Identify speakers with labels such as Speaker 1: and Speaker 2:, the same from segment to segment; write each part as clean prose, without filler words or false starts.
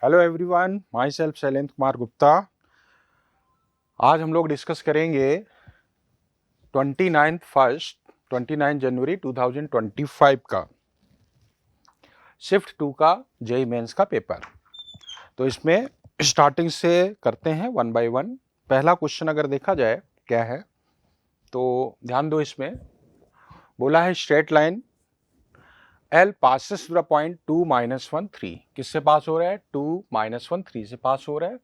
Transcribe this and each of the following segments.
Speaker 1: Hello everyone, my self Shailendra Kumar Gupta. आज हम लोग डिस्कस करेंगे 29 जनवरी 2025 का शिफ्ट 2 का जेईई मेंस का पेपर। तो इसमें स्टार्टिंग से करते हैं वन बाय वन। पहला क्वेश्चन अगर देखा जाए क्या है तो ध्यान दो। इसमें बोला है straight line L passes to the point 2 minus 1 3। किससे पास हो रहा है? 2 minus 1 3 से पास हो रहा है।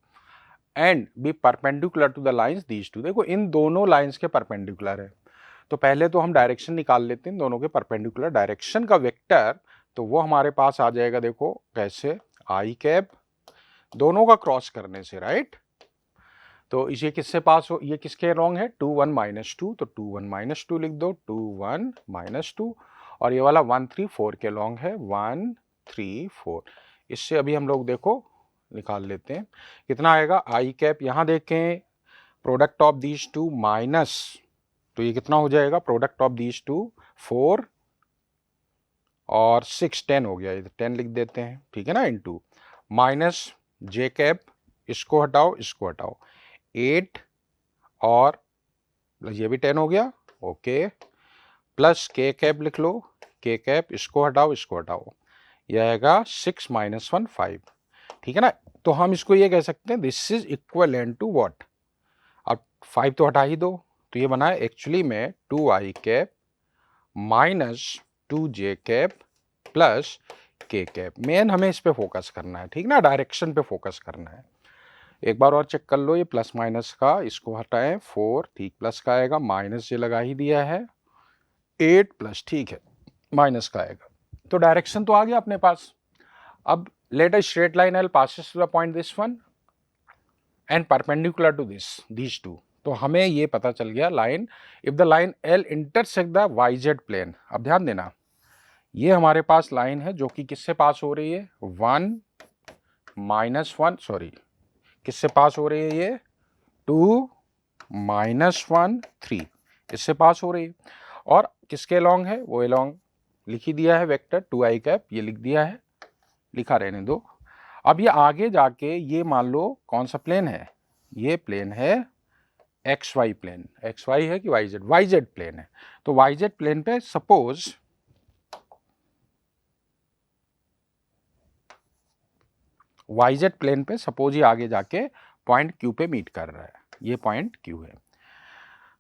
Speaker 1: And be perpendicular to the lines these two. देखो इन दोनों लाइंस के परपेंडिकुलर है, तो पहले तो हम डायरेक्शन निकाल लेते हैं दोनों के परपेंडिकुलर। डायरेक्शन का वेक्टर तो वो हमारे पास आ जाएगा, देखो कैसे, आई कैप, दोनों का क्रॉस करने से, राइट। तो इसे किससे पास हो, ये किसके लॉन्ग है? 2 1 - 2, तो 2 1 - 2 लिख दो, 2 1 - 2। और ये वाला 1 3 4 के लॉन्ग है, 1 3 4। इससे अभी हम लोग देखो निकाल लेते हैं कितना आएगा। आई कैप यहाँ देखें, product of these two minus, तो ये कितना हो जाएगा? प्रोडक्ट ऑफ दीज टू 4 और 6 10 हो गया, ये 10 लिख देते हैं, ठीक है ना। इनटू माइनस जे कैप, इसको हटाओ इसको हटाओ, 8 और ये भी 10 हो गया, ओके। प्लस के कैप लिख लो, के कैप, इसको हटाओ इसको हटाओ, यह आएगा 6 - 1 5, ठीक है ना। तो हम इसको ये कह सकते हैं this is equivalent to what. अब 5 तो हटा ही दो, तो ये बना है एक्चुअली में 2 आई कैप माइनस 2 जे cap plus K cap. Main हमें इस पे फोकस करना है, ठीक ना, डायरेक्शन पे फोकस करना है। एक बार और चेक कर लो, ये प्लस माइनस का, इसको हटाएं 4, ठीक, प्लस का आएगा, माइनस ये लगा ही दिया है 8 प्लस, ठीक है, माइनस का आएगा। तो डायरेक्शन तो आ गया अपने पास। अब let a straight line L passes to the point this one and perpendicular to these two। तो हमें ये पता चल गया line, if the line L intersect the YZ plane। अब ध्यान देना, ये हमारे पास लाइन है जो कि किससे पास हो रही है? 1 -1, सॉरी, किससे पास हो रही है ये? 2 -1 3, इससे पास हो रही है। और किसके लॉन्ग है? वो लॉन्ग लिख ही दिया है, वेक्टर 2 आई कैप, ये लिख दिया है, लिखा रहने दो। अब ये आगे जाके ये मान लो कौन सा प्लेन है? ये प्लेन है X Y plane. X Y है कि Y Z? Y Z plane है। तो वाई जेड प्लेन पे सपोज वाई जेड प्लेन पे सपोज ये आगे जाके पॉइंट क्यू पे मीट कर रहा है, ये पॉइंट क्यू है।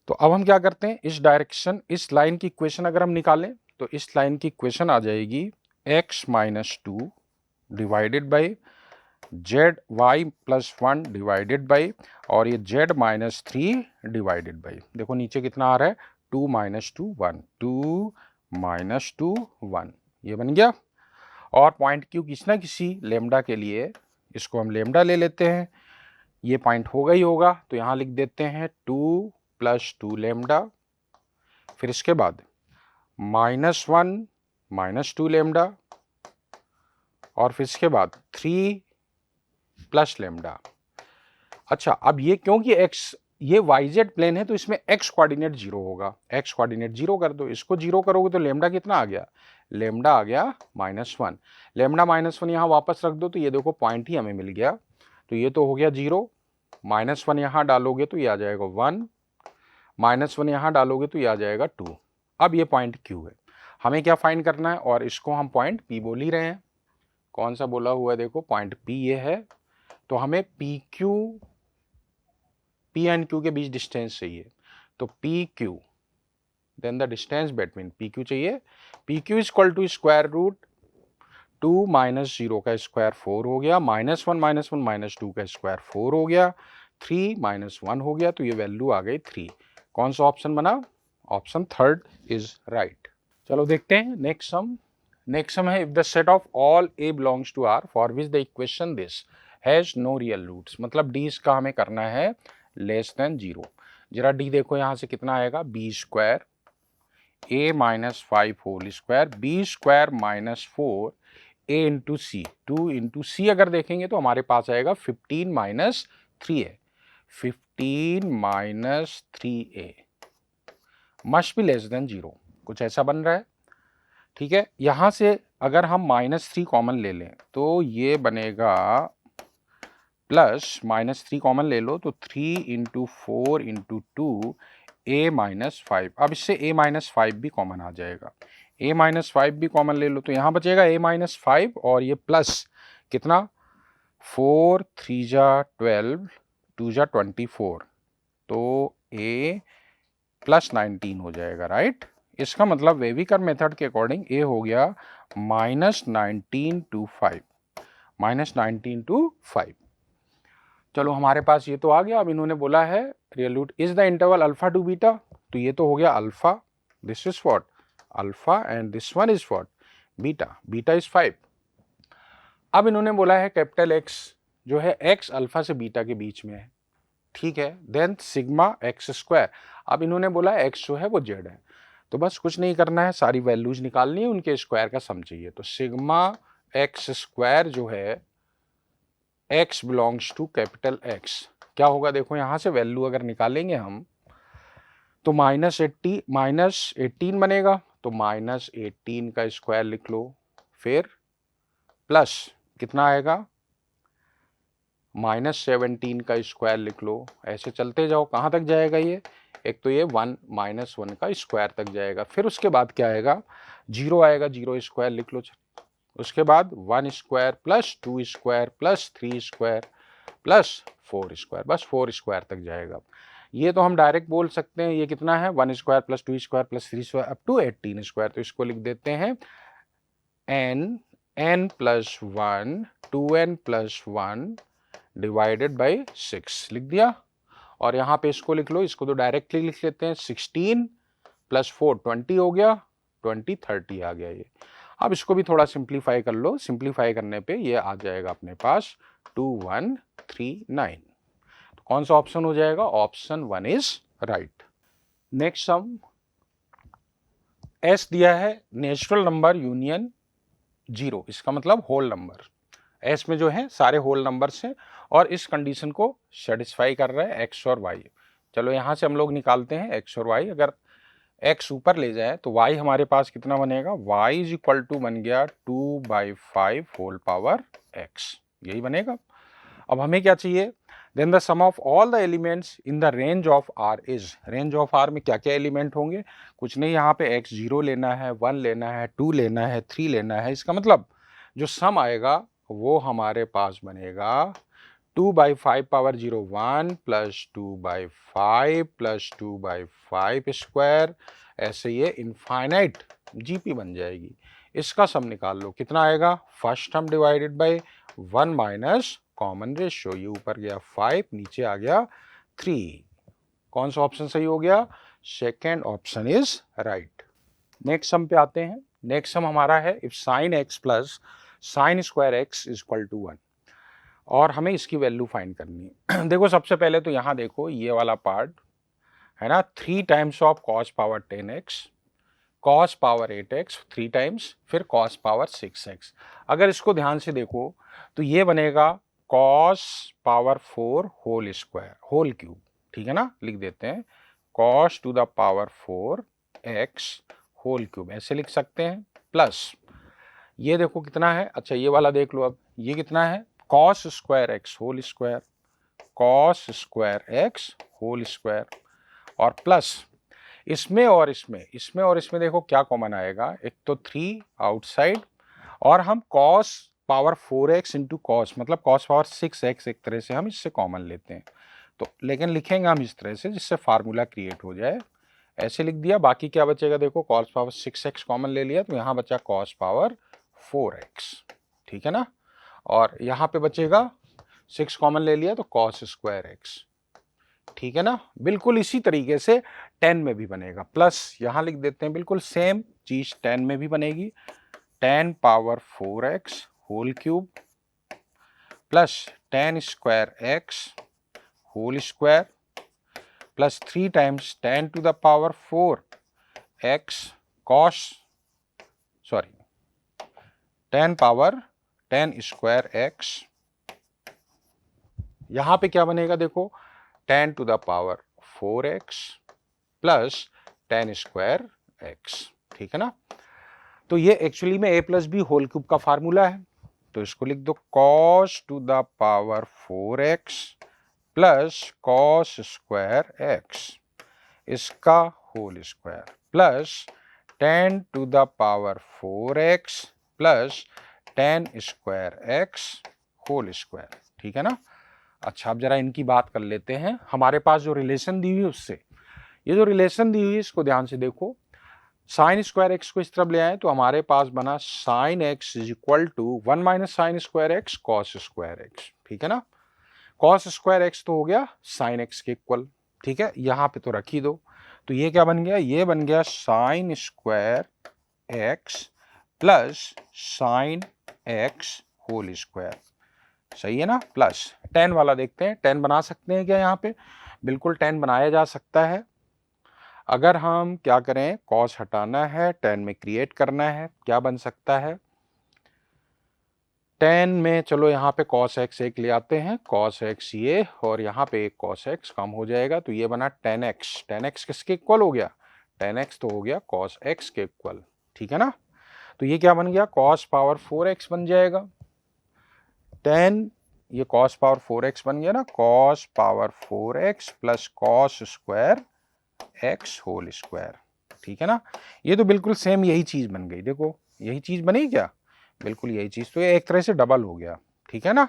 Speaker 1: तो अब हम क्या करते हैं, इस डायरेक्शन, इस लाइन की इक्वेशन अगर हम निकालें तो इस लाइन की इक्वेशन आ जाएगी x - 2 divided by Z Y plus 1 divided by, और ये जेड -3 डिवाइडेड बाई, देखो नीचे कितना आ रहा है? 2 - 2 1, 2 - 2 1, ये बन गया। और पॉइंट क्यू किसी ना किसी लेमडा के लिए, इसको हम लेमडा ले लेते हैं, ये पॉइंट होगा ही होगा, तो यहाँ लिख देते हैं 2 + 2 लेमडा, फिर इसके बाद -1 - 2 लेमडा, और फिर इसके बाद 3 + लेमडा। अच्छा, अब ये क्योंकि x, ये yz प्लेन है तो इसमें x कोऑर्डिनेट 0 होगा, x कोऑर्डिनेट 0 कर दो, इसको 0 करोगे तो लेमडा कितना आ गया? लेमडा आ गया -1। लेमडा -1 यहाँ वापस रख दो, तो ये देखो पॉइंट ही हमें मिल गया, तो ये तो हो गया 0। -1 यहाँ डालोगे तो ये आ जाएगा 1, -1 यहाँ डालोगे तो ये आ जाएगा 2। अब ये पॉइंट Q है, हमें क्या फाइंड करना है, और इसको हम पॉइंट P बोल ही रहे हैं। कौन सा बोला हुआ है? देखो पॉइंट P ये है, तो हमें PQ, P एंड Q के बीच डिस्टेंस चाहिए, तो PQ, then the distance between PQ चाहिए। PQ equal to square root 2 - 0 का स्क्वायर 4 हो गया, -1 - 1 - 2 का स्क्वायर 4 हो गया, 3 - 1 हो गया, तो ये वैल्यू आ गई 3। कौन सा ऑप्शन बना? Option third is right. चलो देखते हैं नेक्स्ट सम। नेक्स्ट सम है, if the set of all A belongs to R for which the equation this has no real roots, मतलब D इसका हमें करना है लेस देन 0। जरा D देखो यहाँ से कितना आएगा? B² A - 5 whole square, B² - 4 A into C, 2 into C अगर देखेंगे तो हमारे पास आएगा 15 - 3A, 15 - 3A must be less than 0, कुछ ऐसा बन रहा है, ठीक है। यहाँ से अगर हम -3 कॉमन ले लें तो ये बनेगा प्लस -3 कॉमन ले लो तो 3 इंटू 4 इंटू 2 a-5। अब इससे a-5 भी कॉमन आ जाएगा, a-5 भी कॉमन ले लो तो यहाँ बचेगा a-5 और ये प्लस कितना 4 3 जा 12 2 जा 24 तो a प्लस 19 हो जाएगा, राइट। इसका मतलब वेविकर मेथड के अकॉर्डिंग a हो गया -19 to 5, -19 to 5। चलो हमारे पास ये तो आ गया। अब इन्होंने बोला है real root is the interval alpha to beta, तो ये तो हो गया alpha, this is what alpha and this one is what beta, beta is 5। अब इन्होंने बोला है कैपिटल एक्स जो है एक्स अल्फा से बीटा के बीच में है, ठीक है। देन सिग्मा एक्स स्क्वायर, अब इन्होंने बोला एक्स जो है वो जेड है, तो बस कुछ नहीं करना है, सारी वैल्यूज निकालनी है, उनके स्क्वायर का सम चाहिए। तो सिग्मा एक्स स्क्वायर जो है x belongs to capital X क्या होगा, देखो यहां से वैल्यू अगर निकालेंगे हम तो -18 बनेगा, तो -18 का स्क्वायर लिख लो, फिर प्लस कितना आएगा -17 का स्क्वायर लिख लो, ऐसे चलते जाओ कहाँ तक जाएगा ये, एक तो ये 1 -1 का स्क्वायर तक जाएगा, फिर उसके बाद क्या आएगा 0 आएगा, 0 स्क्वायर लिख लो, उसके बाद 1 square plus 2 square plus 3 square plus 4 square, बस 4 स्क्वायर तक जाएगा। ये तो हम डायरेक्ट बोल सकते हैं ये कितना है 1 square plus 2 square plus 3 square up to 18 square, तो इसको लिख देते हैं n plus 1 2n plus 1 divided by 6 लिख दिया। और यहाँ पे इसको लिख लो, इसको तो डायरेक्टली लिख लेते हैं 16 प्लस 4 20 हो गया, 20 30 आ गया ये। अब इसको भी थोड़ा सिंप्लीफाई कर लो, सिंप्लीफाई करने पे ये आ जाएगा अपने पास 2139। तो कौन सा ऑप्शन हो जाएगा, option 1 is right. Next some, S दिया है नेचुरल नंबर यूनियन 0, इसका मतलब होल नंबर, एस में जो है सारे होल नंबर्स हैं और इस कंडीशन को सेटिस्फाई कर रहा है एक्स और वाई। चलो यहाँ से हम लोग निकालते हैं एक्स और वाई, अगर x ऊपर ले जाए तो y हमारे पास कितना बनेगा, y इज इक्वल टू बन गया 2/5 होल पावर x, यही बनेगा। अब हमें क्या चाहिए, then the sum of all the elements in the range of r is, range of r में क्या क्या एलिमेंट होंगे, कुछ नहीं, यहाँ पे x 0 लेना है, 1 लेना है, 2 लेना है, 3 लेना है, इसका मतलब जो सम आएगा वो हमारे पास बनेगा 2/5 पावर 0 1 प्लस 2/5 प्लस 2/5 स्क्वायर, ऐसे ये इनफाइनाइट जीपी बन जाएगी। इसका सम निकाल लो, कितना आएगा, first term divided by 1 minus common ratio, ये ऊपर गया 5 नीचे आ गया 3, कौन सा ऑप्शन सही हो गया, second option is right. Next sum पे आते हैं। नेक्स्ट सम हमारा है if sine X plus sine square X is equal to 1, और हमें इसकी वैल्यू फाइंड करनी है। देखो सबसे पहले तो यहाँ देखो ये वाला पार्ट है ना, 3 times of cos power 10x cos power 8x 3 times, फिर कॉस पावर 6x। अगर इसको ध्यान से देखो तो ये बनेगा cos power 4 whole square whole cube, ठीक है ना, लिख देते हैं cos to the power 4x whole cube, ऐसे लिख सकते हैं, प्लस ये देखो कितना है, अच्छा ये वाला देख लो, अब ये कितना है cos square x whole square, cos square x whole square, और प्लस इसमें और इसमें, इसमें और इसमें देखो क्या कॉमन आएगा, एक तो 3 आउटसाइड, और हम cos power 4x into cos मतलब कॉस पावर 6x एक तरह से हम इससे कॉमन लेते हैं, तो लेकिन लिखेंगे हम इस तरह से जिससे फार्मूला क्रिएट हो जाए, ऐसे लिख दिया। बाकी क्या बचेगा देखो, कॉस पावर 6x कॉमन ले लिया तो यहाँ बचा कॉस पावर 4x, ठीक है ना, और यहाँ पे बचेगा 6 कॉमन ले लिया तो कॉस स्क्वायर एक्स, ठीक है ना। बिल्कुल इसी तरीके से 10 में भी बनेगा, प्लस यहाँ लिख देते हैं बिल्कुल सेम चीज 10 में भी बनेगी, 10 power 4x whole cube plus 10 square x whole square plus 3 times 10 to the power 4x cos 10 power 10 square x, यहां पे क्या बनेगा देखो 10 to the power 4x plus 10 square x, ठीक है ना। तो ये एक्चुअली में a plus b whole cube का फार्मूला है, तो इसको लिख दो cos to the power 4x plus cos square x इसका whole square plus tan to the power 4x plus tan square x whole square. ठीक है ना। अच्छा, अब जरा इनकी बात कर लेते हैं। हमारे पास जो रिलेशन दी हुई है उससे, ये जो रिलेशन दी हुई है इसको ध्यान से देखो। साइन स्क्वायर एक्स को इस तरफ ले आए तो हमारे पास बना sine x is equal to 1 minus sine square x cos square x. ठीक है ना। कॉस स्क्वायर एक्स तो हो गया साइन एक्स के इक्वल। ठीक है, यहां पे तो रख ही दो। तो ये क्या बन गया, ये बन गया sine square x plus sine x whole square. सही है ना। प्लस टेन वाला देखते हैं, टेन बना सकते हैं क्या यहाँ पे? बिल्कुल टेन बनाया जा सकता है। अगर हम क्या करें, कॉस हटाना है, टेन में क्रिएट करना है, क्या बन सकता है? टेन में चलो यहाँ पे कॉस एक्स एक ले आते हैं, कॉस एक्स ये, और यहाँ पे एक कॉस एक्स कम हो जाएगा, तो ये बना टेन एक्स। टेन एक्स किसके इक्वल हो गया? टेन एक्स तो हो गया कॉस एक्स के इक्वल। ठीक है ना। तो ये क्या बन गया, कॉस पावर 4x बन जाएगा। टेन, ये कॉस पावर 4x बन गया ना, cos power 4x plus cos square x whole square. ठीक है ना। ये तो बिल्कुल सेम यही चीज बन गई। देखो यही चीज बनी क्या, बिल्कुल यही चीज। तो ये एक तरह से डबल हो गया। ठीक है ना,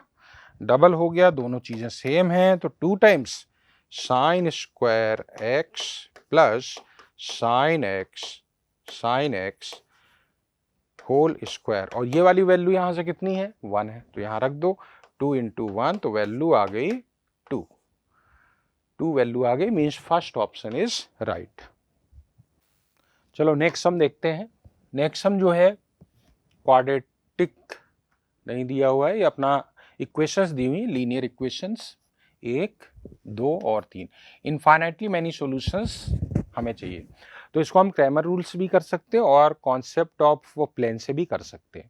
Speaker 1: डबल हो गया, दोनों चीजें सेम हैं। तो 2 times sine square x plus sine x whole square, और ये वाली वैल्यू यहां से कितनी है, 1 है, तो यहां रख दो 2 इंटू 1, तो वैल्यू आ गई 2। 2 वैल्यू आ गई, means first option is right. चलो नेक्स्ट सम देखते हैं। नेक्स्ट सम जो है क्वाड्रेटिक नहीं दिया हुआ है, ये अपना इक्वेशंस दी हुई, लीनियर इक्वेशंस 1, 2 और 3। इनफाइनाइटली मैनी सॉल्यूशंस हमें चाहिए। तो इसको हम क्रैमर रूल्स भी कर सकते हैं और कॉन्सेप्ट ऑफ वो प्लेन से भी कर सकते हैं।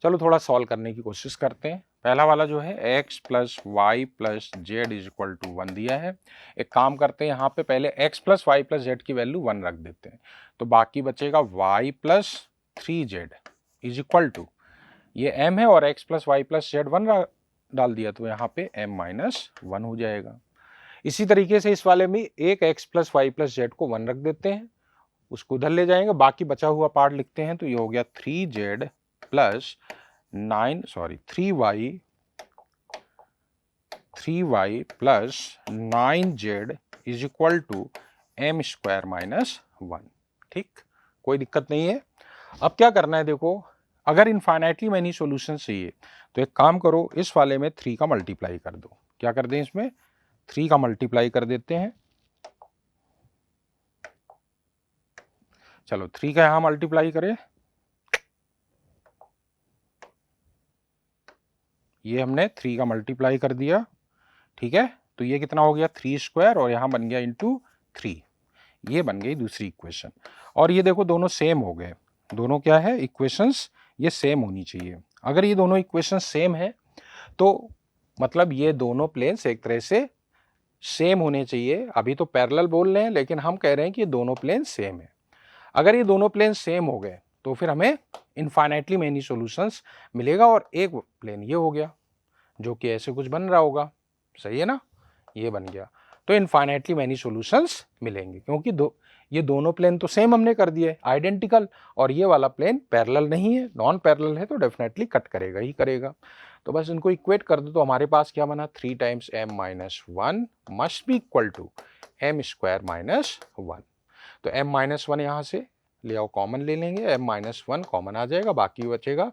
Speaker 1: चलो थोड़ा सॉल्व करने की कोशिश करते हैं। पहला वाला जो है x plus y plus z is equal to 1 दिया है। एक काम करते हैं, यहाँ पे पहले x plus y plus z की वैल्यू 1 रख देते हैं, तो बाकी बचेगा y plus 3z is equal to, ये m है और x plus y plus z 1 डाल दिया, तो यहाँ पे m माइनस 1 हो जाएगा। इसी तरीके से इस वाले में एक x plus y plus z को 1 रख देते हैं, उसको उधर ले जाएंगे, बाकी बचा हुआ पार्ट लिखते हैं, तो ये हो गया 3z plus 3y plus 9z is equal to m square minus 1। ठीक, कोई दिक्कत नहीं है। अब क्या करना है, देखो अगर इनफाइनाइटली मैनी सॉल्यूशन चाहिए तो एक काम करो, इस वाले में 3 का मल्टीप्लाई कर दो। क्या कर दें, इसमें 3 का मल्टीप्लाई कर देते हैं। चलो 3 का यहां मल्टीप्लाई करें, ये हमने 3 का मल्टीप्लाई कर दिया। ठीक है, तो ये कितना हो गया 3 स्क्वायर, और यहां बन गया इंटू 3। ये बन गई दूसरी इक्वेशन। और ये देखो दोनों सेम हो गए, दोनों क्या है इक्वेशंस, ये सेम होनी चाहिए। अगर ये दोनों इक्वेशंस सेम है तो मतलब ये दोनों प्लेन्स एक तरह से सेम होने चाहिए। अभी तो पैरेलल बोल रहे हैं, लेकिन हम कह रहे हैं कि ये दोनों प्लेन सेम है। अगर ये दोनों प्लेन सेम हो गए तो फिर हमें इनफाइनाइटली मेनी सॉल्यूशंस मिलेगा, और एक प्लेन ये हो गया जो कि ऐसे कुछ बन रहा होगा। सही है ना, ये बन गया, तो इनफाइनाइटली मेनी सॉल्यूशंस मिलेंगे, क्योंकि ये दोनों प्लेन तो सेम हमने कर दिए आइडेंटिकल, और ये वाला प्लेन पैरेलल नहीं है, नॉन पैरेलल है, तो डेफिनेटली कट करेगा ही करेगा। तो बस इनको इक्वेट कर दो, तो हमारे पास क्या बना, 3 times m minus 1 must be equal to m square minus 1। तो m माइनस 1 यहाँ से ले आओ, कॉमन ले लेंगे, m माइनस 1 कॉमन आ जाएगा, बाकी बचेगा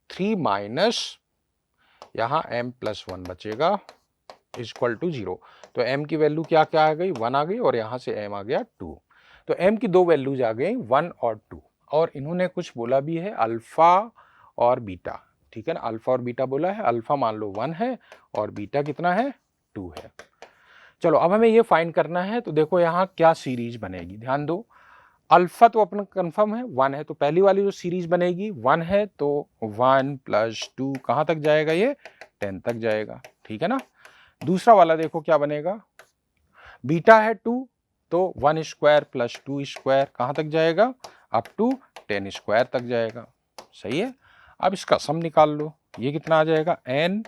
Speaker 1: 3 माइनस यहाँ m प्लस 1 बचेगा इक्वल टू 0। तो m की वैल्यू क्या क्या आ गई, 1 आ गई, और यहाँ से m आ गया 2। तो m की दो वैल्यूज आ गई 1 और 2, और इन्होंने कुछ बोला भी है अल्फा और बीटा। ठीक है ना, अल्फा और बीटा बोला है, अल्फा मान लो 1 है और बीटा कितना है, 2 है। चलो अब हमें ये फाइंड करना है, तो देखो यहाँ क्या सीरीज बनेगी, ध्यान दो। अल्फा तो अपना कंफर्म है 1 है, तो पहली वाली जो सीरीज बनेगी 1 है, तो 1 प्लस 2 कहाँ तक जाएगा, ये 10 तक जाएगा। ठीक है ना। दूसरा वाला देखो क्या बनेगा, बीटा है 2, तो 1 स्क्वायर प्लस 2 स्क्वायर कहाँ तक जाएगा, अप टू 10 स्क्वायर तक जाएगा। सही है। अब इसका सम निकाल लो, ये कितना आ जाएगा n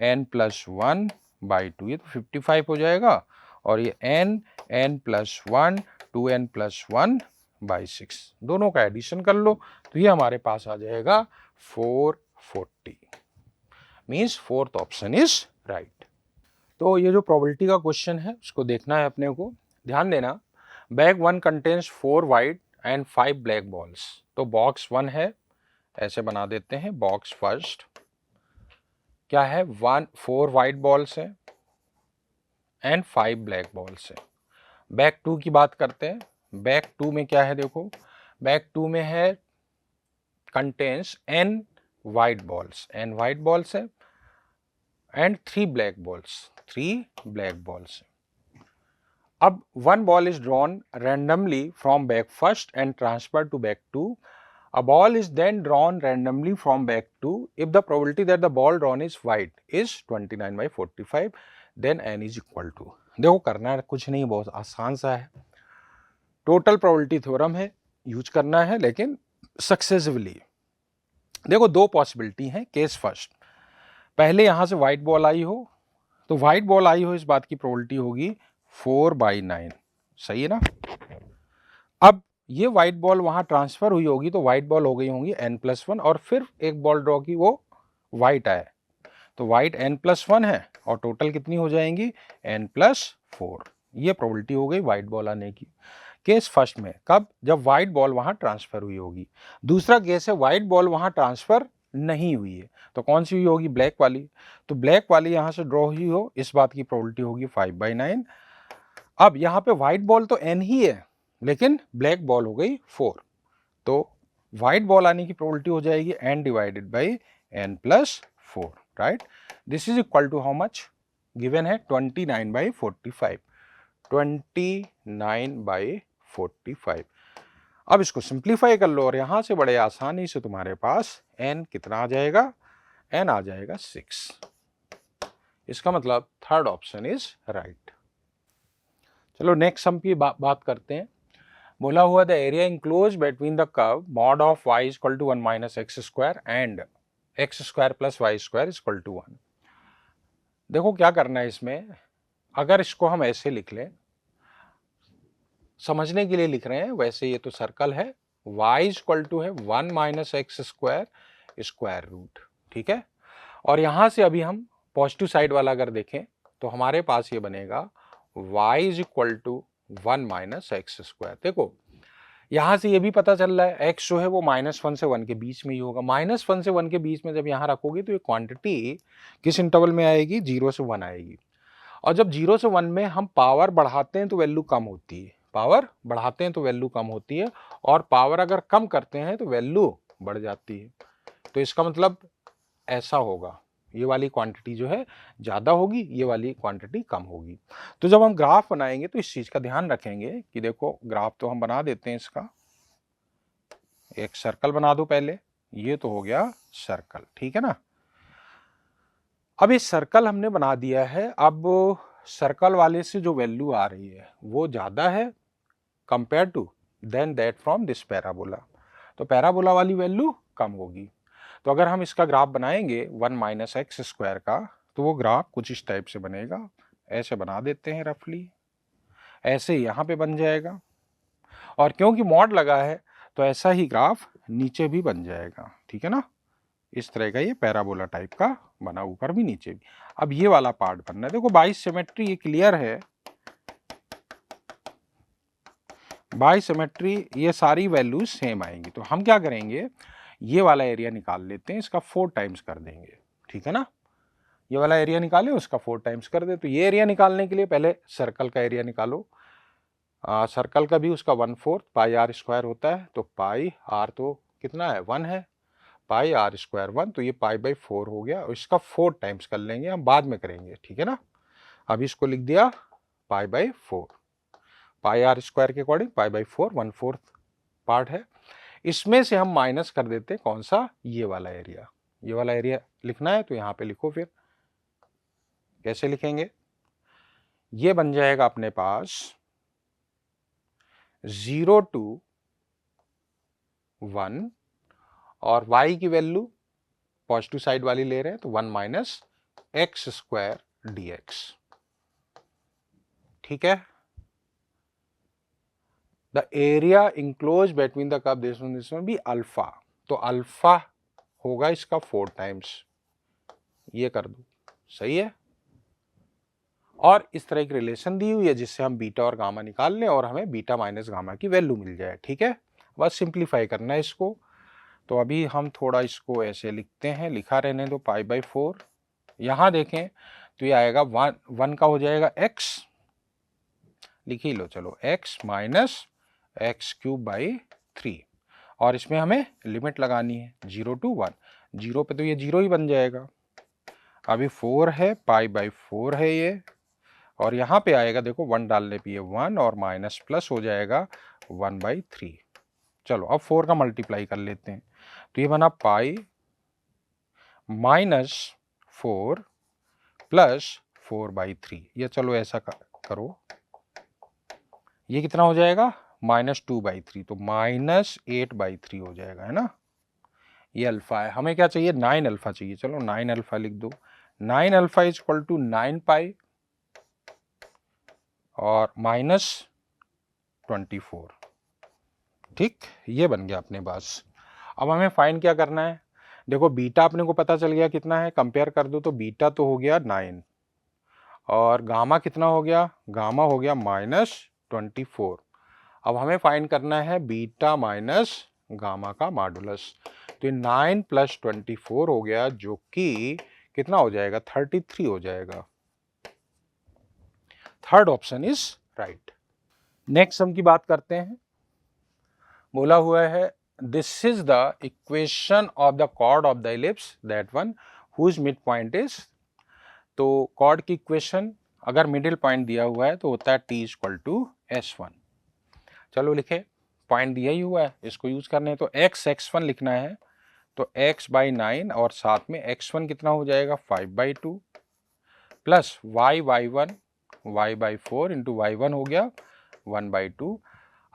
Speaker 1: n+1/2, ये तो 55 हो जाएगा, और ये n+1 2n+1/6, दोनों का एडिशन कर लो तो ये हमारे पास आ जाएगा 440, means fourth option is right. तो ये जो प्रोबेबिलिटी का क्वेश्चन है उसको देखना है अपने को। ध्यान देना, bag 1 contains 4 white and 5 black balls. तो बॉक्स 1 है, ऐसे बना देते हैं, बॉक्स फर्स्ट क्या है, 4 वाइट बॉल्स है एंड 5 ब्लैक बॉल्स है। बैग 2 की बात करते हैं। बैग 2 में क्या है, देखो बैग 2 में है contains n white balls, n white balls है and 3 black balls, 3 black balls. अब 1 ball is drawn randomly from bag first and transferred to bag 2. A ball is then drawn randomly from bag 2 if the probability that the ball drawn is white is 29/45, then n is equal to। देखो करना है कुछ नहीं, बहुत आसान सा है, total probability theorem है, यूज करना है लेकिन सक्सेसिवली। देखो दो पॉसिबिलिटी है, केस फर्स्ट, पहले यहां से व्हाइट बॉल आई हो, तो व्हाइट बॉल आई हो इस बात की प्रोबेबिलिटी होगी 4/9, सही है ना। अब ये व्हाइट बॉल वहां ट्रांसफर हुई होगी तो व्हाइट बॉल हो गई होंगी n+1, और फिर एक बॉल ड्रॉ की, वो व्हाइट आए, तो व्हाइट n+1 है और टोटल कितनी हो जाएंगी n+4। ये प्रोबेबिलिटी हो गई व्हाइट बॉल आने की, केस फर्स्ट में। कब, जब व्हाइट बॉल वहां ट्रांसफर हुई होगी। दूसरा केस है व्हाइट बॉल वहां ट्रांसफर नहीं हुई है, तो कौन सी हुई होगी, ब्लैक वाली। तो ब्लैक वाली यहां से ड्रॉ हुई हो, इस बात की प्रोबेबिलिटी होगी 5/9। अब यहाँ पे व्हाइट बॉल तो n ही है लेकिन ब्लैक बॉल हो गई 4, तो व्हाइट बॉल आने की प्रोबेबिलिटी हो जाएगी n/n+4, right. This is equal to how much, given है 29/45, 29/45। अब इसको सिंप्लीफाई कर लो और यहां से बड़े आसानी से तुम्हारे पास n कितना आ जाएगा, n आ जाएगा 6। इसका मतलब थर्ड ऑप्शन इज राइट। चलो नेक्स्ट सम की बात करते हैं। बोला हुआ the area enclose between the curve mod of y equal to 1 minus x square and x square plus y square equal to 1। देखो क्या करना है इसमें, अगर इसको हम ऐसे लिख लें, समझने के लिए लिख रहे हैं, वैसे ये तो सर्कल है, y इक्वल टू है 1 minus x square square root, ठीक है। और यहां से अभी हम पॉजिटिव साइड वाला अगर देखें तो हमारे पास ये बनेगा y is equal to 1 minus x square. देखो यहां से ये भी पता चल रहा है x जो है वो -1 से 1 के बीच में ही होगा। -1 से 1 के बीच में जब यहां रखोगे तो ये क्वांटिटी किस इंटरवल में आएगी, 0 से 1 आएगी। और जब 0 से 1 में हम पावर बढ़ाते हैं तो वैल्यू कम होती है, पावर बढ़ाते हैं तो वैल्यू कम होती है, और पावर अगर कम करते हैं तो वैल्यू बढ़ जाती है। तो इसका मतलब ऐसा होगा, ये वाली क्वांटिटी जो है ज्यादा होगी, ये वाली क्वांटिटी कम होगी। तो जब हम ग्राफ बनाएंगे तो इस चीज का ध्यान रखेंगे कि देखो ग्राफ तो हम बना देते हैं, इसका एक सर्कल बना दो पहले, ये तो हो गया सर्कल, ठीक है ना। अब इस सर्कल हमने बना दिया है, अब सर्कल वाले से जो वैल्यू आ रही है वो ज्यादा है compare to than that from this parabola, तो पैराबोला वाली वैल्यू कम होगी। तो अगर हम इसका ग्राफ बनाएंगे 1 माइनस एक्स स्क्वायर का, तो वो ग्राफ कुछ इस टाइप से बनेगा, ऐसे बना देते हैं रफली, ऐसे यहाँ पे बन जाएगा, और क्योंकि मॉड लगा है तो ऐसा ही ग्राफ नीचे भी बन जाएगा, ठीक है ना। इस तरह का ये पैराबोला टाइप का बना, ऊपर भी नीचे भी। अब ये वाला पार्ट बनना है, देखो बाई सिमेट्री ये क्लियर है, बाई सिमेट्री ये सारी वैल्यूज सेम आएंगी। तो हम क्या करेंगे, ये वाला एरिया निकाल लेते हैं, इसका 4 टाइम्स कर देंगे, ठीक है ना। ये वाला एरिया निकाले, उसका 4 टाइम्स कर दे। तो ये एरिया निकालने के लिए पहले सर्कल का एरिया निकालो, सर्कल का भी उसका 1/4 पाई आर स्क्वायर होता है, तो पाई आर तो कितना है 1 है, पाई आर स्क्वायर 1, तो ये पाई/4 हो गया, और इसका 4 टाइम्स कर लेंगे, हम बाद में करेंगे, ठीक है ना। अभी इसको लिख दिया पाई/4, पाई आर स्क्वायर के अकॉर्डिंग पाई/4 1/4 पार्ट है। इसमें से हम माइनस कर देते हैं कौन सा, ये वाला एरिया, ये वाला एरिया लिखना है तो यहां पे लिखो। फिर कैसे लिखेंगे, ये बन जाएगा अपने पास 0 to 1, और y की वैल्यू पॉजिटिव साइड वाली ले रहे हैं तो 1 minus x square d x. ठीक है, the area enclose between the curve this one be alpha, तो अल्फा होगा इसका 4 टाइम्स, ये कर दो, सही है। और इस तरह की रिलेशन दी हुई है जिससे हम बीटा और गामा निकाल लें और हमें बीटा माइनस गामा की वैल्यू मिल जाए। ठीक है, बस सिंप्लीफाई करना है इसको। तो अभी हम थोड़ा इसको ऐसे लिखते हैं, लिखा रहने दो π/4। यहां देखें तो ये आएगा 1 का हो जाएगा x, लिख ही लो चलो, x माइनस x³ 3, और इसमें हमें लिमिट लगानी है 0 to 1, 0 पे तो ये 0 ही बन जाएगा। अभी 4 है, π/4 है ये, और यहाँ पे आएगा देखो 1 डालने पे ये 1 और माइनस प्लस हो जाएगा 1/3। चलो अब 4 का मल्टीप्लाई कर लेते हैं, तो ये बना पाई माइनस 4 प्लस 4/3। ये चलो ऐसा करो, ये कितना हो जाएगा -2/3, तो -8/3 हो जाएगा, है ना। ये अल्फा है, हमें क्या चाहिए 9 अल्फा चाहिए, चलो 9 अल्फा लिख दो। 9 अल्फा इज इक्वल टू 9 पाई और -24। ठीक, ये बन गया अपने पास। अब हमें फाइंड क्या करना है, देखो बीटा अपने को पता चल गया कितना है, कंपेयर कर दो, तो बीटा तो हो गया 9 और गामा कितना हो गया, गामा हो गया -24। अब हमें फाइंड करना है बीटा माइनस गामा का मॉडुलस, तो 9 + 24 हो गया, जो कि कितना हो जाएगा 33 हो जाएगा। Third option is right. Next sum की बात करते हैं। बोला हुआ है this is the equation of the chord of the ellipse that one whose mid point is, तो कॉर्ड की इक्वेशन अगर मिडिल पॉइंट दिया हुआ है तो होता है t = s1। चलो लिखे, पॉइंट दिया ही हुआ है, इसको यूज करने हैं, तो x(x1) लिखना है, तो x/9 और साथ में x1 कितना हो जाएगा 5/2 plus y/1 y/4 into y1 हो गया 1/2।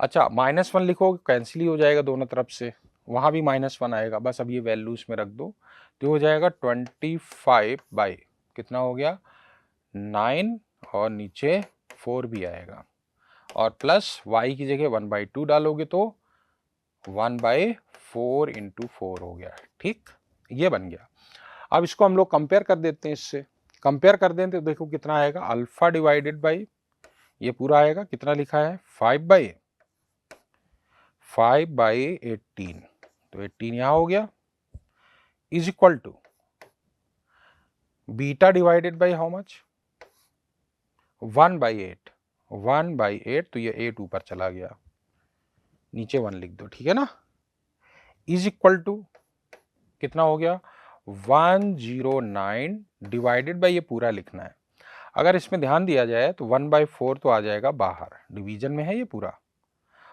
Speaker 1: अच्छा -1 लिखो, कैंसिल ही हो जाएगा दोनों तरफ से, वहाँ भी -1 आएगा, बस अब ये वैल्यू इसमें रख दो, तो हो जाएगा 25 कितना हो गया 9 और नीचे 4 भी आएगा, और प्लस y की जगह 1/2 डालोगे तो 1/4 इंटू 4 हो गया। ठीक, ये बन गया। अब इसको हम लोग कंपेयर कर देते हैं, इससे कंपेयर कर दें तो देखो कितना आएगा, अल्फा डिवाइडेड बाई ये पूरा आएगा, कितना लिखा है 5/18, तो 18 यहाँ हो गया, is equal to beta divided by how much 1/8, 1/8, तो ये 8 ऊपर चला गया, नीचे 1 लिख दो, ठीक है ना, इज इक्वल टू कितना हो गया 109 डिवाइडेड बाई ये पूरा लिखना है। अगर इसमें ध्यान दिया जाए तो 1/4 तो आ जाएगा बाहर, डिवीजन में है ये पूरा,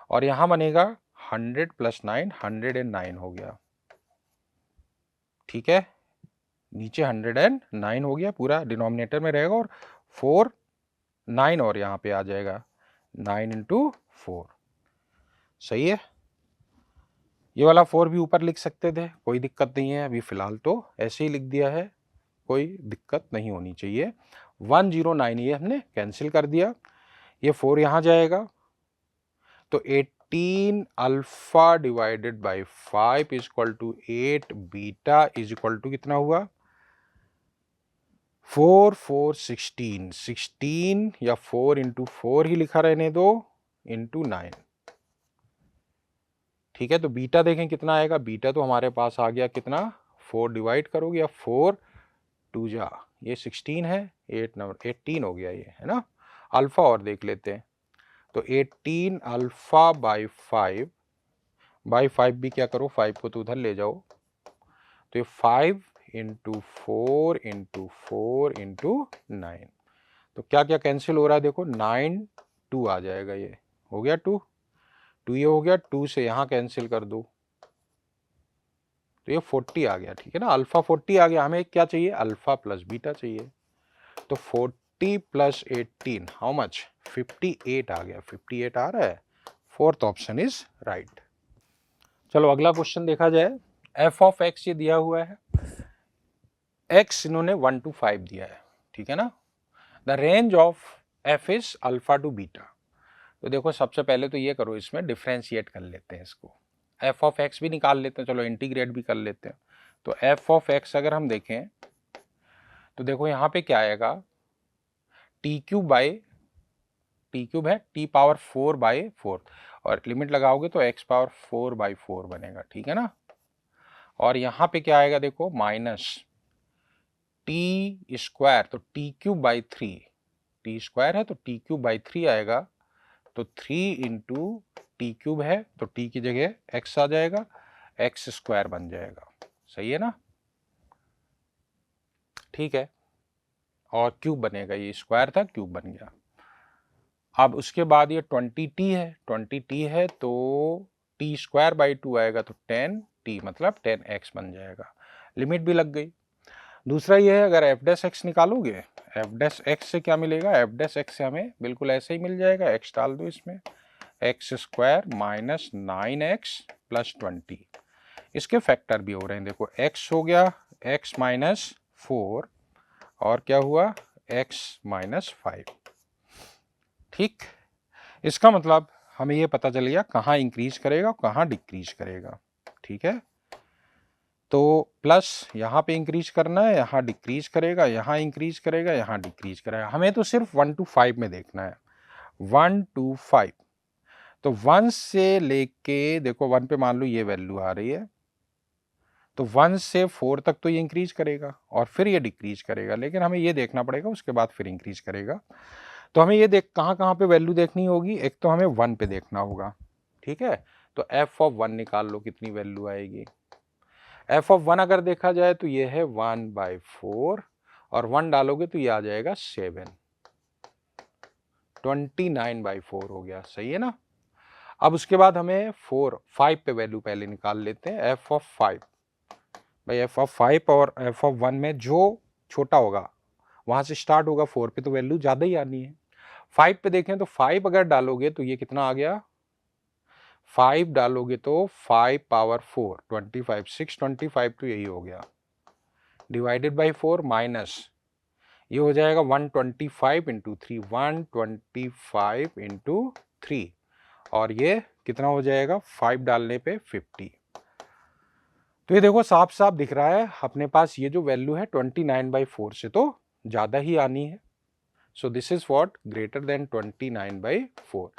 Speaker 1: और यहां बनेगा 100 + 9 109 हो गया। ठीक है, नीचे 109 हो गया, पूरा डिनोमिनेटर में रहेगा, और 4 9 और यहाँ पे आ जाएगा 9 × 4, सही है। ये वाला 4 भी ऊपर लिख सकते थे, कोई दिक्कत नहीं है, अभी फिलहाल तो ऐसे ही लिख दिया है, कोई दिक्कत नहीं होनी चाहिए। 109 ये हमने कैंसिल कर दिया, ये 4 यहाँ जाएगा, तो 18 alpha divided by 5 is equal to 8 beta is equal to कितना हुआ 4 4 16, 16 या 4 × 4 ही लिखा रहने दो इंटू 9। ठीक है, तो बीटा देखें कितना आएगा, बीटा तो हमारे पास आ गया कितना 4 डिवाइड करोगे या 4 2 जा, ये 16 है, 8 नंबर 18 हो गया ये, है ना। अल्फा और देख लेते हैं, तो 18 अल्फा बाई 5 भी क्या करो 5 को तो उधर ले जाओ, तो ये 5 × 4 × 4 × 9, तो क्या क्या कैंसिल हो रहा है देखो 9 2 आ जाएगा, ये हो गया 2 ये हो गया, 2 से यहाँ कैंसिल कर दो तो ये 40 आ गया। ठीक है ना, अल्फा 40 आ गया, हमें क्या चाहिए अल्फा प्लस बीटा चाहिए, तो 40 + 18 हाउ मच 58 आ गया, 58 आ रहा है, फोर्थ ऑप्शन इज राइट। चलो अगला क्वेश्चन देखा जाए। f(x) ये दिया हुआ है, x इन्होंने 1 to 5 दिया है, ठीक है ना। The range of f is alpha to beta. तो देखो सबसे पहले तो ये करो, इसमें डिफ्रेंशिएट कर लेते हैं इसको, f ऑफ x भी निकाल लेते हैं, चलो इंटीग्रेट भी कर लेते हैं। तो f ऑफ x अगर हम देखें तो देखो यहाँ पे क्या आएगा, T cube by, T cube है t पावर 4 बाई 4, और लिमिट लगाओगे तो x पावर 4 बाई 4 बनेगा, ठीक है ना। और यहाँ पे क्या आएगा देखो, माइनस टी स्क्वायर, तो T cube by 3, T square है तो टी क्यूब बाई 3 आएगा, तो 3 इंटू टी क्यूब है तो टी की जगह x आ जाएगा, एक्स स्क्वायर बन जाएगा, सही है ना, ठीक है। और क्यूब बनेगा, ये स्क्वायर था क्यूब बन गया। अब उसके बाद ये 20t है, 20t है तो टी स्क्वायर बाई 2 आएगा तो 10t, मतलब 10x बन जाएगा, लिमिट भी लग गई। दूसरा ये है, अगर एफ डैश एक्स निकालोगे, एफ डैश एक्स से क्या मिलेगा, एफ डैश एक्स से हमें बिल्कुल ऐसे ही मिल जाएगा, एक्स डाल दो इसमें, x square minus 9x plus 20, इसके फैक्टर भी हो रहे हैं, देखो x हो गया x माइनस 4 और क्या हुआ x माइनस 5, ठीक। इसका मतलब हमें ये पता चल गया कहाँ इंक्रीज करेगा कहाँ डिक्रीज करेगा, ठीक है। तो प्लस यहाँ पे इंक्रीज करना है, यहाँ डिक्रीज करेगा, यहाँ इंक्रीज करेगा, यहाँ डिक्रीज करेगा, हमें तो सिर्फ 1 to 5 में देखना है, 1 to 5। तो 1 से लेके देखो 1 पे मान लो ये वैल्यू आ रही है, तो 1 से 4 तक तो ये इंक्रीज करेगा और फिर ये डिक्रीज करेगा, लेकिन हमें ये देखना पड़ेगा उसके बाद फिर इंक्रीज करेगा। तो हमें ये देख कहाँ पे वैल्यू देखनी होगी, एक तो हमें 1 पे देखना होगा, ठीक है। तो f ऑफ 1 निकाल लो, कितनी वैल्यू आएगी, f ऑफ 1 अगर देखा जाए तो ये है 1/4 और 1 डालोगे तो ये आ जाएगा 7, 29/4 हो गया, सही है ना। अब उसके बाद हमें 5 पे वैल्यू पहले निकाल लेते हैं, f ऑफ 5, भाई f ऑफ 5 और f ऑफ 1 में जो छोटा होगा वहां से स्टार्ट होगा, 4 पे तो वैल्यू ज्यादा ही आनी है। 5 पे देखें तो 5 अगर डालोगे तो ये कितना आ गया, 5 डालोगे तो 5 पावर 4 25, 625 तो यही हो गया, डिवाइडेड बाई 4 माइनस ये हो जाएगा 125 इंटू 3, 125 इंटू 3, और ये कितना हो जाएगा 5 डालने पे 50। तो ये देखो साफ साफ दिख रहा है अपने पास ये जो वैल्यू है 29/4 से तो ज्यादा ही आनी है। सो this is what greater than 29/4,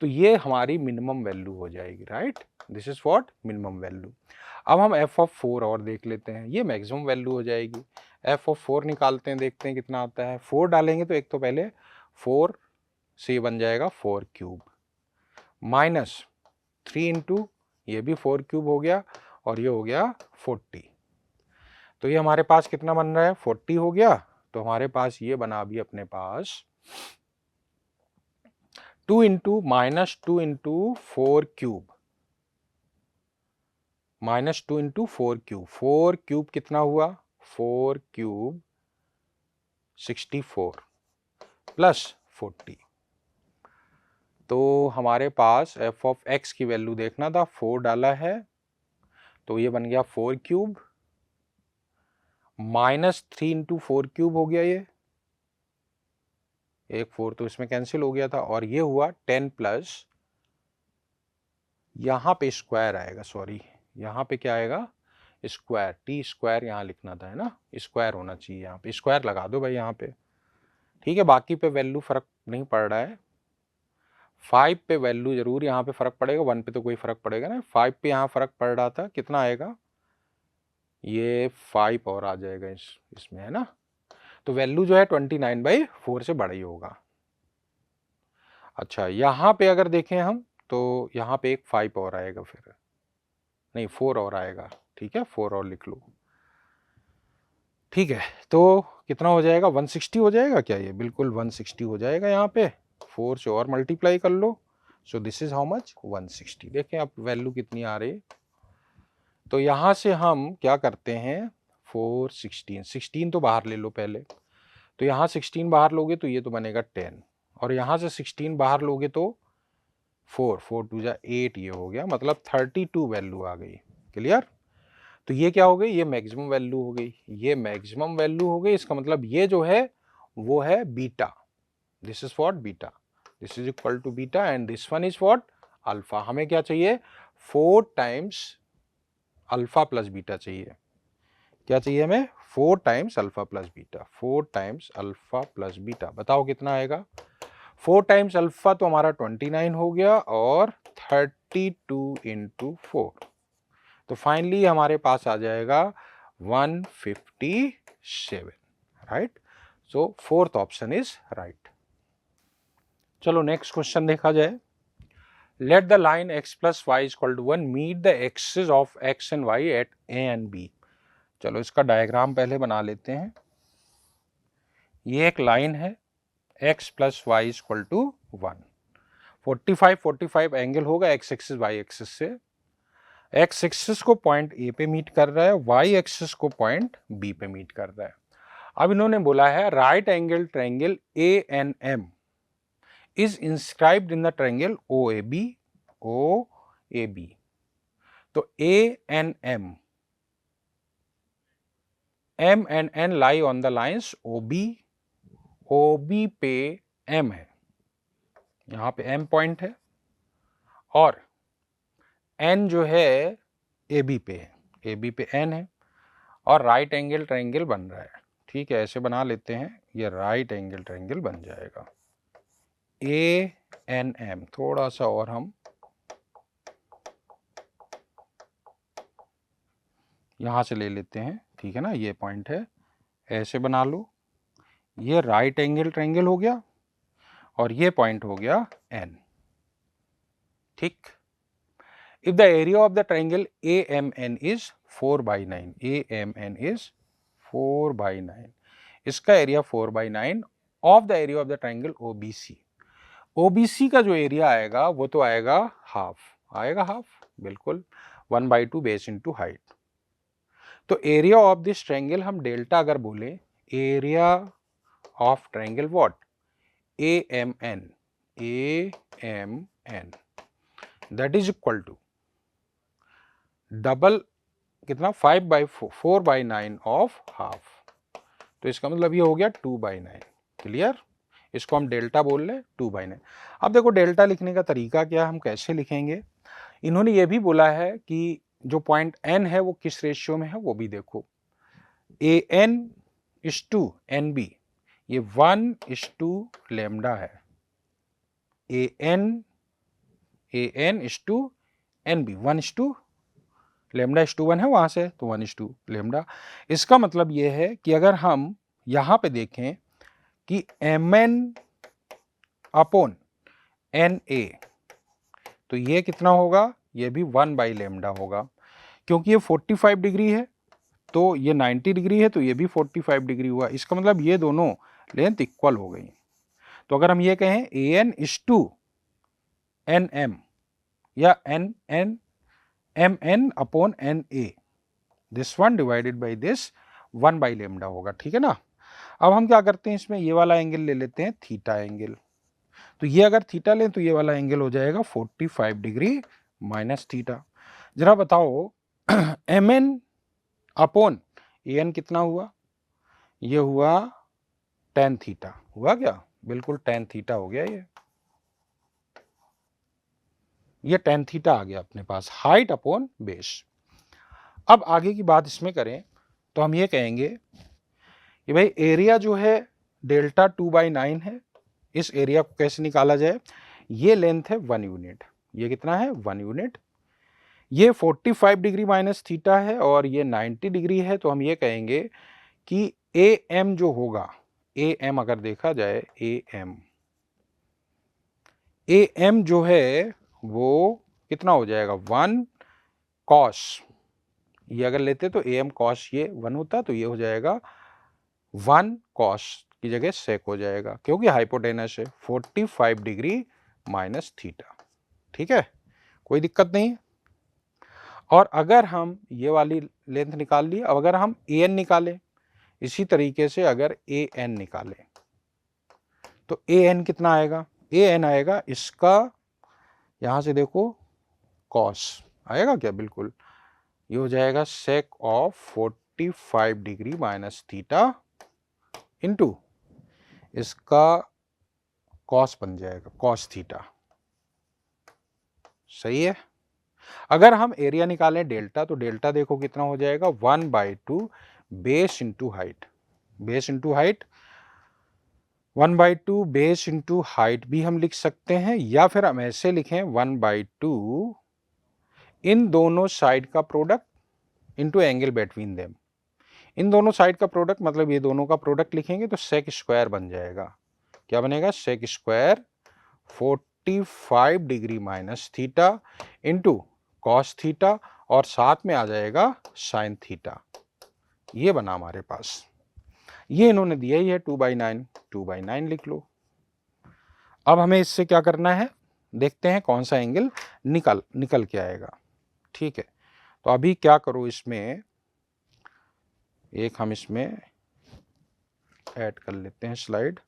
Speaker 1: तो ये हमारी मिनिमम वैल्यू हो जाएगी, right, this is what minimum value. अब हम f ऑफ 4 और देख लेते हैं, ये मैक्सिमम वैल्यू हो जाएगी। f ऑफ 4 निकालते हैं, देखते हैं कितना आता है। 4 डालेंगे तो एक तो पहले 4 से बन जाएगा 4 क्यूब माइनस 3 इंटू ये भी 4 क्यूब हो गया और ये हो गया 40, तो ये हमारे पास कितना बन रहा है 40 हो गया। तो हमारे पास ये बना अभी अपने पास 2 into minus 2 into 4 cube, minus 2 into 4 cube, 4 cube कितना हुआ 4 क्यूब 64 प्लस 40, तो हमारे पास f ऑफ x की वैल्यू देखना था, 4 डाला है तो ये बन गया 4 क्यूब माइनस 3 इंटू 4 क्यूब हो गया, ये एक 4 तो इसमें कैंसिल हो गया था, और ये हुआ 10 प्लस यहाँ पे स्क्वायर आएगा, सॉरी यहाँ पे क्या आएगा स्क्वायर, टी स्क्वायर यहाँ लिखना था, है ना, स्क्वायर होना चाहिए, यहाँ पे स्क्वायर लगा दो भाई यहाँ पे, ठीक है। बाकी पे वैल्यू फर्क नहीं पड़ रहा है, 5 पे वैल्यू जरूर यहाँ पे फर्क पड़ेगा, 1 पे तो कोई फर्क पड़ेगा ना, 5 पे यहाँ फर्क पड़ रहा था, कितना आएगा ये 5 और आ जाएगा इसमें, है ना। तो वैल्यू जो है 29/4 से बड़ा ही होगा। अच्छा यहाँ पे अगर देखें हम तो यहाँ पे एक 5 और आएगा, फिर नहीं 4 और आएगा, ठीक है 4 और लिख लो, ठीक है। तो कितना हो जाएगा 160 हो जाएगा क्या, ये बिल्कुल 160 हो जाएगा, यहाँ पे 4 से और मल्टीप्लाई कर लो। So this is how much 160, देखें अब वैल्यू कितनी आ रही है। तो यहाँ से हम क्या करते हैं 4 16 तो बाहर ले लो पहले, तो यहाँ 16 बाहर लोगे तो ये तो बनेगा 10, और यहाँ से 16 बाहर लोगे तो 4 4 2 जा 8, ये हो गया, मतलब 32 वैल्यू आ गई, क्लियर। तो ये क्या हो गई, ये मैक्सिमम वैल्यू हो गई, ये मैक्सिमम वैल्यू हो गई। इसका मतलब ये जो है वो है beta, this is what beta, this is equal to beta and this one is what alpha. हमें क्या चाहिए, 4 टाइम्स अल्फा प्लस बीटा चाहिए। क्या चाहिए हमें, 4 times alpha plus beta, 4 times alpha plus beta. बताओ कितना आएगा, 4 टाइम्स अल्फा तो हमारा 29 हो गया और 32 इंटू 4, तो फाइनली हमारे पास आ जाएगा 157, right. So fourth option is right. चलो नेक्स्ट क्वेश्चन देखा जाए। Let the line x plus y equal to 1 meet the axis of x and y at a and b। चलो इसका डायग्राम पहले बना लेते हैं। ये एक लाइन है x plus y equal to 1, 45 angle होगा x एक्सिस y एक्सिस से। x एक्सिस को पॉइंट A पे मीट कर रहा है, y एक्सिस को पॉइंट B पे मीट कर रहा है। अब इन्होंने बोला है right angle triangle ANM is inscribed in the triangle OAB। तो ANM, M and N lie on the lines OB पे M है, यहां पे M पॉइंट है, और N जो है AB पे है, AB पे N है, और राइट एंगल ट्रायंगल बन रहा है। ठीक है, ऐसे बना लेते हैं, ये राइट एंगल ट्रायंगल बन जाएगा ANM। थोड़ा सा और हम यहां से ले लेते हैं, ठीक है ना, ये पॉइंट है, ऐसे बना लो, ये राइट एंगल ट्रायंगल हो गया और ये पॉइंट हो गया N। ठीक, if the area of the triangle AMN is 4/9, AMN is 4/9, इसका area 4/9 of the area of the triangle OBC। OBC का जो एरिया आएगा वो तो आएगा हाफ, आएगा हाफ, बिल्कुल 1/2 बेस इंटू हाइट। तो एरिया ऑफ दिस ट्रायंगल हम डेल्टा अगर बोले, area of triangle what, AMN, that is equal to double कितना, 4/9 ऑफ हाफ। तो इसका मतलब ये हो गया 2/9। क्लियर, इसको हम डेल्टा बोल रहे हैं 2/9। अब देखो डेल्टा लिखने का तरीका क्या, हम कैसे लिखेंगे। इन्होंने ये भी बोला है कि जो पॉइंट N है वो किस रेशियो में है, वो भी देखो, AN/NB, ये 1:λ है, AN/NB 1:λ है वहां से, तो 1:λ। इसका मतलब ये है कि अगर हम यहां पे देखें कि MN/NA, तो ये कितना होगा, ये भी 1/λ होगा, क्योंकि ये 45 डिग्री है तो ये 90 डिग्री है, तो ये भी 45 डिग्री हुआ। इसका मतलब ये दोनों लेंथ इक्वल हो गई। तो अगर हम ये कहें AN/NM या MN/NA, this one divided by this 1/λ होगा। ठीक है ना। अब हम क्या करते हैं, इसमें ये वाला एंगल ले लेते हैं, थीटा एंगल। तो ये अगर थीटा लें तो ये वाला एंगल हो जाएगा 45 डिग्री माइनस थीटा। जरा बताओ MN/AN कितना हुआ, ये हुआ tan थीटा, हुआ क्या, बिल्कुल tan थीटा हो गया, ये tan थीटा आ गया अपने पास, हाइट अपॉन बेस। अब आगे की बात इसमें करें तो हम ये कहेंगे कि भाई एरिया जो है डेल्टा 2/9 है, इस एरिया को कैसे निकाला जाए। ये लेंथ है 1 यूनिट, ये कितना है 1 यूनिट, ये 45 डिग्री माइनस थीटा है और ये 90 डिग्री है। तो हम ये कहेंगे कि AM जो होगा, AM अगर देखा जाए, AM जो है वो कितना हो जाएगा 1 cos, ये अगर लेते तो AM cos ये 1 होता, तो ये हो जाएगा 1 cos की जगह sec हो जाएगा, क्योंकि हाइपोटेनस है 45 डिग्री माइनस थीटा। ठीक है, कोई दिक्कत नहीं। और अगर हम ये वाली लेंथ निकाल ली, अब अगर हम AN निकालें, इसी तरीके से अगर AN निकालें तो AN कितना आएगा, AN आएगा इसका, यहां से देखो cos आएगा क्या, बिल्कुल ये हो जाएगा sake of 45 degree minus theta into इसका कॉस बन जाएगा कॉस थीटा। सही है। अगर हम एरिया निकालें डेल्टा, तो डेल्टा देखो कितना हो जाएगा 1/2 base into height. Base into height 1/2 base into height भी हम लिख सकते हैं, या फिर हम ऐसे लिखें 1/2 इन दोनों साइड का product into angle between them. इन दोनों साइड का प्रोडक्ट मतलब ये दोनों का प्रोडक्ट लिखेंगे तो सेक स्क्वायर बन जाएगा। क्या बनेगा? Sec square 45 degree minus theta into cos theta और साथ में आ जाएगा साइन थीटा। ये बना हमारे पास। ये इन्होंने दिया ही है 2/9, 2/9 लिख लो। अब हमें इससे क्या करना है, देखते हैं कौन सा एंगल निकल के आएगा। ठीक है, तो अभी क्या करो, इसमें एक हम इसमें ऐड कर लेते हैं स्लाइड।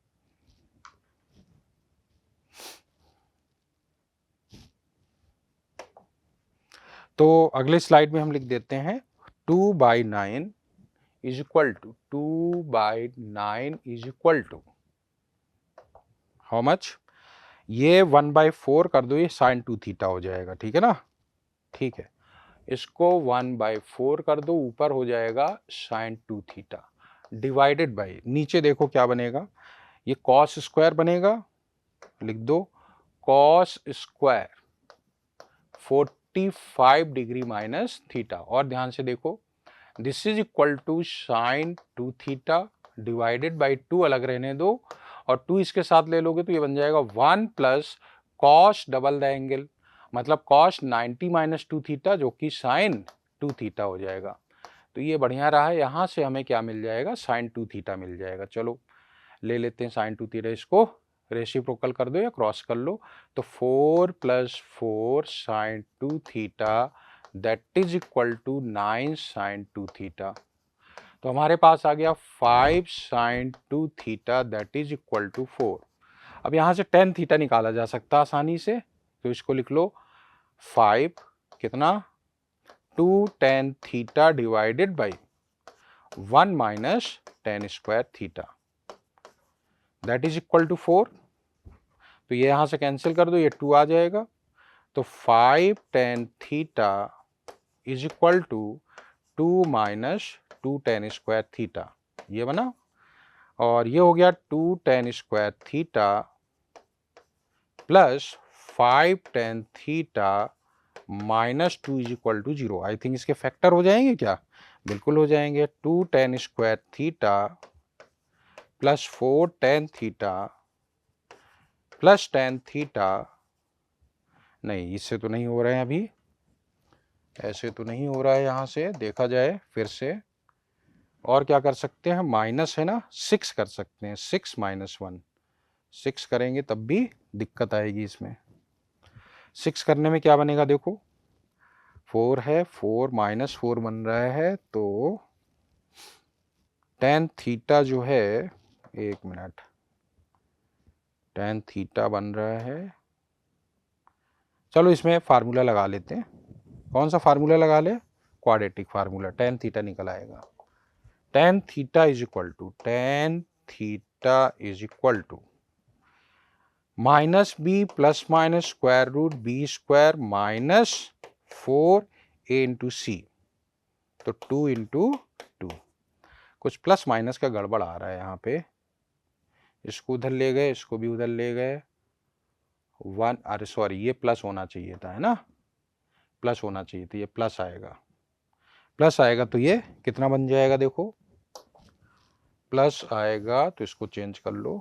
Speaker 1: तो अगले स्लाइड में हम लिख देते हैं 2/9 is equal to 2/9 is equal to how much? ये 1/4 कर दो, ये साइन 2 थीटा हो जाएगा। ठीक है ना? ठीक है, इसको 1/4 कर दो, ऊपर हो जाएगा साइन 2 थीटा डिवाइडेड बाई, नीचे देखो क्या बनेगा, ये कॉस स्क्वायर बनेगा, लिख दो cos square 45 degree minus theta. और ध्यान से देखो, this is equal to sine 2 theta divided by 2 अलग रहने दो, और 2 इसके साथ ले लोगे तो ये बन जाएगा 1 plus cos double the angle, मतलब कॉस 90 माइनस 2 थीटा जो कि साइन 2 थीटा हो जाएगा। तो ये बढ़िया रहा है, यहाँ से हमें क्या मिल जाएगा? साइन 2 थीटा मिल जाएगा। चलो ले लेते हैं साइन 2 थीटा, इसको रेसिप्रोकल कर दो या क्रॉस कर लो, तो 4 + 4 sine 2 theta that is equal to 9 sine 2 theta. तो हमारे पास आ गया 5 sine 2 theta that is equal to 4। अब यहाँ से tan थीटा निकाला जा सकता है आसानी से, तो इसको लिख लो 5 कितना 2 tan theta divided by 1 minus tan square theta that is equal to 4। तो ये यहाँ से कैंसिल कर दो, ये 2 आ जाएगा, तो 5 tan theta is equal to 2 minus 2 tan square theta, ये बना। और ये हो गया 2 tan square theta plus 5 tan theta minus 2 is equal to 0। I think इसके फैक्टर हो जाएंगे क्या? बिल्कुल हो जाएंगे। 2 tan square theta plus 4 tan theta plus tan theta, नहीं इससे तो नहीं हो रहे हैं, अभी ऐसे तो नहीं हो रहा है, यहाँ से देखा जाए फिर से। और क्या कर सकते हैं, माइनस है ना, 6 कर सकते हैं, 6 माइनस 1, 6 करेंगे तब भी दिक्कत आएगी इसमें। 6 करने में क्या बनेगा, देखो 4 है, 4 माइनस 4 बन रहा है, तो tan थीटा जो है, एक मिनट, tan थीटा बन रहा है, चलो इसमें फार्मूला लगा लेते हैं। कौन सा फार्मूला लगा ले? क्वाड्रेटिक फार्मूला, tan थीटा निकल आएगा। tan theta is equal to minus B plus minus square root B square minus 4a into सी, तो 2 इंटू 2। कुछ प्लस माइनस का गड़बड़ आ रहा है यहाँ पे, इसको उधर ले गए, इसको भी उधर ले गए, 1, अरे सॉरी, ये प्लस होना चाहिए था, है ना, प्लस होना चाहिए था, ये प्लस आएगा, प्लस आएगा तो ये कितना बन जाएगा, देखो प्लस आएगा, तो इसको चेंज कर लो।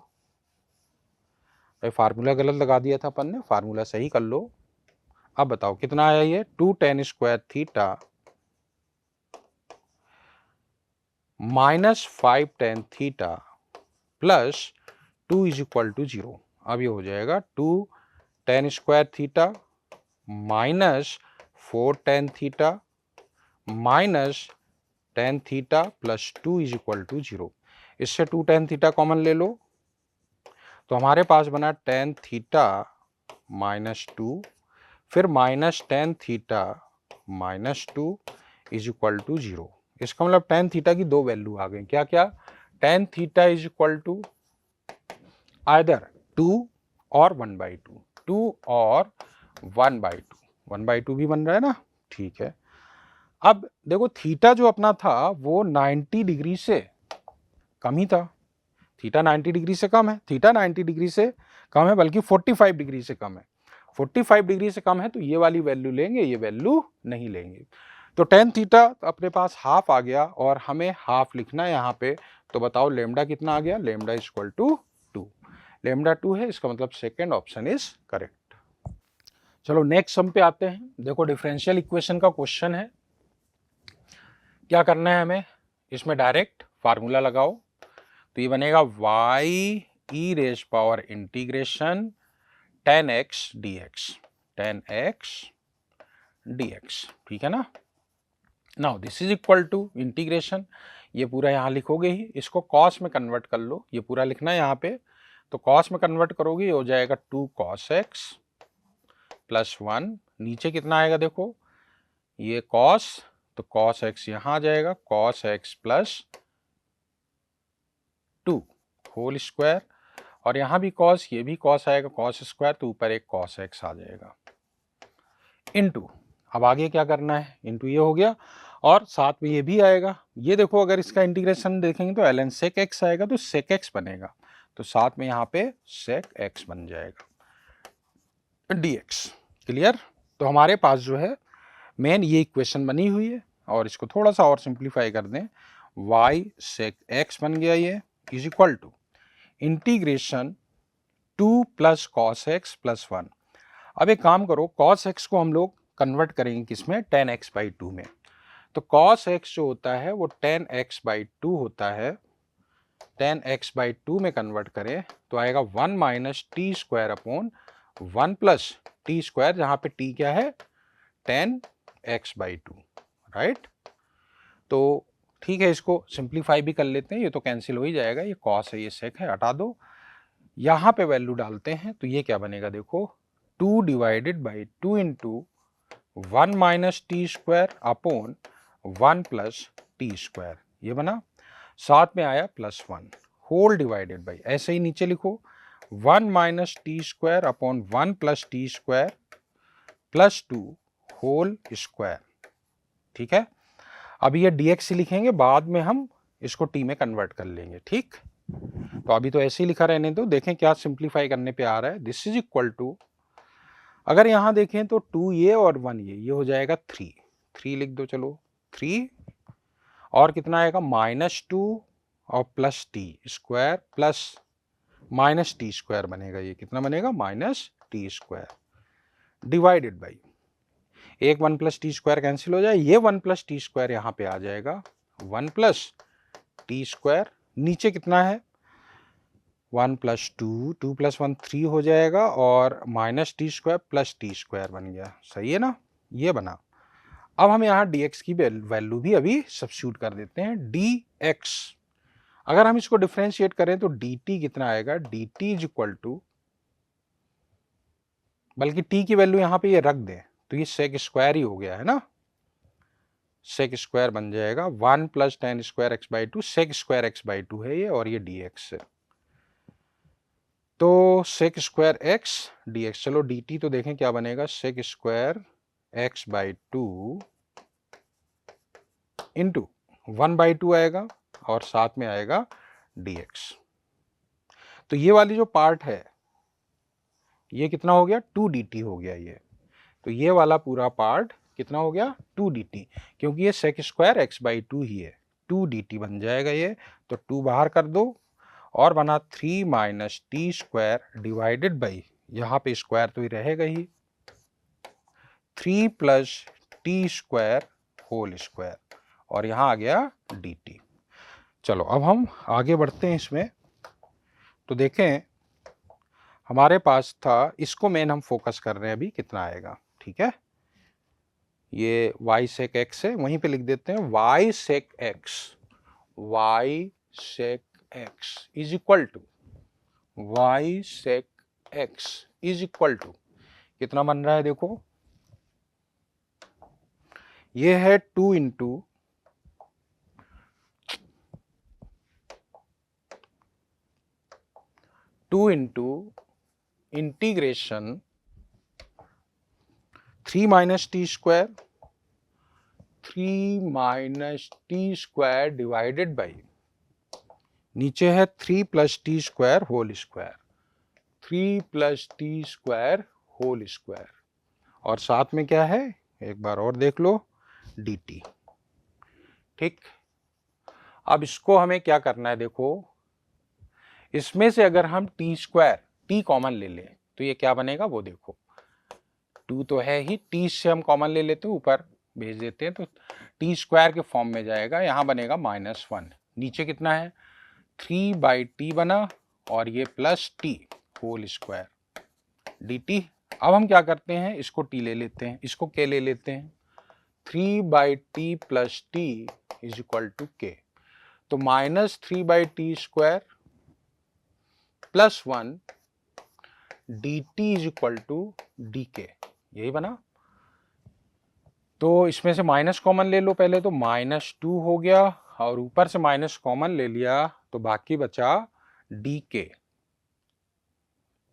Speaker 1: भाई फार्मूला गलत लगा दिया था अपन ने, फार्मूला सही कर लो। अब बताओ कितना आया ये, 2 tan square theta minus 5 tan theta plus 2 is equal to 0। अब ये हो जाएगा 2 tan square theta minus 4 tan theta minus tan theta plus 2 is equal to 0। इससे 2 tan थीटा कॉमन ले लो, तो हमारे पास बना tan थीटा माइनस 2, फिर minus tan theta minus 2 is equal to 0। इसका मतलब tan थीटा की दो वैल्यू आ गई। क्या क्या? tan theta is equal to either 2 और 1/2, 2 और 1/2, 1/2 भी बन रहा है ना, ठीक है। अब देखो थीटा जो अपना था वो 90 डिग्री से कम ही था। थीटा 90 डिग्री से कम है, थीटा 90 डिग्री से कम है, बल्कि 45 डिग्री से कम है। 45 डिग्री से कम है तो ये वाली वैल्यू लेंगे, ये वैल्यू नहीं लेंगे। तो tan थीटा अपने पास हाफ आ गया और हमें हाफ लिखना है यहाँ पे। तो बताओ लेमडा कितना आ गया? Lambda is equal to 2। Lambda 2 है, इसका मतलब सेकेंड ऑप्शन इज करेक्ट। चलो नेक्स्ट सम पे आते हैं। देखो डिफरेंशियल इक्वेशन का क्वेश्चन है। क्या करना है हमें? इसमें डायरेक्ट फार्मूला लगाओ। तो ये बनेगा y e raise power integration tan x dx, tan x dx, ठीक है ना। Now this is equal to integration, ये पूरा यहाँ लिखोगे ही, इसको कॉस में कन्वर्ट कर लो, ये पूरा लिखना है यहाँ पे। तो कॉस में कन्वर्ट करोगे ये हो जाएगा 2 cos x प्लस 1, नीचे कितना आएगा देखो, ये cos, तो cos x यहाँ आ जाएगा, cos x plus 2 whole square, और यहाँ भी cos, ये भी cos आएगा, cos स्क्वायर, तो ऊपर एक cos x आ जाएगा इनटू। अब आगे क्या करना है? इनटू ये हो गया, और साथ में ये भी आएगा। ये देखो अगर इसका इंटीग्रेशन देखेंगे तो ln sec x आएगा, तो sec x बनेगा, तो साथ में यहाँ पे sec x बन जाएगा dx। क्लियर? तो हमारे पास जो है मेन ये इक्वेशन बनी हुई है, और इसको थोड़ा सा और सिंप्लीफाई कर दें, y sec x बन गया ये, is equal to integration 2 plus cos x plus 1। अब एक काम करो, cos x को हम लोग कन्वर्ट करेंगे किसमें? tan x/2 में। तो cos x जो होता है वो tan x/2 होता है, tan x/2 में कन्वर्ट करें तो आएगा 1 minus t square upon 1 plus t square, जहां पे t क्या है? tan x/2, right. तो ठीक है, इसको सिंप्लीफाई भी कर लेते हैं, ये तो कैंसिल हो ही जाएगा, ये cos है ये sec है, हटा दो। यहाँ पे वैल्यू डालते हैं तो ये क्या बनेगा देखो, 2 divided by 2 into 1 minus t square upon 1 plus t square, ये बना। साथ में आया प्लस 1 होल डिवाइडेड बाई, ऐसे ही नीचे लिखो 1 minus t square upon 1 plus t square plus 2 whole square, ठीक है। अब ये dx लिखेंगे, बाद में हम इसको t में कन्वर्ट कर लेंगे, ठीक। तो अभी तो ऐसे ही लिखा रहने दो, देखें क्या सिंप्लीफाई करने पे आ रहा है। दिस इज इक्वल टू, अगर यहां देखें तो 2 ये और 1 ये हो जाएगा 3, 3 लिख दो, चलो 3, और कितना आएगा -2 और plus t square plus minus t square बनेगा, ये कितना बनेगा? -t स्क्वायर डिवाइडेड बाई, एक 1 प्लस टी स्क्वायर कैंसिल हो जाए, ये 1 प्लस टी स्क्वायर यहाँ पे आ जाएगा, 1 प्लस टी स्क्वायर, नीचे कितना है? 1 प्लस 2, 2 प्लस 1 3 हो जाएगा, और minus t square plus t square बन गया, सही है ना, ये बना। अब हम यहाँ dx की वैल्यू भी अभी सब्स्टिट्यूट कर देते हैं, dx अगर हम इसको डिफरेंशिएट करें तो dt कितना आएगा? dt इज इक्वल टू, बल्कि t की वैल्यू यहाँ पे ये रख दें तो ये सेक स्क्वायर ही हो गया है ना, सेक स्क्वायर बन जाएगा, 1 plus tan square x/2, sec square x/2 है ये, और ये dx है, तो सेक स्क्वायर x dx। चलो dt तो देखें क्या बनेगा, सेक स्क्वायर x/2 इंटू 1/2 आएगा, और साथ में आएगा dx। तो ये वाली जो पार्ट है ये कितना हो गया? 2 dt हो गया ये। तो ये वाला पूरा पार्ट कितना हो गया? 2 dt, क्योंकि ये सेक स्क्वायर x/2 ही है, 2 dt बन जाएगा ये। तो 2 बाहर कर दो, और बना 3 minus t square divided by, यहाँ पे स्क्वायर तो ही रहेगा ही, 3 plus t square whole square, और यहाँ आ गया dt। चलो अब हम आगे बढ़ते हैं इसमें। तो देखें हमारे पास था, इसको मेन हम फोकस कर रहे हैं अभी, कितना आएगा, ठीक है। ये y sec x है, वहीं पे लिख देते हैं y sec x, y sec x is equal to, y sec x is equal to कितना बन रहा है देखो, ये है 2 into integration 3 minus t square 3 minus t square divided by, नीचे है 3 plus t square whole square, 3 plus t square whole square, और साथ में क्या है, एक बार और देख लो, dt। ठीक, अब इसको हमें क्या करना है, देखो इसमें से अगर हम टी स्क्वायर, टी कॉमन ले लें तो ये क्या बनेगा वो देखो, 2 तो है ही, टी से हम कॉमन ले लेते हैं, ऊपर भेज देते हैं तो टी स्क्वायर के फॉर्म में जाएगा, यहां बनेगा -1, नीचे कितना है 3/t बना, और ये plus t whole square dt। अब हम क्या करते हैं, इसको t ले लेते हैं, इसको k ले लेते हैं, 3/t plus t is equal to k, तो -3/t स्क्वायर plus 1 dt is equal to dk, यही बना। तो इसमें से माइनस कॉमन ले लो पहले, तो -2 हो गया, और ऊपर से माइनस कॉमन ले लिया तो बाकी बचा dk,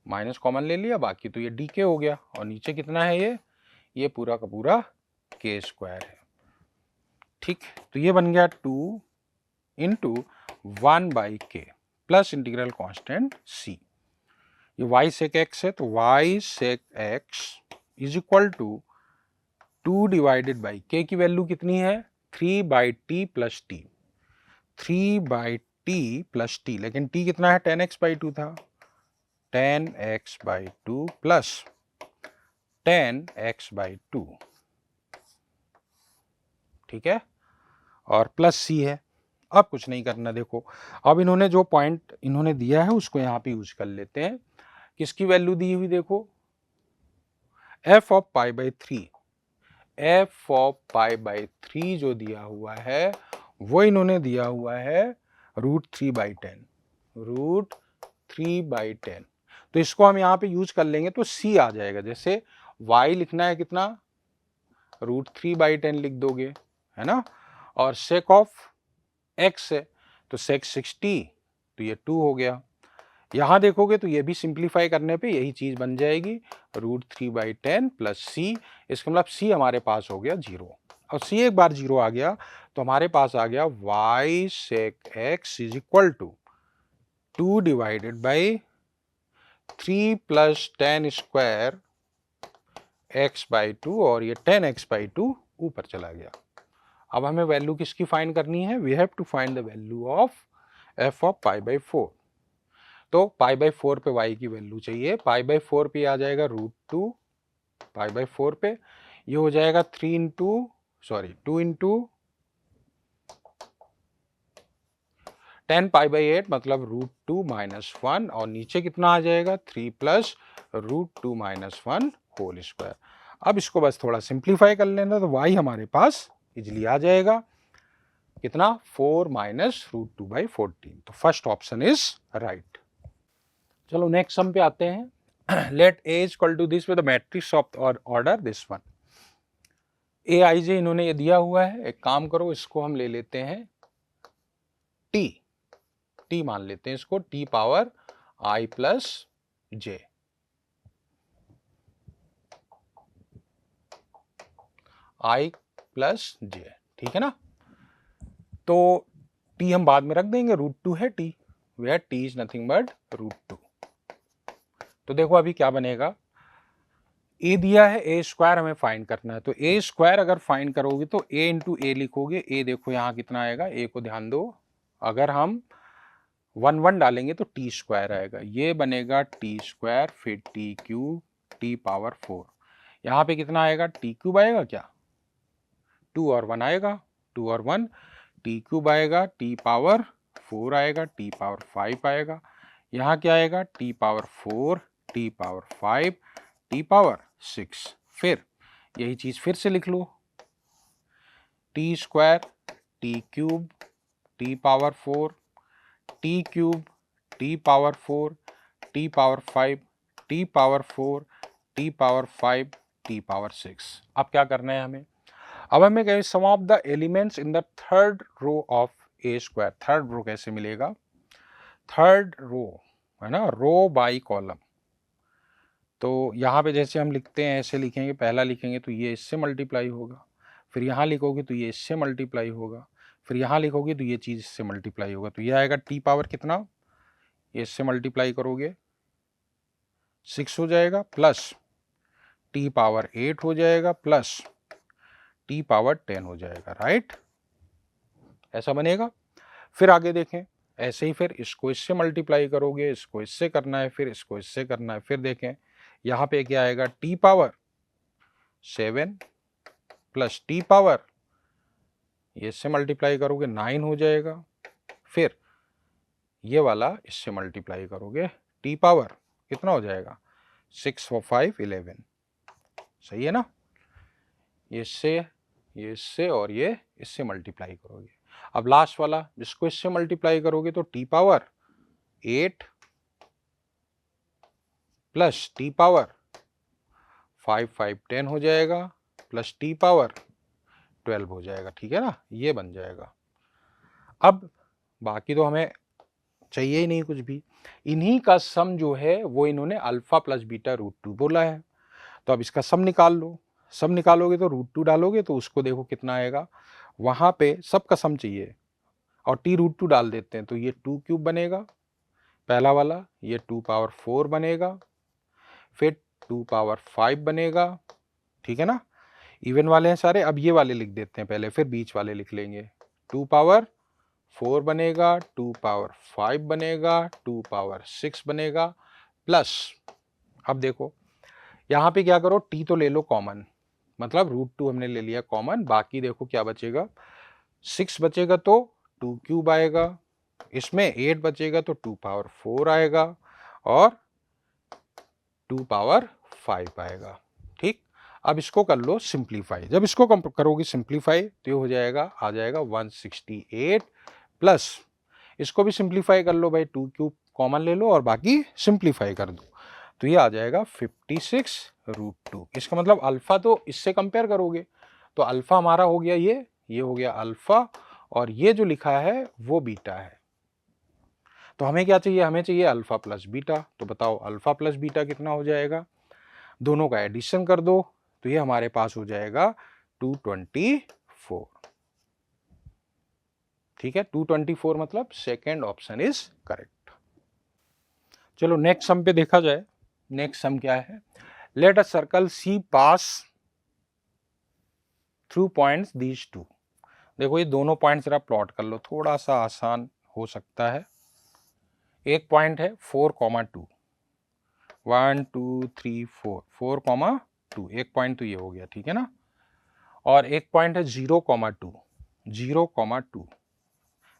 Speaker 1: माइनस कॉमन ले लिया, बाकी तो ये dk हो गया, और नीचे कितना है ये पूरा का पूरा k स्क्वायर है। ठीक, तो ये बन गया 2 into 1/k plus integral constant c, ये y sec x है, तो y sec x is equal to 2 divided by k की वैल्यू कितनी है 3/t plus t, 3/t plus t, लेकिन t कितना है 10x/2 था, 10x/2 प्लस 10x/2, ठीक है, और प्लस c है। अब कुछ नहीं करना, देखो अब इन्होंने जो पॉइंट इन्होंने दिया है उसको यहाँ पे यूज कर लेते हैं। किसकी वैल्यू दी हुई देखो, f ऑफ π/3, f ऑफ π/3 जो दिया हुआ है वो इन्होंने दिया हुआ है √3/10, √3/10, तो इसको हम यहाँ पे यूज कर लेंगे तो c आ जाएगा, जैसे y लिखना है कितना √3/10 लिख दोगे, है ना, और sec ऑफ x है तो sec 60, तो ये 2 हो गया। यहां देखोगे तो ये भी सिंप्लीफाई करने पे यही चीज बन जाएगी √3/10 प्लस c, इसका मतलब c हमारे पास हो गया 0, और c एक बार 0 आ गया तो हमारे पास आ गया y sec x is equal to 2 divided by 3 plus 10 square x/2, और ये 10x/2 ऊपर चला गया। अब हमें वैल्यू किसकी फाइंड करनी है, we have to find the value of f of π/4, तो π/4 पे y की वैल्यू चाहिए, π/4 पे आ जाएगा √2, π/4 पे ये हो जाएगा 2 इंटू 10 π/8 मतलब √2 - 1, और नीचे कितना आ जाएगा 3 प्लस √2 - 1 होल स्क्वायर। अब इसको बस थोड़ा सिंप्लीफाई कर लेना तो y हमारे पास इजिली आ जाएगा कितना 4 - √2/14, तो फर्स्ट ऑप्शन इज राइट। चलो नेक्स्ट सम पे आते हैं। Let a is equal to this with the matrix of order this one, a i j इन्होंने ये दिया हुआ है, एक काम करो इसको हम ले लेते हैं t मान लेते हैं इसको, t power i plus j, i plus j, ठीक है ना, तो t हम बाद में रख देंगे, √2 है t, where t is nothing but √2। तो देखो अभी क्या बनेगा, a दिया है a स्क्वायर हमें फाइंड करना है, तो a स्क्वायर अगर फाइंड करोगे तो a इंटू ए लिखोगे, a देखो यहाँ कितना आएगा, a को ध्यान दो, अगर हम 1 डालेंगे तो t स्क्वायर आएगा, ये बनेगा t स्क्वायर, फिर t क्यूब, t पावर 4, यहाँ पे कितना आएगा t क्यूब आएगा, क्या 2 और 1 आएगा, 2 और 1 t क्यूब आएगा, t पावर 4 आएगा, t पावर 5 आएगा, यहाँ क्या आएगा t power 4, t power 5, t power 6, फिर यही चीज फिर से लिख लो, t square, t cube, t power 4, t cube, t power 4, t power 5, t power 4, t power 5, t power 6। अब क्या करना है हमें, अब हमें कहें sum of the elements in the third row of A square. Third row कैसे मिलेगा? थर्ड रो है ना, रो बाई कॉलम। तो यहाँ पे जैसे हम लिखते हैं ऐसे लिखेंगे, पहला लिखेंगे तो ये इससे मल्टीप्लाई होगा, फिर यहाँ लिखोगे तो ये इससे मल्टीप्लाई होगा, फिर यहाँ लिखोगे तो ये चीज़ इससे मल्टीप्लाई होगा। तो ये आएगा टी पावर कितना, ये इससे मल्टीप्लाई करोगे 6 हो जाएगा, प्लस टी पावर 8 हो जाएगा, प्लस टी पावर 10 हो जाएगा, राइट? ऐसा बनेगा। फिर आगे देखें, ऐसे ही फिर इसको इससे मल्टीप्लाई करोगे, इसको इससे करना है, फिर इसको इससे करना है। फिर देखें यहाँ पे क्या आएगा, T power 7 plus T power, ये इससे मल्टीप्लाई करोगे 9 हो जाएगा, फिर ये वाला इससे मल्टीप्लाई करोगे, टी पावर कितना हो जाएगा, 6 और 5 11। सही है ना? ये इससे और ये इससे मल्टीप्लाई करोगे। अब लास्ट वाला जिसको इससे मल्टीप्लाई करोगे तो T power 8 plus T power 5 5 10 हो जाएगा, प्लस टी पावर 12 हो जाएगा। ठीक है ना, ये बन जाएगा। अब बाकी तो हमें चाहिए ही नहीं कुछ भी, इन्हीं का सम जो है वो इन्होंने अल्फा प्लस बीटा रूट 2 बोला है। तो अब इसका सम निकाल लो। सम निकालोगे तो रूट 2 डालोगे तो उसको देखो कितना आएगा, वहां पे सबका सम चाहिए और टी रूट 2 डाल देते हैं तो ये 2 क्यूब बनेगा पहला वाला, ये 2 पावर 4 बनेगा, फिर 2 पावर 5 बनेगा। ठीक है ना, इवन वाले हैं सारे। अब ये वाले लिख देते हैं पहले, फिर बीच वाले लिख लेंगे। 2 पावर 4 बनेगा, 2 पावर 5 बनेगा, 2 पावर 6 बनेगा, प्लस अब देखो यहाँ पे क्या करो, टी तो ले लो कॉमन, मतलब रूट 2 हमने ले लिया कॉमन। बाकी देखो क्या बचेगा, 6 बचेगा तो 2 क्यूब आएगा, इसमें 8 बचेगा तो 2 पावर 4 आएगा और 2 पावर 5 आएगा। ठीक, अब इसको कर लो सिंप्लीफाई। जब इसको करोगे सिंप्लीफाई तो ये हो जाएगा, आ जाएगा 168 प्लस इसको भी सिंप्लीफाई कर लो भाई, 2 क्यूब कॉमन ले लो और बाकी सिंप्लीफाई कर दो तो ये आ जाएगा 56 रूट 2। इसका मतलब अल्फा तो इससे कंपेयर करोगे तो अल्फा हमारा हो गया ये हो गया अल्फा और ये जो लिखा है वो बीटा है। तो हमें क्या चाहिए, हमें चाहिए अल्फा प्लस बीटा। तो बताओ अल्फा प्लस बीटा कितना हो जाएगा, दोनों का एडिशन कर दो तो ये हमारे पास हो जाएगा 224। ठीक है, 224 मतलब सेकेंड ऑप्शन इज करेक्ट। चलो नेक्स्ट सम पे देखा जाए। नेक्स्ट सम क्या है, let a circle C pass through points these two. देखो ये दोनों पॉइंट जरा प्लॉट कर लो, थोड़ा सा आसान हो सकता है। एक पॉइंट है 4,2, 1 2 3 4, 4,2, एक पॉइंट तो ये हो गया। ठीक है ना, और एक पॉइंट है 0,2, 0,2।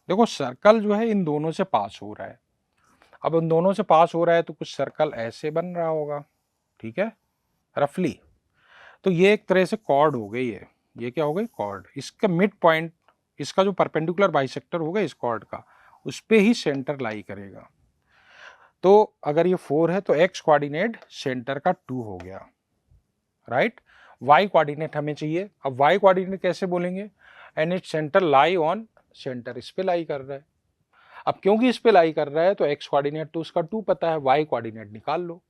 Speaker 1: देखो सर्कल जो है इन दोनों से पास हो रहा है। अब इन दोनों से पास हो रहा है तो कुछ सर्कल ऐसे बन रहा होगा। ठीक है, रफली। तो ये एक तरह से कॉर्ड हो गई है, ये क्या हो गई, कॉर्ड। इसका मिड पॉइंट, इसका जो परपेंडिकुलर बाइसेक्टर होगा इस कॉर्ड का, उस पे ही सेंटर लाई करेगा। तो अगर ये 4 है तो एक्स कोऑर्डिनेट सेंटर का 2 हो गया, राइट। वाई कोऑर्डिनेट हमें चाहिए। अब वाई कोऑर्डिनेट कैसे बोलेंगे, and it centre lie on, centre इस पे लाई कर रहा है। अब क्योंकि इस पे लाई कर रहा है तो एक्स कोऑर्डिनेट तो उसका 2 पता है, वाई कोऑर्डिनेट निकाल लो।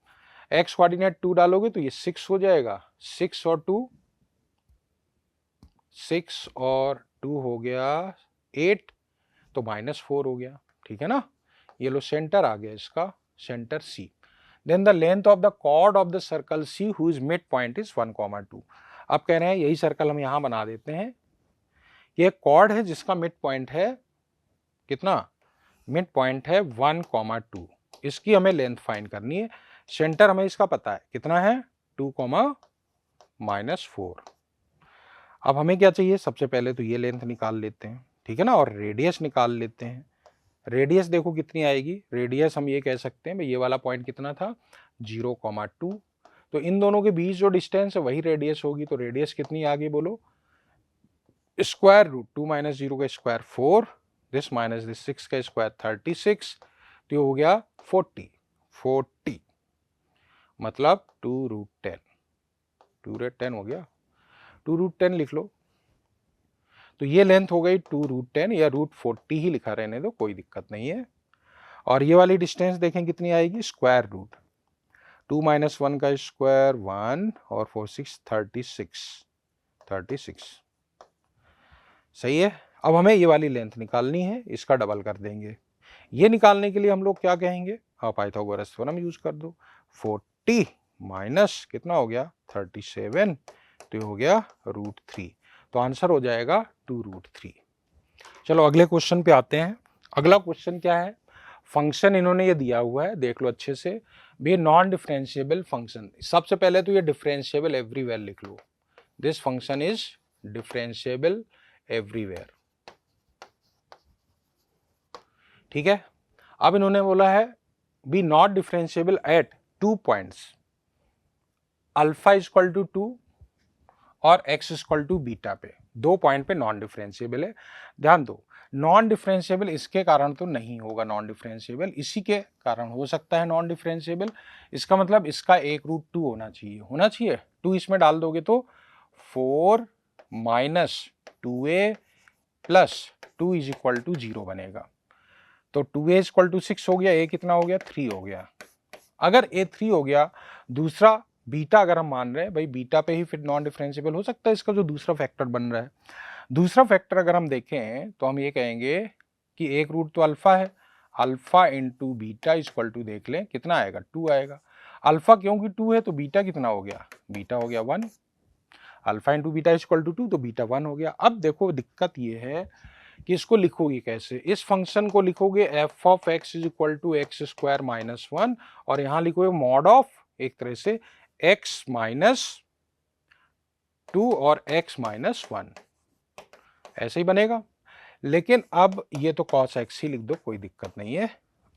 Speaker 1: एक्स कोऑर्डिनेट 2 डालोगे तो ये 6 हो जाएगा, 6 और 2, 6 और 2 हो गया 8, तो -4 हो गया। ठीक है ना, ये लो सेंटर आ गया इसका, centre C. Then the length of the chord of the circle C whose mid point is 1,2। अब कह रहे हैं यही सर्कल हम यहां बना देते हैं। ये कॉर्ड है जिसका मिड पॉइंट है कितना, मिड पॉइंट है 1,2। इसकी हमें लेंथ फाइंड करनी है। सेंटर हमें इसका पता है कितना है, 2, -4। अब हमें क्या चाहिए, सबसे पहले तो ये लेंथ निकाल लेते हैं। ठीक है ना, और रेडियस निकाल लेते हैं। रेडियस देखो कितनी आएगी, रेडियस हम ये कह सकते हैं भाई ये वाला पॉइंट कितना था, 0,2। तो इन दोनों के बीच जो डिस्टेंस है वही रेडियस होगी। तो रेडियस कितनी आ गई बोलो, स्क्वायर रूट 2 - 0 का स्क्वायर 4, दिस माइनस दिस 6 का स्क्वायर 36, तो ये हो गया 40 मतलब 2√10, 2√10 हो गया। 2√10 लिख लो, तो ये लेंथ हो गई 2√10 या √40 ही लिखा रहने दो, कोई दिक्कत नहीं है। और ये वाली डिस्टेंस देखें कितनी आएगी, स्क्वायर रूट 2 - 1 का स्क्वायर 1 और 4 6 36। सही है। अब हमें ये वाली लेंथ निकालनी है, इसका डबल कर देंगे। ये निकालने के लिए हम लोग क्या कहेंगे, पाइथागोरस थ्योरम यूज कर दो। 40 माइनस कितना हो गया 37, तो ये हो गया √3। तो आंसर हो जाएगा 2√3। चलो अगले क्वेश्चन पे आते हैं। अगला क्वेश्चन क्या है, फंक्शन इन्होंने ये दिया हुआ है, देख लो अच्छे से। भी नॉन डिफरेंशिएबल फंक्शन, सबसे पहले तो ये डिफरेंशिएबल एवरीवेयर लिख लो। This function is differentiable everywhere, ठीक है। अब इन्होंने बोला है be not differentiable at 2 points, alpha equal to 2 और x इक्वल टू बीटा पे। 2 पॉइंट पे नॉन डिफरेंशिएबल है। ध्यान दो, नॉन डिफरेंशिएबल इसके कारण तो नहीं होगा, नॉन डिफरेंशिएबल इसी के कारण हो सकता है नॉन डिफरेंशिएबल। इसका मतलब इसका एक रूट 2 होना चाहिए। 2 इसमें डाल दोगे तो 4 - 2a plus 2 is equal to 0 बनेगा। तो 2a इक्वल टू 6 हो गया, a कितना हो गया 3 हो गया। अगर a 3 हो गया, दूसरा बीटा अगर हम मान रहे हैं भाई, बीटा पे ही फिर नॉन डिफरेंशिएबल हो सकता है इसका जो दूसरा फैक्टर बन रहा है। दूसरा फैक्टर अगर हम देखें तो हम ये कहेंगे कि एक रूट तो अल्फा है, alpha into beta equal to देख लें कितना आएगा 2 आएगा। अल्फा क्योंकि 2 है तो बीटा कितना हो गया, बीटा हो गया 1। Alpha into beta equal to 2 तो बीटा 1 हो गया। अब देखो दिक्कत ये है कि इसको लिखोगे कैसे, इस फंक्शन को लिखोगे f of x is equal to x square minus 1 और यहां लिखोगे मॉड ऑफ एक तरह से x माइनस 2 और x माइनस 1, ऐसे ही बनेगा। लेकिन अब ये तो cos x ही लिख दो, कोई दिक्कत नहीं है।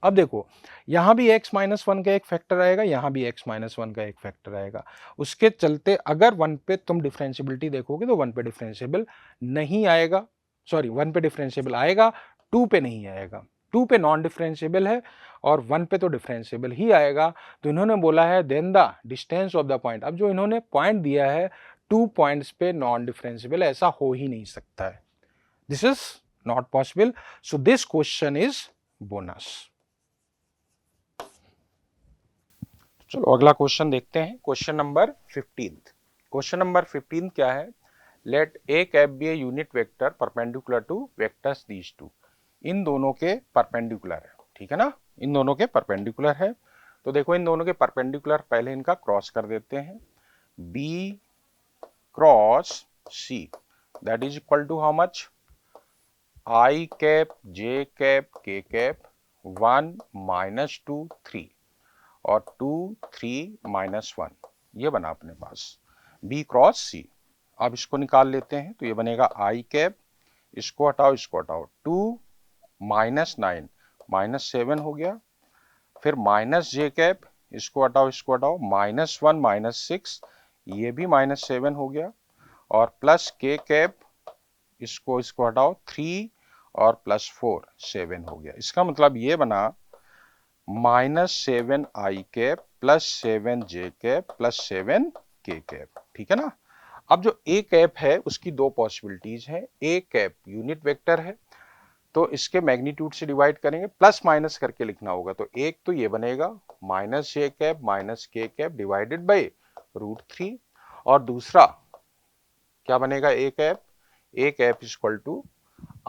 Speaker 1: अब देखो यहां भी x माइनस 1 का एक फैक्टर आएगा, यहां भी x माइनस 1 का एक फैक्टर आएगा। उसके चलते अगर 1 पे तुम डिफरेंशिएबिलिटी देखोगे तो 1 पे डिफरेंशिएबल नहीं आएगा, सॉरी 1 पे डिफरेंशिएबल आएगा, 2 पे नहीं आएगा। 2 पे नॉन डिफरेंशिएबल है और 1 पे तो डिफरेंशिएबल ही आएगा। तो इन्होंने बोला है then the distance of the point. अब जो इन्होंने पॉइंट दिया है 2 पॉइंट्स पे नॉन डिफरेंशिएबल, ऐसा हो ही नहीं सकता है, this is not possible. So this question is bonus. चलो अगला क्वेश्चन देखते हैं, क्वेश्चन नंबर 15। क्वेश्चन नंबर 15 क्या है, let A cap B a unit vector perpendicular to vectors these two. इन दोनों के परपेंडिकुलर है, ठीक है ना, इन दोनों के परपेंडिकुलर है। तो देखो इन दोनों के परपेंडिकुलर पहले इनका क्रॉस कर देते हैं, b cross c that is equal to how much, i cap j cap k cap 1 - 2 3 और 2 3 - 1, ये बना अपने पास b क्रॉस सी। अब इसको निकाल लेते हैं तो ये बनेगा आई कैप, इसको हटाओ 2 - 9 -7 हो गया। फिर माइनस जे कैप, इसको हटाओ -1 - 6, ये भी -7 हो गया। और प्लस के कैप, इसको हटाओ 3 और +4 7 हो गया। इसका मतलब ये बना -7 आई कैप प्लस 7 जे कैप प्लस 7 के कैप, ठीक है ना। अब जो ए कैप है उसकी दो पॉसिबिलिटीज हैं, ए कैप यूनिट वेक्टर है तो इसके मैग्नीट्यूड से डिवाइड करेंगे, प्लस माइनस करके लिखना होगा। तो एक तो ये बनेगा minus J cap minus K cap divided by √3 और दूसरा क्या बनेगा A cap equal to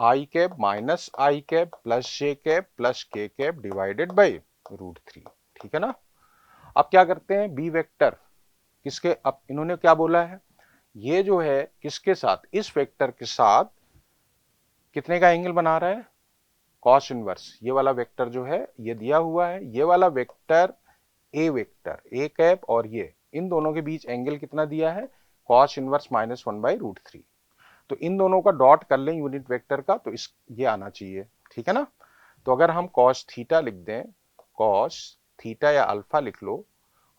Speaker 1: I cap minus I cap plus J cap plus K cap divided by √3, ठीक है ना। अब क्या करते हैं, बी वेक्टर किसके, अब इन्होंने क्या बोला है, ये जो है किसके साथ, इस वेक्टर के साथ कितने का एंगल बना रहा है, कॉस इनवर्स। ये वाला वेक्टर जो है ये दिया हुआ है, ये वाला वेक्टर ए कैप और ये, इन दोनों के बीच एंगल कितना दिया है, कॉस इनवर्स -1/√3। तो इन दोनों का डॉट कर लें यूनिट वेक्टर का, तो इस ये आना चाहिए, ठीक है ना। तो अगर हम कॉस थीटा लिख दें, कॉस थीटा या अल्फा लिख लो,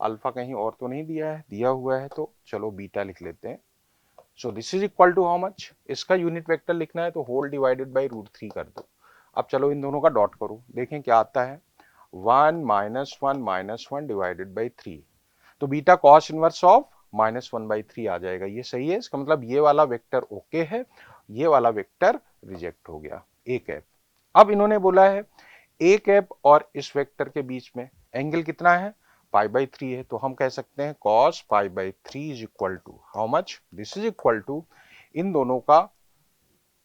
Speaker 1: अल्फा कहीं और तो नहीं दिया है, दिया हुआ है तो चलो बीटा लिख लेते हैं। So this is equal to how much, इसका यूनिट वेक्टर लिखना है तो होल डिवाइडेड बाई √3 कर दो। अब चलो इन दोनों का डॉट करो, देखें क्या आता है, 1 - 1 - 1 डिवाइडेड बाई 3। तो बीटा कॉस इनवर्स ऑफ -1/3 आ जाएगा। ये सही है, इसका मतलब ये वाला वेक्टर ओके है, ये वाला वेक्टर रिजेक्ट हो गया ए कैप। अब इन्होंने बोला है ए कैप और इस वेक्टर के बीच में एंगल कितना है, π/3 है, तो हम कह सकते हैं cos π/3 is equal to how much, this is equal to इन दोनों का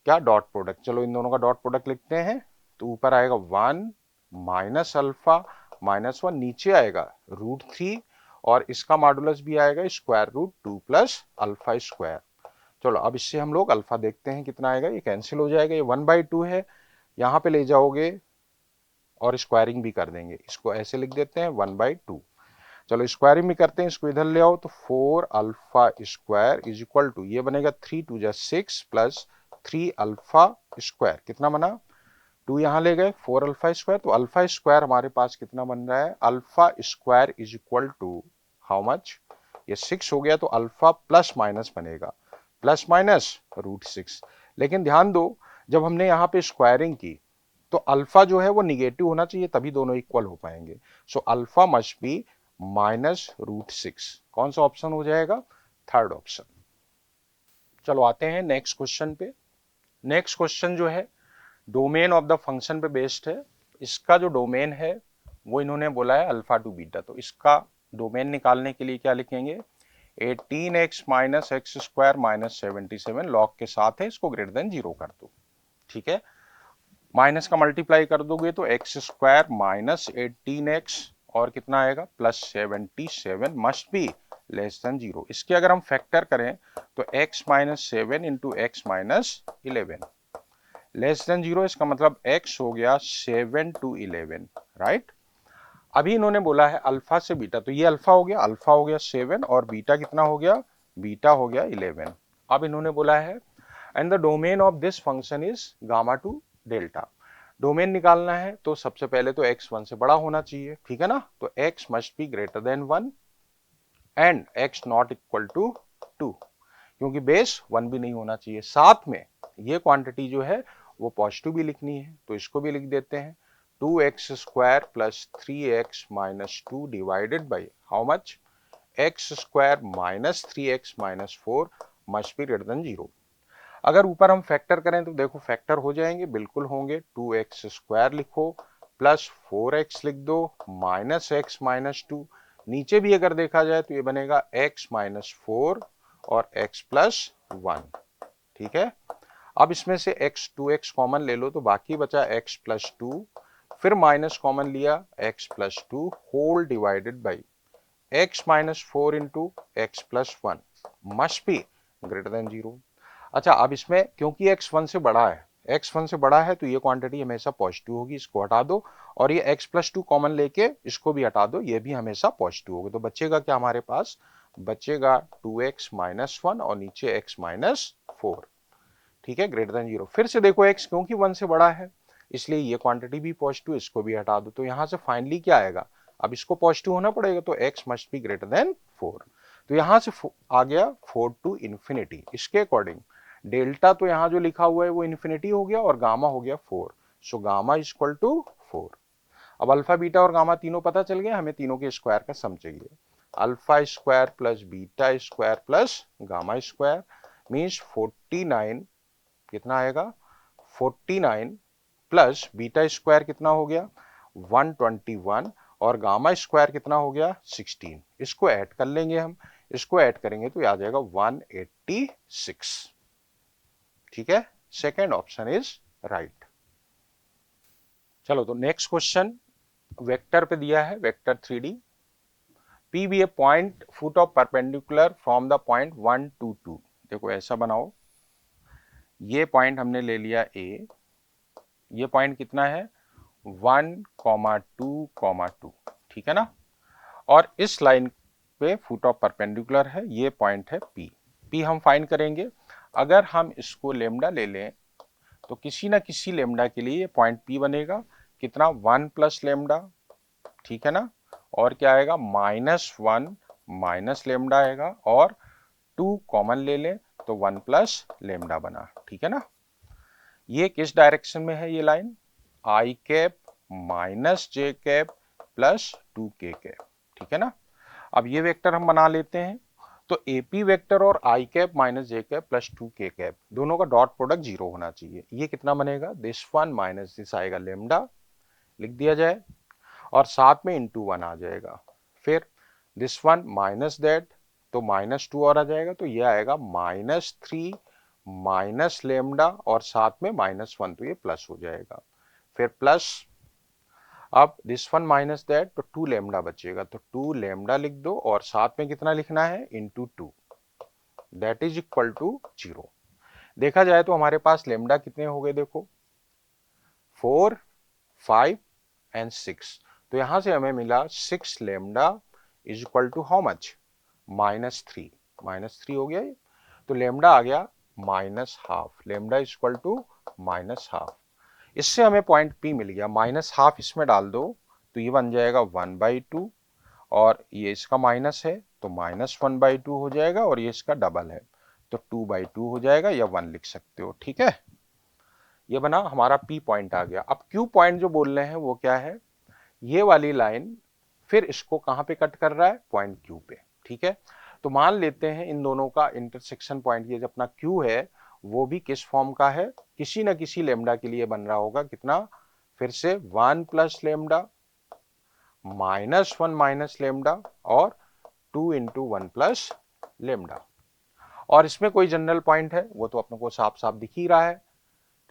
Speaker 1: क्या डॉट प्रोडक्ट, चलो इन दोनों का डॉट प्रोडक्ट लिखते हैं, तो ऊपर आएगा 1 माइनस अल्फा माइनस 1, नीचे आएगा √3 और इसका मॉडुलस भी आएगा square root 2 plus alpha square. चलो अब इससे हम लोग अल्फा देखते हैं कितना आएगा, ये कैंसिल हो जाएगा, ये 1/2 है, यहाँ पे ले जाओगे और स्क्वायरिंग भी कर देंगे, इसको ऐसे लिख देते हैं 1/2। चलो स्क्वायरिंग भी करते हैं, इसको इधर ले आओ, तो 4 alpha square is equal to ये बनेगा 3 2 जा 6 प्लस 3 अल्फा स्क्वायर, कितना बना 2 यहाँ ले गए 4 अल्फा स्क्वायर, तो अल्फा स्क्वायर हमारे पास कितना बन रहा है, alpha square is equal to how much, ये 6 हो गया, तो अल्फा प्लस माइनस बनेगा, प्लस माइनस √6। लेकिन ध्यान दो जब हमने यहाँ पे स्क्वायरिंग की तो अल्फा जो है वो निगेटिव होना चाहिए, तभी दोनों इक्वल हो पाएंगे, सो अल्फा मस्ट बी -√6। कौन सा ऑप्शन हो जाएगा, थर्ड ऑप्शन। चलो आते हैं नेक्स्ट क्वेश्चन पे। नेक्स्ट क्वेश्चन जो है डोमेन ऑफ द फंक्शन पे बेस्ड है। इसका जो डोमेन है वो इन्होंने बोला है अल्फा टू बीटा, तो इसका डोमेन निकालने के लिए क्या लिखेंगे, 18x minus x square minus 77 log के साथ है, इसको ग्रेटर देन 0 कर दो, ठीक है। माइनस का मल्टीप्लाई कर दोगे तो एक्स स्क्वायर माइनस 18x और कितना आएगा plus 77 must be less than 0। इसके अगर हम फैक्टर करें तो x minus 7 into x minus 11 less than 0, इसका मतलब x हो गया 7 to 11, राइट। अभी इन्होंने बोला है अल्फा से बीटा, तो ये अल्फा हो गया 7 और बीटा कितना हो गया, बीटा हो गया 11। अब इन्होंने बोला है and the domain of this function is gamma two delta. Domain निकालना है तो सबसे पहले तो x 1 से बड़ा होना चाहिए, ठीक है ना, तो x must be greater than 1 and x not equal to 2, क्योंकि बेस 1 भी नहीं होना चाहिए। साथ में ये क्वांटिटी जो है वो पॉजिटिव भी लिखनी है, तो इसको भी लिख देते हैं 2x square plus 3x minus 2 divided by how much, x square minus 3x minus 4 must be greater than 0। अगर ऊपर हम फैक्टर करें तो देखो फैक्टर हो जाएंगे, बिल्कुल होंगे, 2x स्क्वायर लिखो प्लस 4x लिख दो माइनस x माइनस 2, नीचे भी अगर देखा जाए तो ये बनेगा x माइनस 4 और x प्लस 1, ठीक है। अब इसमें से x 2x कॉमन ले लो तो बाकी बचा x प्लस 2, फिर माइनस कॉमन लिया x plus 2 whole divided by x minus 4 into x plus 1 must be greater than 0। अच्छा अब इसमें क्योंकि x 1 से बड़ा है, x 1 से बड़ा है तो ये क्वांटिटी हमेशा पॉजिटिव होगी, इसको हटा दो, और ये x प्लस 2 कॉमन लेके इसको भी हटा दो, ये भी हमेशा पॉजिटिव होगा, तो बचेगा क्या हमारे पास, बचेगा 2x माइनस 1 और नीचे x माइनस 4, ठीक है, ग्रेटर देन 0। फिर से देखो x क्योंकि 1 से बड़ा है इसलिए ये क्वांटिटी भी पॉजिटिव, इसको भी हटा दो, तो यहां से फाइनली क्या आएगा, अब इसको पॉजिटिव होना पड़ेगा, तो x must be greater then 4, तो यहां से आ गया 4 टू इंफिनिटी। इसके अकॉर्डिंग डेल्टा तो यहाँ जो लिखा हुआ है वो इन्फिनिटी हो गया और गामा हो गया 4, so gamma is equal to 4। अब अल्फा बीटा और गामा तीनों पता चल गया, हमें तीनों के स्क्वायर का सम चाहिए, alpha square plus beta square plus gamma square means 49, कितना आएगा 49 प्लस बीटा स्क्वायर कितना हो गया 121 और गामा स्क्वायर कितना हो गया 16, इसको ऐड कर लेंगे हम, इसको ऐड करेंगे तो आ जाएगा 186, ठीक है, सेकेंड ऑप्शन इज राइट। चलो तो नेक्स्ट क्वेश्चन वेक्टर पे दिया है, vector 3D, P be a point foot of perpendicular from the point 1 to 2। देखो ऐसा बनाओ, ये पॉइंट हमने ले लिया A, ये पॉइंट कितना है 1, 2, 2, ठीक है ना, और इस लाइन पे फुट ऑफ परपेंडिकुलर है, ये पॉइंट है P हम फाइंड करेंगे। अगर हम इसको लेमडा ले लें तो किसी ना किसी लेमडा के लिए ये पॉइंट P बनेगा, कितना 1 प्लस लेमडा, ठीक है ना, और क्या आएगा -1 माइनस लेमडा आएगा, और 2 कॉमन ले लें तो 1 प्लस लेमडा बना, ठीक है ना। ये किस डायरेक्शन में है, ये लाइन आई cap minus J cap plus 2k cap, ठीक है ना। अब ये वेक्टर हम बना लेते हैं, तो AP वेक्टर और I cap minus J cap plus 2K cap दोनों का डॉट प्रोडक्ट 0 होना चाहिए। ये कितना बनेगा, दिस वन माइनस दिस आएगा लेमडा, लिख दिया जाए, और साथ में इंटू 1 आ जाएगा। फिर दिस वन माइनस दैट, तो -2 और आ जाएगा, तो ये आएगा -3 माइनस लेमडा और साथ में -1, तो ये प्लस हो जाएगा। फिर प्लस, अब दिस वन माइनस दैट, तो 2 लेमडा बचेगा, तो 2 लेमडा लिख दो और साथ में कितना लिखना है, into 2, that is equal to 0। देखा जाए तो हमारे पास लेमडा कितने हो गए, देखो 4, 5 एंड 6, तो यहां से हमें मिला 6 lambda is equal to how much, -3, -3 हो गया ये, तो लेमडा आ गया -half, lambda is equal to -half. इससे हमें पॉइंट P मिल गया, -हाफ इसमें डाल दो तो ये बन जाएगा 1/2, और ये इसका माइनस है तो -1/2 हो जाएगा, और ये इसका डबल है तो 2/2 हो जाएगा, या 1 लिख सकते हो, ठीक है। ये बना हमारा P पॉइंट आ गया। अब Q पॉइंट जो बोल रहे हैं वो क्या है, ये वाली लाइन फिर इसको कहां पे कट कर रहा है, पॉइंट Q पे, ठीक है। तो मान लेते हैं इन दोनों का इंटरसेक्शन पॉइंट, ये जो अपना Q है वो भी किस फॉर्म का है, किसी ना किसी लेमडा के लिए बन रहा होगा, कितना, फिर से 1 प्लस लेमडा -1 माइनस लेमडा और 2 इंटू 1 प्लस लेमडा। और इसमें कोई जनरल पॉइंट है वो तो अपने को साफ साफ दिख ही रहा है,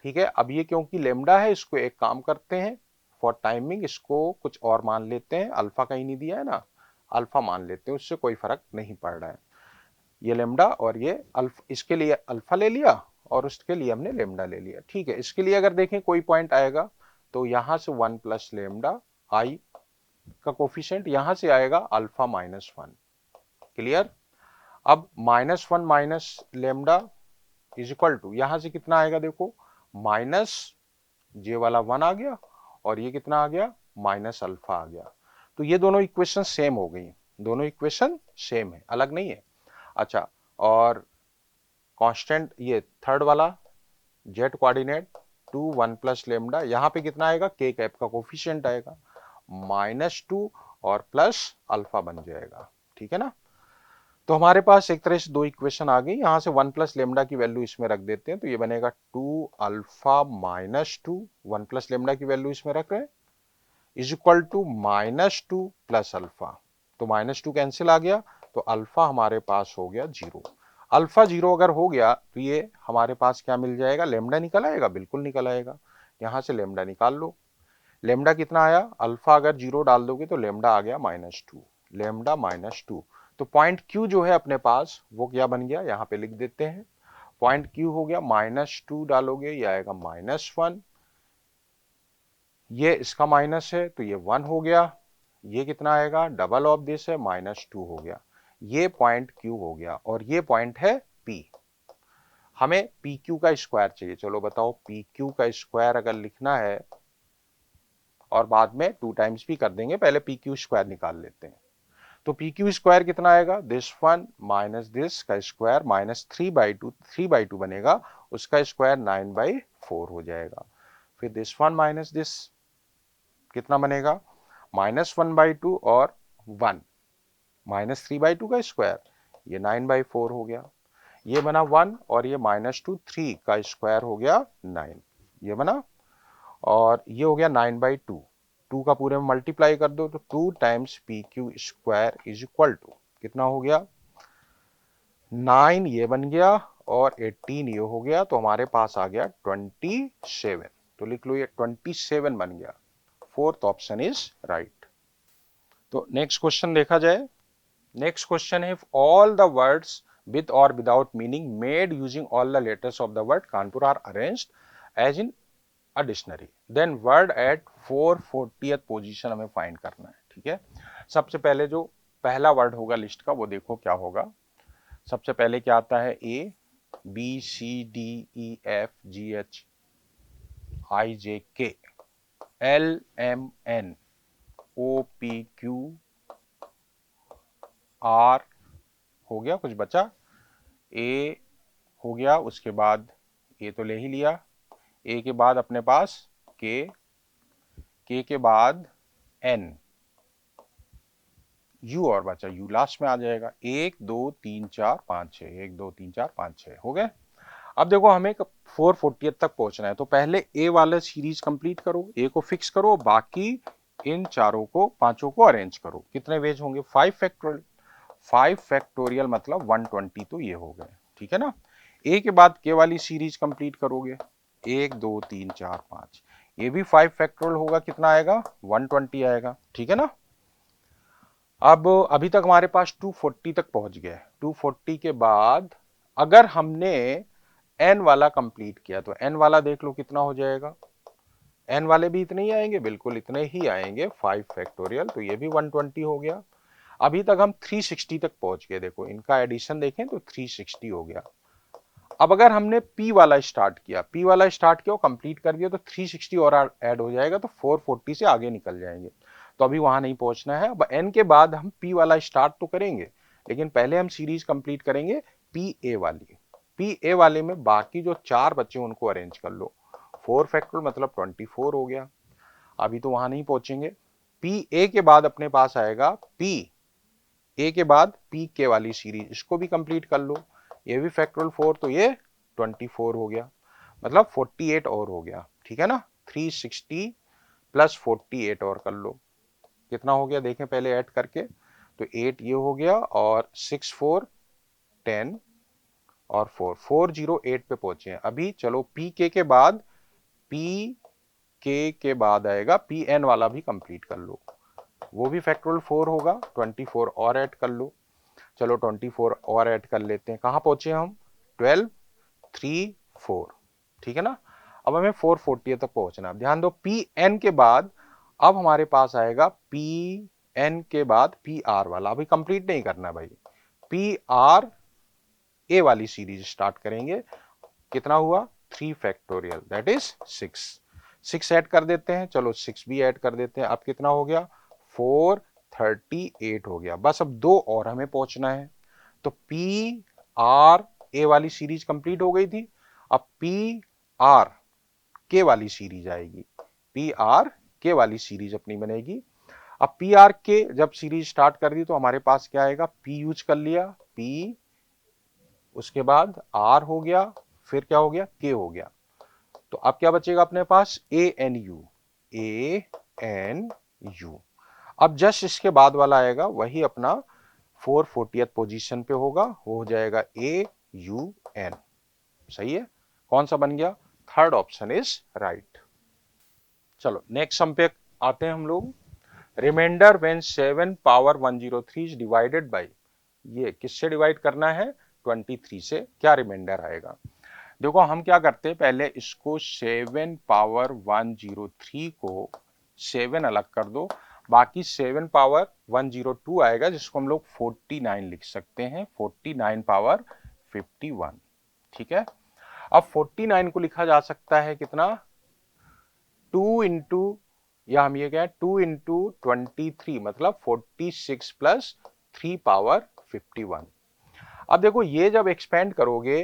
Speaker 1: ठीक है। अब ये क्योंकि लेमडा है, इसको एक काम करते हैं, फॉर टाइमिंग इसको कुछ और मान लेते हैं, अल्फा कहीं नहीं दिया है ना, अल्फा मान लेते हैं, उससे कोई फर्क नहीं पड़ रहा है। ये लेमडा और ये अल्फा, इसके लिए अल्फा ले लिया और उसके लिए हमने लेमडा ले लिया, ठीक है। इसके लिए अगर देखें कोई पॉइंट आएगा तो यहां से 1 प्लस लेमडा आई का कोफिशिएंट, यहां से आएगा अल्फा -1, क्लियर। अब -1 minus lambda is equal to, यहां से कितना आएगा, देखो माइनस जे वाला 1 आ गया, और ये कितना आ गया, माइनस अल्फा आ गया। तो ये दोनों इक्वेशन सेम हो गई, दोनों इक्वेशन सेम है, अलग नहीं है। अच्छा, और कांस्टेंट ये थर्ड वाला जेड कोऑर्डिनेट 2 1 प्लस लेमडा, यहां पे कितना आएगा, के कैप का कोफिशिएंट आएगा -2 और प्लस अल्फा बन जाएगा, ठीक है ना। तो हमारे पास एक तरह से दो इक्वेशन आ गई, यहां से 1 प्लस लेमडा की वैल्यू इसमें रख देते हैं, तो ये बनेगा 2 अल्फा -2, 1 प्लस लेमडा की वैल्यू इसमें रख रहे हैं, is equal to -2 plus alpha, तो -2 कैंसिल आ गया, तो अल्फा हमारे पास हो गया 0। अल्फा 0 अगर हो गया तो ये हमारे पास क्या मिल जाएगा, लेमडा निकल आएगा, बिल्कुल निकल आएगा। यहां से लेमडा निकाल लो, लेमडा कितना आया, अल्फा अगर 0 डाल दोगे तो लेमडा आ गया -2, लेमडा -2। तो पॉइंट Q जो है अपने पास वो क्या बन गया, यहाँ पे लिख देते हैं, पॉइंट Q हो गया -2 डालोगे ये आएगा -1, ये इसका माइनस है तो ये 1 हो गया, ये कितना आएगा, डबल ऑफ दिस है -2 हो गया, ये पॉइंट Q हो गया, और ये पॉइंट है P। हमें PQ का स्क्वायर चाहिए, चलो बताओ PQ का स्क्वायर अगर लिखना है, और बाद में 2 टाइम्स भी कर देंगे, पहले PQ स्क्वायर निकाल लेते हैं। तो PQ स्क्वायर कितना आएगा, दिस वन माइनस दिस का स्क्वायर -3/2, 3/2 बनेगा, उसका स्क्वायर 9/4 हो जाएगा। फिर दिस वन माइनस दिस कितना बनेगा, -1/2 और 1, -3/2 का स्क्वायर, ये 9/4 हो गया, ये बना 1, और ये -2 3 का स्क्वायर हो गया 9, ये बना, और ये हो गया 9/2, 2 का पूरे में मल्टीप्लाई कर दो तो 2 times PQ square is equal to कितना हो गया, 9 ये बन गया, और 18 ये हो गया, तो हमारे पास आ गया 27, तो लिख लो ये 27 बन गया, फोर्थ ऑप्शन इज राइट। तो नेक्स्ट क्वेश्चन देखा जाए, नेक्स्ट क्वेश्चन है, all the words with or without meaning made using all the letters of the word Kanpur are arranged as in a dictionary, then word at 440th position हमें find करना है, ठीक है। सबसे पहले जो पहला वर्ड होगा लिस्ट का वो देखो क्या होगा, सबसे पहले क्या आता है, A B C D E F G H I J K L M N O P Q R हो गया, कुछ बचा, A हो गया, उसके बाद A तो ले ही लिया, A के बाद अपने पास K, K के बाद N, u और बचा u लास्ट में आ जाएगा। 1 2 3 4 5 6, 1 2 3 4 5 6 हो गए। अब देखो हमें 440 तक पहुंचना है, तो पहले ए वाला सीरीज कंप्लीट करो, ए को फिक्स करो, बाकी इन चारों को, पांचों को अरेंज करो। कितने वेज होंगे? 5 फैक्टोरियल। 5 फैक्टोरियल मतलब 120, तो ये हो गए, ठीक है ना। ए के बाद के वाली सीरीज कंप्लीट करोगे, 1 2 3 4 5, ये भी 5 फैक्टोरियल होगा, कितना आएगा? 120 आएगा, ठीक है ना। अब अभी तक हमारे पास 240 तक पहुंच गए। 240 के बाद अगर हमने n वाला कंप्लीट किया तो n वाला देख लो कितना हो जाएगा। n वाले भी इतने ही आएंगे, बिल्कुल इतने ही आएंगे, 5 फैक्टोरियल, तो ये भी 120 हो गया। अभी तक हम 360 तक पहुंच गए, देखो इनका एडिशन देखें तो 360 हो गया। अब अगर हमने p वाला स्टार्ट किया, p वाला स्टार्ट किया और कंप्लीट कर दिया, तो 360 और ऐड हो जाएगा, तो 440 से आगे निकल जाएंगे। तो अभी वहां नहीं पहुंचना है। अब n के बाद हम p वाला स्टार्ट तो करेंगे, लेकिन पहले हम सीरीज कंप्लीट करेंगे पी ए वाली। पी ए वाले में बाकी जो चार बच्चे उनको अरेंज कर लो। 4 फैक्टोरियल मतलब 24 हो गया। अभी तो वहां नहीं पहुंचेंगे। पी ए के बाद अपने पास आएगा पी ए के बाद पी के वाली सीरीज, इसको भी कंप्लीट कर लो। ये भी फैक्टोरियल 4, तो ये 24 हो गया, मतलब 48 और हो गया, ठीक है ना। 360 प्लस 48 और कर लो, कितना हो गया देखें पहले ऐड करके, तो 8 ये हो गया, और 6 4 10 और 4 408 पे पहुंचे हैं। अभी चलो पी के बाद पी के बाद आएगा पी एन वाला भी कंप्लीट कर लो, वो भी फैक्टोरियल 4 होगा, 24 और ऐड कर लो। चलो 24 और ऐड कर लेते हैं, कहां पहुंचे हम? 12 3 4, ठीक है ना। अब हमें 440 तक पहुंचना है। ध्यान दो पी एन के बाद अब हमारे पास आएगा पी एन के बाद पी आर वाला, अभी कंप्लीट नहीं करना भाई। पी आर ए वाली सीरीज स्टार्ट करेंगे, कितना हुआ? 3 फैक्टोरियल, दैट इज 6। 6 ऐड कर देते हैं, चलो 6 भी ऐड कर देते हैं, अब कितना हो गया? 438 हो गया। बस अब दो और हमें पहुंचना है। तो पी आर ए वाली सीरीज कंप्लीट हो गई थी, अब पी आर के वाली सीरीज आएगी। पी आर के वाली सीरीज अपनी बनेगी। अब पी आर के जब सीरीज स्टार्ट कर दी तो हमारे पास क्या आएगा? पी यूज कर लिया, पी, उसके बाद आर हो गया, फिर क्या हो गया? के हो गया। तो अब क्या बचेगा अपने पास? A N U, A N U. अब जस्ट इसके बाद वाला आएगा वही अपना 440th पोजीशन पे होगा, वो हो जाएगा ए यू एन। सही है, कौन सा बन गया? Third option is right. चलो नेक्स्ट सम पे आते हैं हम लोग। Remainder when 7 power 103 is divided by, ये किससे डिवाइड करना है? 23 से। क्या रिमाइंडर आएगा? देखो हम क्या करते हैं, पहले इसको 7 पावर 103 को 7 अलग कर दो, बाकी 7 पावर 102 आएगा, जिसको हम लोग 49 लिख सकते हैं, 49 पावर 51, ठीक है। अब 49 को लिखा जा सकता है कितना? 2 इंटू, या हम ये क्या है, 2 इंटू 23 मतलब 46 प्लस 3 पावर 51। अब देखो ये जब एक्सपेंड करोगे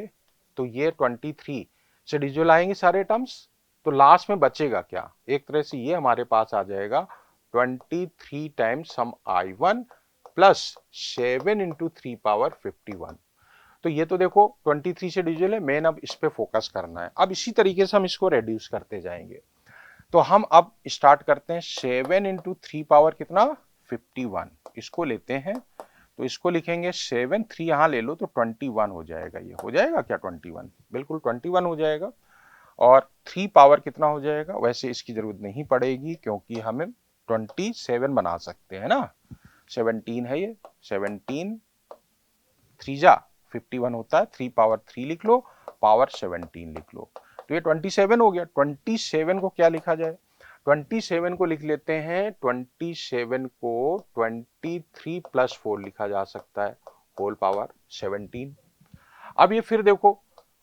Speaker 1: तो ये 23 से डिविजिबल आएंगे सारे टर्म्स, तो लास्ट में बचेगा क्या? एक तरह से ये हमारे पास आ जाएगा 23 टाइम्स सम i1 प्लस 7 इंटू 3 पावर 51। तो ये तो देखो 23 से डिविजिबल है, मेन अब इस पे फोकस करना है। अब इसी तरीके से हम इसको रेड्यूस करते जाएंगे। तो हम अब स्टार्ट करते हैं 7 इंटू 3 पावर कितना? 51, इसको लेते हैं, तो इसको लिखेंगे 7, 3 यहां ले लो तो 21 हो जाएगा। ये हो जाएगा क्या 21? बिल्कुल 21 हो जाएगा। और 3 पावर कितना हो जाएगा? वैसे इसकी जरूरत नहीं पड़ेगी क्योंकि हमें 27 बना सकते हैं ना, 17 है ये, 17 3 जा 51 होता है, 3 पावर 3 लिख लो, पावर 17 लिख लो, तो ये 27 हो गया। 27 को क्या लिखा जाए? 27 को लिख लेते हैं, 27 को 23 प्लस 4 लिखा जा सकता है, होल पावर 17। अब ये फिर देखो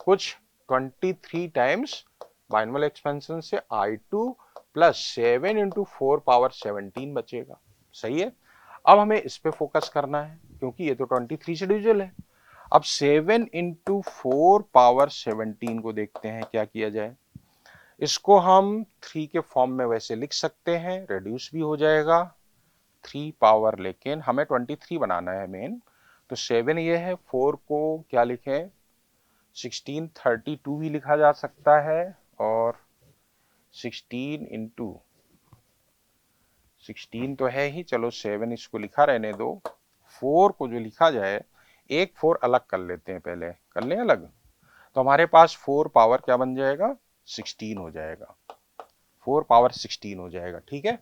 Speaker 1: कुछ 23 टाइम्स बाइनोमियल एक्सपेंशन से i2 प्लस 7 इंटू 4 पावर 17 बचेगा। सही है, अब हमें इस पे फोकस करना है क्योंकि ये तो 23 से डिविजिबल है। अब 7 इंटू 4 पावर 17 को देखते हैं क्या किया जाए। इसको हम 3 के फॉर्म में वैसे लिख सकते हैं, रेड्यूस भी हो जाएगा, 3 पावर, लेकिन हमें 23 बनाना है मेन, तो 7 ये है, 4 को क्या लिखें 1632 भी लिखा जा सकता है, और 16 इंटू 16 तो है ही, चलो 7 इसको लिखा रहने दो। 4 को जो लिखा जाए, एक 4 अलग कर लेते हैं, पहले कर लें अलग, तो हमारे पास 4 पावर क्या बन जाएगा 16 हो जाएगा, 4 पावर 16 हो जाएगा। ठीक है,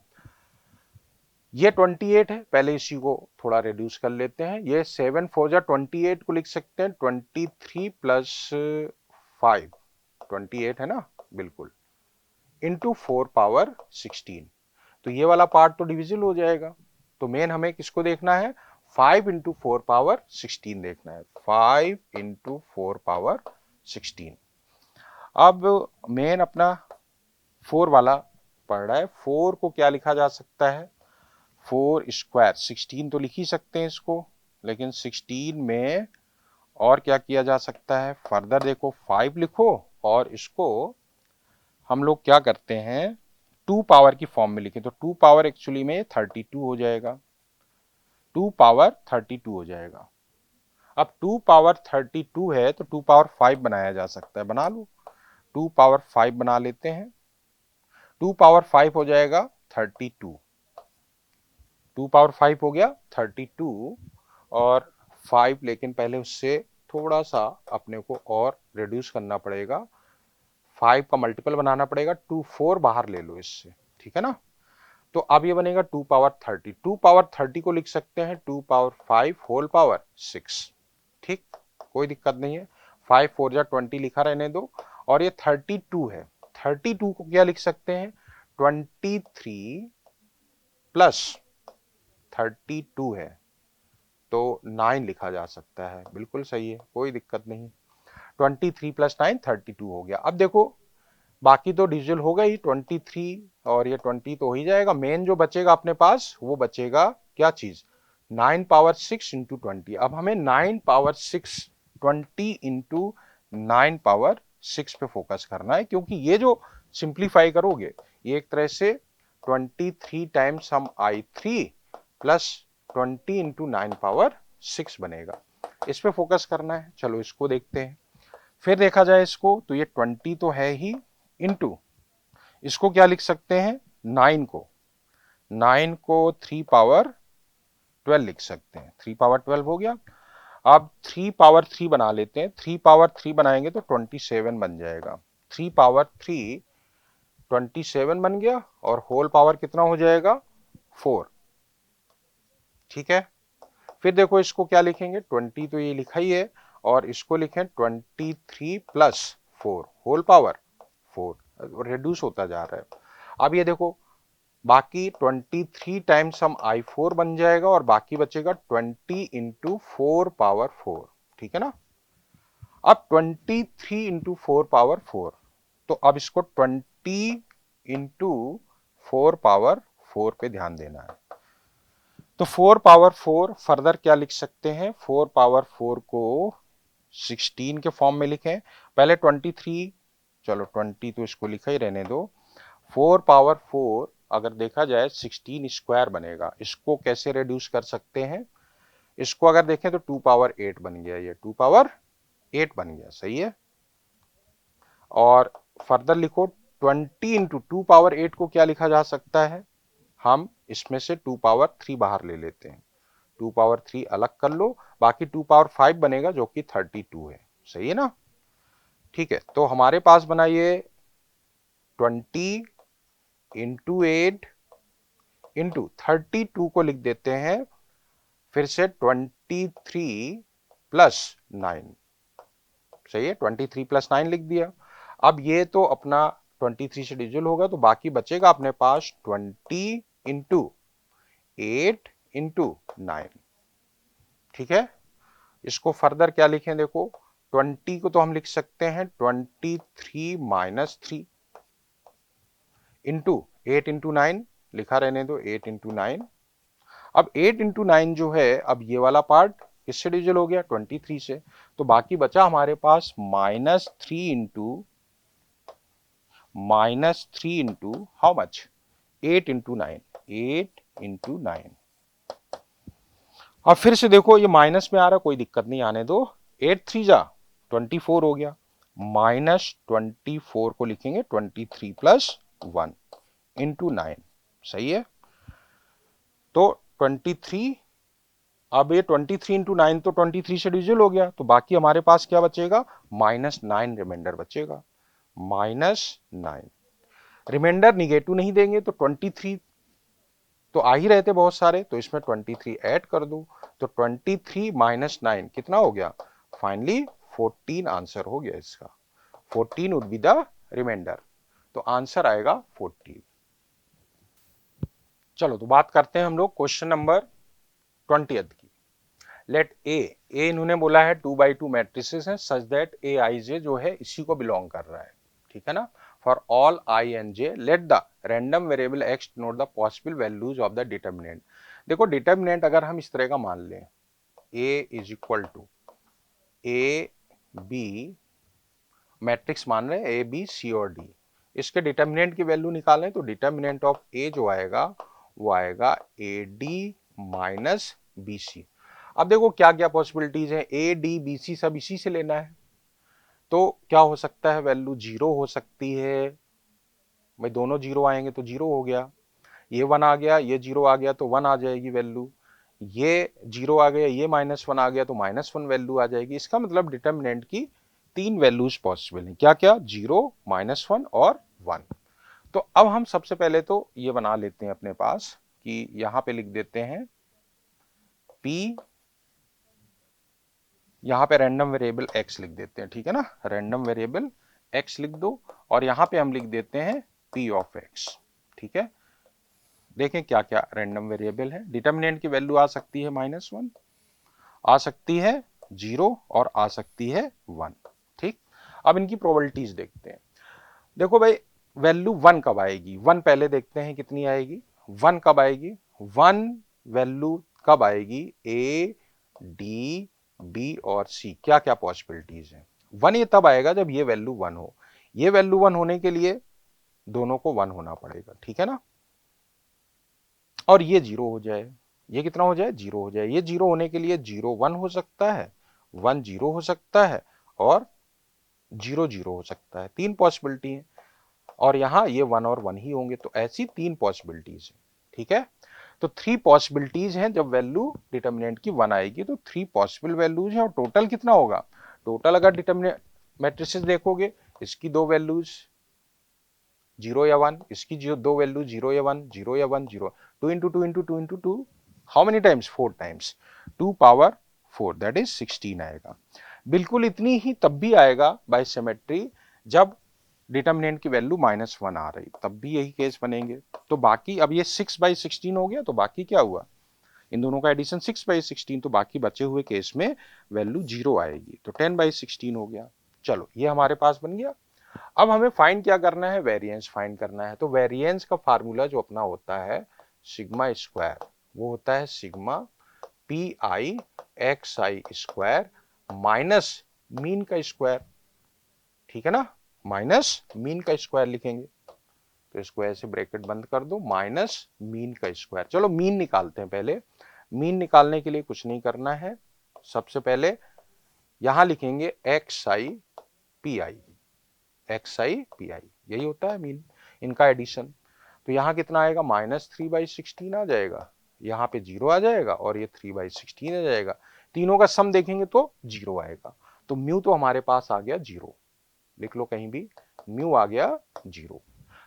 Speaker 1: ये 28 है, पहले इसी को थोड़ा रिड्यूस कर लेते हैं। ये 7 4 जा 28 को लिख सकते हैं 23 प्लस 5, 28 है ना, बिल्कुल, इंटू 4 पावर 16। तो ये वाला पार्ट तो डिविजिबल हो जाएगा, तो मेन हमें किसको देखना है 5 इंटू 4 पावर 16 देखना है, 5 इंटू 4 पावर 16। अब मेन अपना 4 वाला पढ़ रहा है, 4 को क्या लिखा जा सकता है 4 स्क्वायर, 16 तो लिख ही सकते हैं इसको, लेकिन 16 में और क्या किया जा सकता है, फर्दर देखो 5 लिखो, और इसको हम लोग क्या करते हैं 2 पावर की फॉर्म में लिखें, तो 2 पावर एक्चुअली में 32 हो जाएगा, 2 पावर 32 हो जाएगा। अब 2 पावर 32 है तो 2 पावर 5 बनाया जा सकता है, बना लो, 2 पावर 5 बना लेते हैं, 2 पावर 5 हो जाएगा 32, 2 पावर 5 हो गया 32, और 5 लेकिन पहले उससे थोड़ा सा अपने को और रिड्यूस करना पड़ेगा, 5 का मल्टीपल बनाना पड़ेगा, 2 4 बाहर ले लो इससे, ठीक है ना। तो अब ये बनेगा 2 पावर 30, 2 पावर 30 को लिख सकते हैं 2 पावर 5 होल पावर 6, ठीक, कोई दिक्कत नहीं है, 5 4 जा 20 लिखा रहने दो, और ये 32 है, 32 को क्या लिख सकते हैं 23 प्लस 32 है, तो 9 लिखा जा सकता है, बिल्कुल सही है, कोई दिक्कत नहीं, 23 प्लस 9 32 हो गया। अब देखो बाकी तो डिजिटल होगा ही, 23 और ये 20 तो हो ही जाएगा, मेन जो बचेगा अपने पास वो बचेगा क्या चीज 9 पावर 6 इंटू 20। अब हमें 9 पावर 6 20 इंटू 9 पावर 6 पे फोकस करना है, क्योंकि ये जो सिंप्लीफाई करोगे ये एक तरह से 23 टाइम्स हम i3 प्लस 20 इंटू 9 पावर 6 बनेगा, इस पे फोकस करना है। चलो इसको देखते हैं, फिर देखा जाए इसको, तो ये 20 तो है ही, इंटू इसको क्या लिख सकते हैं 9 को, 9 को 3 पावर 12 लिख सकते हैं, 3 पावर 12 हो गया। अब 3 पावर 3 बना लेते हैं, 3 पावर 3 बनाएंगे तो 27 बन जाएगा, 3 पावर 3 27 बन गया, और होल पावर कितना हो जाएगा 4, ठीक है। फिर देखो इसको क्या लिखेंगे 20 तो ये लिखा ही है, और इसको लिखें 23 प्लस 4 होल पावर 4, रिड्यूस होता जा रहा है। अब ये देखो बाकी 23 टाइम्स हम i4 बन जाएगा, और बाकी बचेगा 20 इंटू 4 पावर 4, ठीक है ना। अब 23 इंटू 4 पावर 4, तो अब इसको 20 इंटू 4 पावर 4 पे ध्यान देना है, तो 4 पावर 4 फर्दर क्या लिख सकते हैं 4 पावर 4 को 16 के फॉर्म में लिखें, पहले 23, चलो 20 तो इसको लिखा ही रहने दो, 4 पावर 4 अगर देखा जाए 16 स्क्वायर बनेगा, इसको कैसे रिड्यूस कर सकते हैं, इसको अगर देखें तो 2 पावर 8 बन गया, ये 2 पावर 8 बन गया, सही है। और फर्दर लिखो 20 इंटू 2 पावर 8 को क्या लिखा जा सकता है, हम इसमें से 2 पावर 3 बाहर ले लेते हैं, 2 पावर 3 अलग कर लो, बाकी 2 पावर 5 बनेगा जो कि 32 है, सही है ना। ठीक है, तो हमारे पास बना ये 20 इंटू 8 इंटू 32 को लिख देते हैं फिर से 23 प्लस 9, सही है, 23 प्लस 9 लिख दिया। अब ये तो अपना 23 से डिविजल होगा, तो बाकी बचेगा अपने पास 20 इंटू 8 इंटू 9, ठीक है। इसको फर्दर क्या लिखें, देखो 20 को तो हम लिख सकते हैं 23 माइनस 3 इंटू 8 इंटू 9 लिखा रहने दो, 8 इंटू 9। अब 8 इंटू 9 जो है, अब ये वाला पार्ट किससे डिविजल हो गया 23 से, तो बाकी बचा हमारे पास minus three into how much 8 into 9, 8 into 9, अब फिर से देखो ये माइनस में आ रहा, कोई दिक्कत नहीं, आने दो। 8 3 जा 24 हो गया, -24 को लिखेंगे 23 + 1 इंटू 9, सही है। तो 23, अब ये 23 इंटू 9 तो 23 से डिविजिबल हो गया, तो बाकी हमारे पास क्या बचेगा, -9 रिमाइंडर बचेगा, -9। रिमाइंडर निगेटिव नहीं देंगे तो 23 तो आ ही रहे थे बहुत सारे, तो इसमें 23 ऐड कर दो, तो 23 - 9 कितना हो गया, फाइनली 14 आंसर हो गया इसका। 14 वुड बी द रिमाइंडर, तो आंसर आएगा 14। चलो तो बात करते हैं हम लोग क्वेश्चन नंबर 20 की। लेट ए इन्होंने बोला है 2x2 मैट्रिसेस हैं सच दैट ए आई जे जो है इसी को बिलोंग कर रहा है, ठीक है ना। For all I and J let the random variable X note the possible values of the determinant. देखो डिटर्मिनेंट अगर हम इस तरह का मान लें, A is equal to A B, matrix मान रहे हैं ए बी सी और डी, इसके डिटर्मिनेंट की वैल्यू निकालें तो डिटर्मिनेंट ऑफ ए जो आएगा वो आएगा a d minus b c. अब देखो क्या क्या पॉसिबिलिटीज है, ए डी बी सी सब इसी से लेना है, तो क्या हो सकता है, वैल्यू 0 हो सकती है, भाई दोनों 0 आएंगे तो 0 हो गया, ये 1 आ गया, ये 0 आ गया तो 1 आ जाएगी वैल्यू, ये 0 आ गया, ये -1 आ गया तो -1 वैल्यू आ जाएगी। इसका मतलब डिटर्मिनेंट की 3 वैल्यूज पॉसिबल है, क्या क्या, 0 -1 और 1। तो अब हम सबसे पहले तो ये बना लेते हैं अपने पास कि यहां पे लिख देते हैं P, यहां पे रैंडम वेरिएबल x लिख देते हैं, ठीक है ना, रैंडम वेरिएबल x लिख दो, और यहां पे हम लिख देते हैं P ऑफ x, ठीक है। देखें क्या क्या रैंडम वेरिएबल है, डिटर्मिनेंट की वैल्यू आ सकती है -1, आ सकती है 0 और आ सकती है 1, ठीक। अब इनकी प्रोबेबिलिटीज देखते हैं। देखो भाई वैल्यू 1 कब आएगी, 1 पहले देखते हैं कितनी आएगी, 1 कब आएगी, 1 वैल्यू कब आएगी, ए डी बी और सी, क्या क्या पॉसिबिलिटीज है। 1 ये तब आएगा जब ये वैल्यू 1 हो, ये वैल्यू 1 होने के लिए दोनों को 1 होना पड़ेगा, ठीक है ना, और ये 0 हो जाए, ये कितना हो जाए, 0 हो जाए, ये 0 होने के लिए 0 1 हो सकता है, 1 0 हो सकता है, और 0 0 हो सकता है, 3 पॉसिबिलिटी है, और यहां ये 1 और 1 ही होंगे, तो ऐसी 3 पॉसिबिलिटीज है, ठीक है। तो 3 पॉसिबिलिटीज हैं, जब वैल्यू डिटर्मिनेंट की 1 आएगी तो 3 पॉसिबल वैल्यूज हैं, और टोटल कितना होगा, टोटल अगर डिटर्मिनेंट मैट्रिसेस देखोगे, इसकी 2 वैल्यूज 0 या 1, इसकी 2 वैल्यू 0 या 1, 0 या 1, 0, 2 into 2 into 2 into 2, how many times, 4 times, 2 power 4 that is 16 आएगा। बिल्कुल इतनी ही तब भी आएगा बाय सिमेट्री जब डिटर्मिनेंट की वैल्यू -1 आ रही, तब भी यही केस बनेंगे। तो बाकी अब ये 6/16 हो गया, तो बाकी क्या हुआ, इन दोनों का एडिशन 6/16, तो बाकी बचे हुए केस में वैल्यू 0 आएगी, तो 10/16 हो गया। चलो ये हमारे पास बन गया। अब हमें फाइंड क्या करना है, वेरिएंस फाइंड करना है। तो वेरिएंस का फार्मूला जो अपना होता है सिग्मा स्क्वायर, वो होता है sigma P I x I square minus mean का स्क्वायर, ठीक है ना, माइनस मीन का स्क्वायर लिखेंगे, तो इसको ऐसे ब्रैकेट बंद कर दो, माइनस मीन का स्क्वायर। चलो मीन निकालते हैं पहले। मीन निकालने के लिए कुछ नहीं करना है, सबसे पहले यहां लिखेंगे x I P I, x I P I, यही होता है मीन, इनका एडिशन। तो यहां कितना आएगा, -3/16 आ जाएगा, यहाँ पे 0 आ जाएगा, और ये 3/16 आ जाएगा, तीनों का सम देखेंगे तो 0 आएगा। तो म्यू तो हमारे पास आ गया 0, लिख लो कहीं भी, म्यू आ गया 0।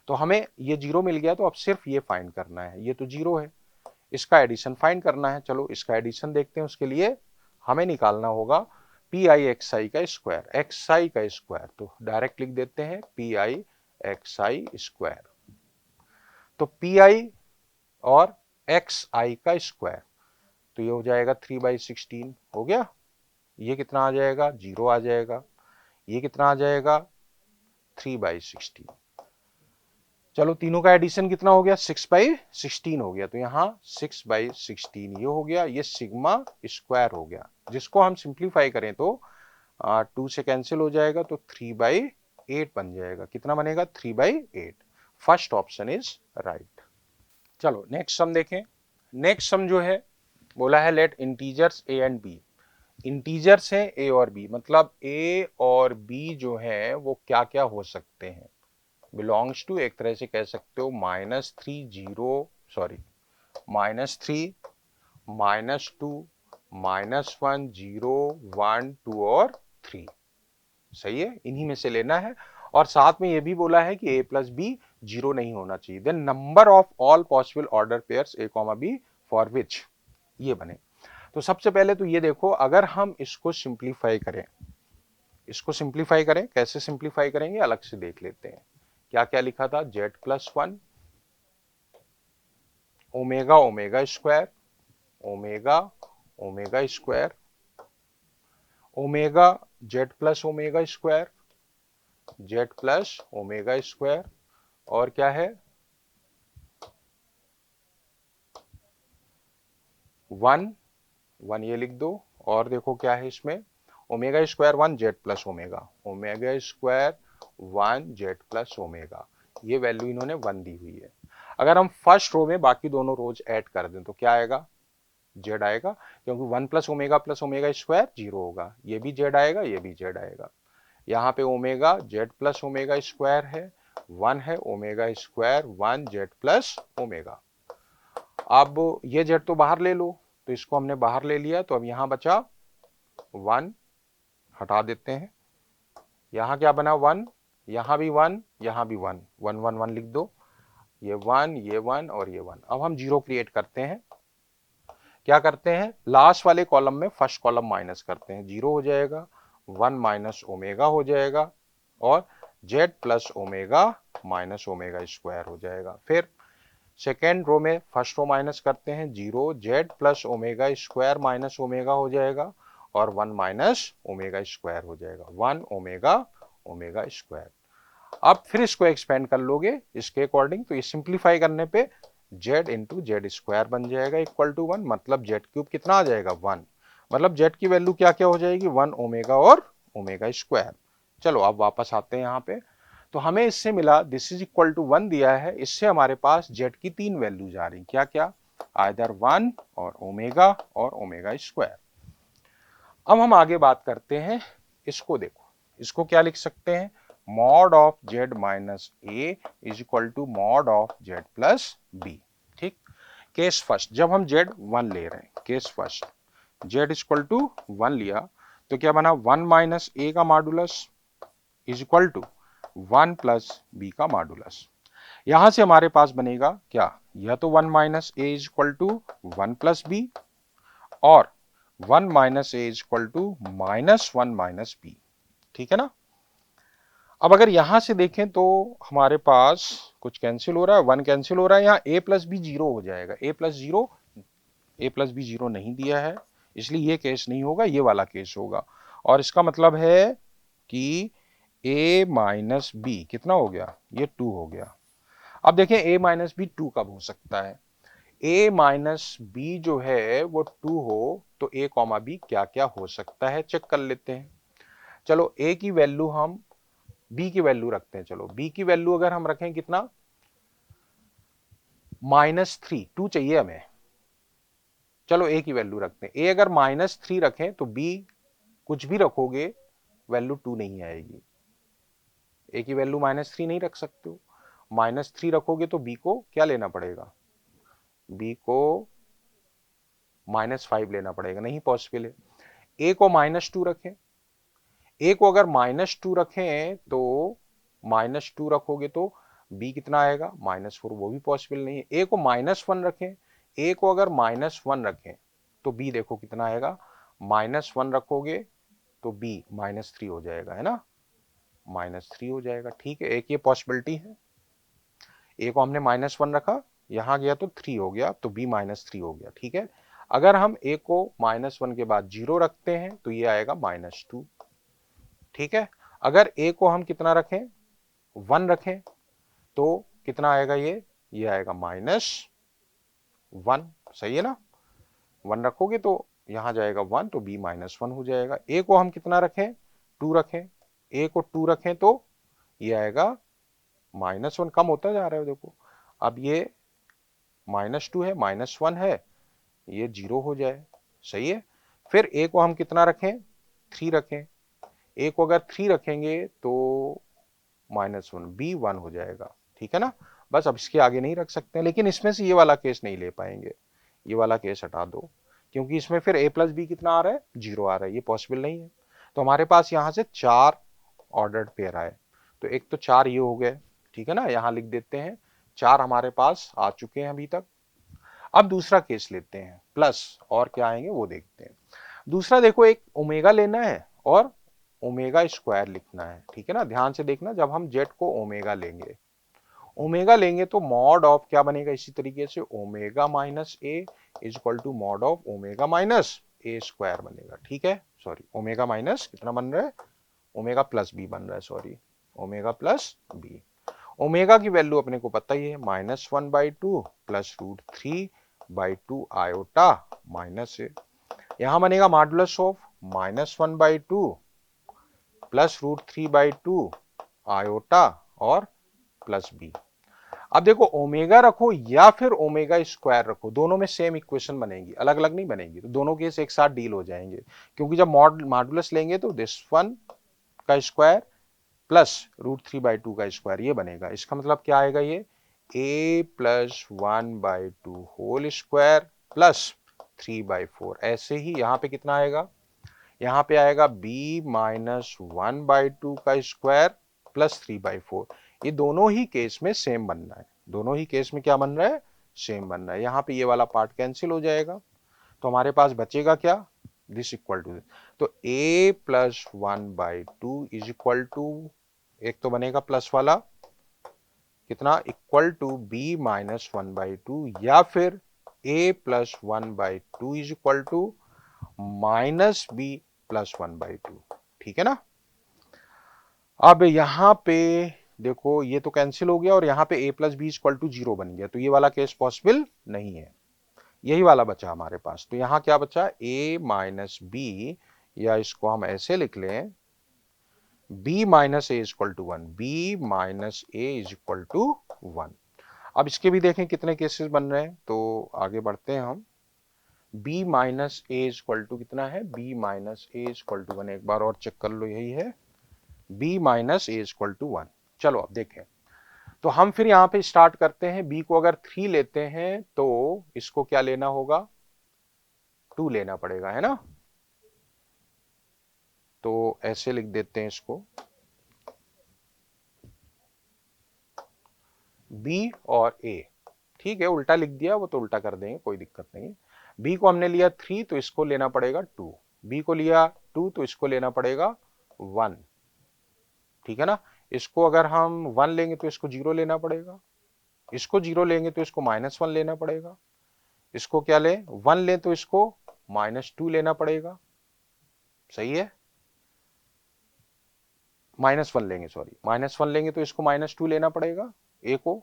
Speaker 1: तो हमें ये 0 मिल गया, तो अब सिर्फ ये फाइंड करना है, ये तो 0 है, इसका एडिशन फाइंड करना है। चलो इसका एडिशन देखते हैं, उसके लिए हमें निकालना होगा पी आई एक्स आई का स्क्वायर, एक्स आई का स्क्वायर, तो डायरेक्ट लिख देते हैं P I x I square. तो पी आई और एक्स आई का स्क्वायर, तो ये हो जाएगा 3/16 हो गया, ये कितना आ जाएगा, 0 आ जाएगा, ये कितना आ जाएगा 3/16। चलो तीनों का एडिशन कितना हो गया, 6/16 हो गया, तो यहाँ 6/16 ये हो गया, ये सिग्मा स्क्वायर हो गया, जिसको हम सिंप्लीफाई करें तो 2 से कैंसिल हो जाएगा, तो 3/8 बन जाएगा, कितना बनेगा 3/8। First option is right. चलो नेक्स्ट सम देखें। नेक्स्ट सम जो है बोला है let integers a and b, integers है ए और बी, मतलब ए और बी जो है वो क्या क्या हो सकते हैं, बिलोंग्स टू, एक तरह से कह सकते हो -3 0 सॉरी -3 -2 -1 0 1 2 और 3, सही है, इन्हीं में से लेना है। और साथ में ये भी बोला है कि a प्लस बी जीरो नहीं होना चाहिए। Then number of all possible order pairs a comma b for which ये बने। तो सबसे पहले तो ये देखो, अगर हम इसको सिंप्लीफाई करें, इसको सिंप्लीफाई करें, कैसे सिंप्लीफाई करेंगे अलग से देख लेते हैं। क्या क्या लिखा था, z+1 omega omega square omega omega square omega z+ओमेगा स्क्वायर z+ओमेगा स्क्वायर, और क्या है 1 ये लिख दो। और देखो क्या है इसमें, ओमेगा स्क्वायर 1 z+ओमेगा ओमेगा स्क्वायर 1 z+ओमेगा, ये वैल्यू इन्होंने 1 दी हुई है। अगर हम फर्स्ट रो में बाकी दोनों रोज ऐड कर दें तो क्या आएगा, z आएगा, क्योंकि 1 प्लस ओमेगा स्क्वायर 0 होगा, ये भी z आएगा, ये भी z आएगा। यहाँ पे ओमेगा z+ओमेगा स्क्वायर है, 1 है ओमेगा स्क्वायर 1 z+ओमेगा। अब ये z तो बाहर ले लो, तो इसको हमने बाहर ले लिया, तो अब यहां बचा 1, हटा देते हैं। यहां क्या बना 1, यहां भी 1, यहां भी 1 1 1 1 लिख दो, ये 1 ये 1 और ये 1। अब हम जीरो क्रिएट करते हैं, क्या करते हैं, लास्ट वाले कॉलम में फर्स्ट कॉलम माइनस करते हैं, जीरो हो जाएगा, 1 माइनस ओमेगा हो जाएगा, और z+ओमेगा माइनस ओमेगा स्क्वायर हो जाएगा। फिर सेकेंड रो में फर्स्ट रो माइनस करते हैं, 0 z+ओमेगा स्क्वायर माइनस ओमेगा हो जाएगा, और 1 माइनस ओमेगा स्क्वायर हो जाएगा, 1 ओमेगा ओमेगा स्क्वायर। अब फिर इसको एक्सपेंड कर लोगे इसके अकॉर्डिंग, तो ये सिंप्लीफाई करने पे z इंटू जेड स्क्वायर बन जाएगा इक्वल टू 1, मतलब z³ कितना आ जाएगा 1, मतलब z की वैल्यू क्या क्या हो जाएगी 1 ओमेगा और ओमेगा स्क्वायर। चलो अब वापस आते हैं यहाँ पे, तो हमें इससे मिला दिस इज इक्वल टू 1 दिया है, इससे हमारे पास z की 3 वैल्यूज आ रही, क्या क्या, आइदर 1 और ओमेगा स्क्वायर। अब हम आगे बात करते हैं, इसको देखो, इसको क्या लिख सकते हैं, mod of z minus a is equal to mod of z plus b. ठीक, केस फर्स्ट, जब हम z 1 ले रहे हैं, case first z equal to 1 लिया, तो क्या बना 1 माइनस ए का modulus is equal to 1 plus b का मॉडुलस। यहां से हमारे पास बनेगा क्या, यह तो 1 minus a is equal to 1 plus b, और 1 minus a is equal to -1 minus b, ठीक है ना। अब अगर यहां से देखें तो हमारे पास कुछ कैंसिल हो रहा है, 1 कैंसिल हो रहा है, यहाँ a प्लस बी 0 हो जाएगा, a प्लस बी 0 नहीं दिया है, इसलिए ये केस नहीं होगा, ये वाला केस होगा। और इसका मतलब है कि a माइनस बी कितना हो गया, ये 2 हो गया। अब देखें a माइनस बी 2 कब हो सकता है, a माइनस बी जो है वो 2 हो तो a कॉमा बी क्या क्या हो सकता है, चेक कर लेते हैं। चलो a की वैल्यू हम b की वैल्यू रखते हैं, चलो b की वैल्यू अगर हम रखें कितना, -3, 2 चाहिए हमें, चलो a की वैल्यू रखते हैं, a अगर -3 रखें तो b कुछ भी रखोगे वैल्यू 2 नहीं आएगी, a की वैल्यू -3 नहीं रख सकते हो, -3 रखोगे तो b को क्या लेना पड़ेगा, b को -5 लेना पड़ेगा, नहीं पॉसिबल है। a को -2 रखें, a को अगर -2 रखें तो -2 रखोगे तो b कितना आएगा -4, वो भी पॉसिबल नहीं है। a को -1 रखें, a को अगर -1 रखें तो b देखो कितना आएगा, -1 रखोगे तो b -3 हो जाएगा, है ना, -3 हो जाएगा, ठीक है, एक ये पॉसिबिलिटी है। a को हमने -1 रखा, यहां गया तो 3 हो गया, तो b -3 हो गया, ठीक है। अगर हम a को -1 के बाद 0 रखते हैं तो ये आएगा -2, ठीक है। अगर a को हम कितना रखें 1 रखें तो कितना आएगा, ये आएगा -1, सही है ना, 1 रखोगे तो यहां जाएगा 1, तो b -1 हो जाएगा। a को हम कितना रखें 2 रखें, a को 2 रखें तो ये आएगा -1, कम होता जा रहा है देखो, अब ये -2 है, -1 है, ये 0 हो जाए, सही है। फिर a को हम कितना रखें, 3 रखें, a को अगर 3 रखेंगे तो -1, b 1 हो जाएगा, ठीक है ना। बस अब इसके आगे नहीं रख सकते हैं, लेकिन इसमें से ये वाला केस नहीं ले पाएंगे, ये वाला केस हटा दो, क्योंकि इसमें फिर a प्लस बी कितना आ रहा है, 0 आ रहा है, ये पॉसिबल नहीं है। तो हमारे पास यहाँ से 4 ऑर्डर्ड पेयर आए, तो एक तो 4 ये हो गए, ठीक है ना, यहाँ लिख देते हैं 4 हमारे पास आ चुके हैं अभी तक। अब दूसरा केस लेते हैं, प्लस और क्या आएंगे वो देखते हैं। दूसरा देखो, एक ओमेगा लेना है और ओमेगा स्क्वायर लिखना है, ठीक है ना। ध्यान से देखना, जब हम जेड को ओमेगा लेंगे तो मॉड ऑफ क्या बनेगा, इसी तरीके से omega minus a is equal to mod of omega minus a square बनेगा, ठीक है। सॉरी, ओमेगा माइनस कितना बन रहा है, ओमेगा प्लस बी बन रहा है, sorry, omega plus b. Omega की वैल्यू अपने को पता ही है, -1/2 प्लस √3/2 आयोटा माइनस ए। यहां बनेगा मॉडुलस ऑफ -1/2 प्लस √3/2 आयोटा और प्लस बी। अब देखो, ओमेगा रखो या फिर ओमेगा स्क्वायर रखो, दोनों में सेम इक्वेशन बनेगी, अलग अलग नहीं बनेगी, तो दोनों केस एक साथ डील हो जाएंगे, क्योंकि जब मॉडुलस लेंगे तो दिस वन का स्क्वायर प्लस √3/2 का स्क्वायर ये बनेगा। इसका मतलब क्या आएगा, ये a plus 1/2 whole square plus 3/4। ऐसे ही यहाँ पे कितना आएगा, यहाँ पे आएगा b माइनस 1/2 का स्क्वायर प्लस 3/4। ये दोनों ही केस में सेम बनना है, दोनों ही केस में क्या बन रहा है, सेम बन रहा है। यहाँ पे ये वाला पार्ट कैंसिल हो जाएगा, तो हमारे पास बचेगा क्या, दिस इक्वल टू, तो a plus 1/2 is equal to, एक तो बनेगा प्लस वाला कितना, इक्वल टू b माइनस 1/2 या फिर a plus 1/2 is equal to minus b plus 1/2, ठीक है ना। अब यहां पे देखो, ये तो कैंसिल हो गया और यहाँ पे a plus b equal to 0 बन गया, तो ये वाला केस पॉसिबल नहीं है, यही वाला बचा हमारे पास। तो यहाँ क्या बचा, a माइनस बी, या इसको हम ऐसे लिख लें b minus a is equal to 1, b minus a is equal to 1। अब इसके भी देखें कितने केसेस बन रहे हैं, तो आगे बढ़ते हैं हम। b minus a is equal to कितना है, b minus a is equal to 1, एक बार और चेक कर लो, यही है b minus a is equal to 1। चलो अब देखें, तो हम फिर यहाँ पे स्टार्ट करते हैं। b को अगर 3 लेते हैं तो इसको क्या लेना होगा, 2 लेना पड़ेगा, है ना। तो ऐसे लिख देते हैं इसको, b और a, ठीक है, उल्टा लिख दिया, वो तो उल्टा कर देंगे, कोई दिक्कत नहीं है। b को हमने लिया 3 तो इसको लेना पड़ेगा 2, b को लिया 2 तो इसको लेना पड़ेगा 1, ठीक है ना। इसको अगर हम 1 लेंगे तो इसको 0 लेना पड़ेगा, इसको 0 लेंगे तो इसको -1 लेना पड़ेगा, इसको क्या ले 1 ले तो इसको -2 लेना पड़ेगा, सही है। -1 लेंगे, सॉरी, -1 लेंगे तो इसको -2 लेना पड़ेगा a को,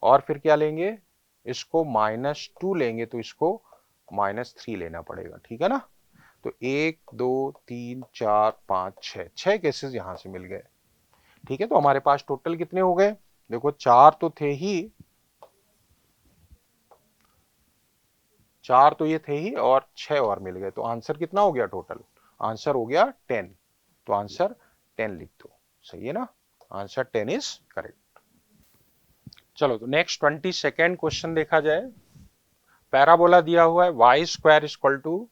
Speaker 1: और फिर क्या लेंगे, इसको -2 लेंगे तो इसको -3 लेना पड़ेगा, ठीक है ना। तो 1 2 3 4 5 6 केसेस यहां से मिल गए, ठीक है। तो हमारे पास टोटल कितने हो गए, देखो 4 तो थे ही, 4 तो ये थे ही और 6 और मिल गए, तो आंसर कितना हो गया टोटल, आंसर हो गया 10। तो आंसर 10 लिख दो, सही है ना, आंसर 10 इज करेक्ट। चलो तो नेक्स्ट 22nd क्वेश्चन देखा जाए। पैराबोला दिया हुआ है y square equal to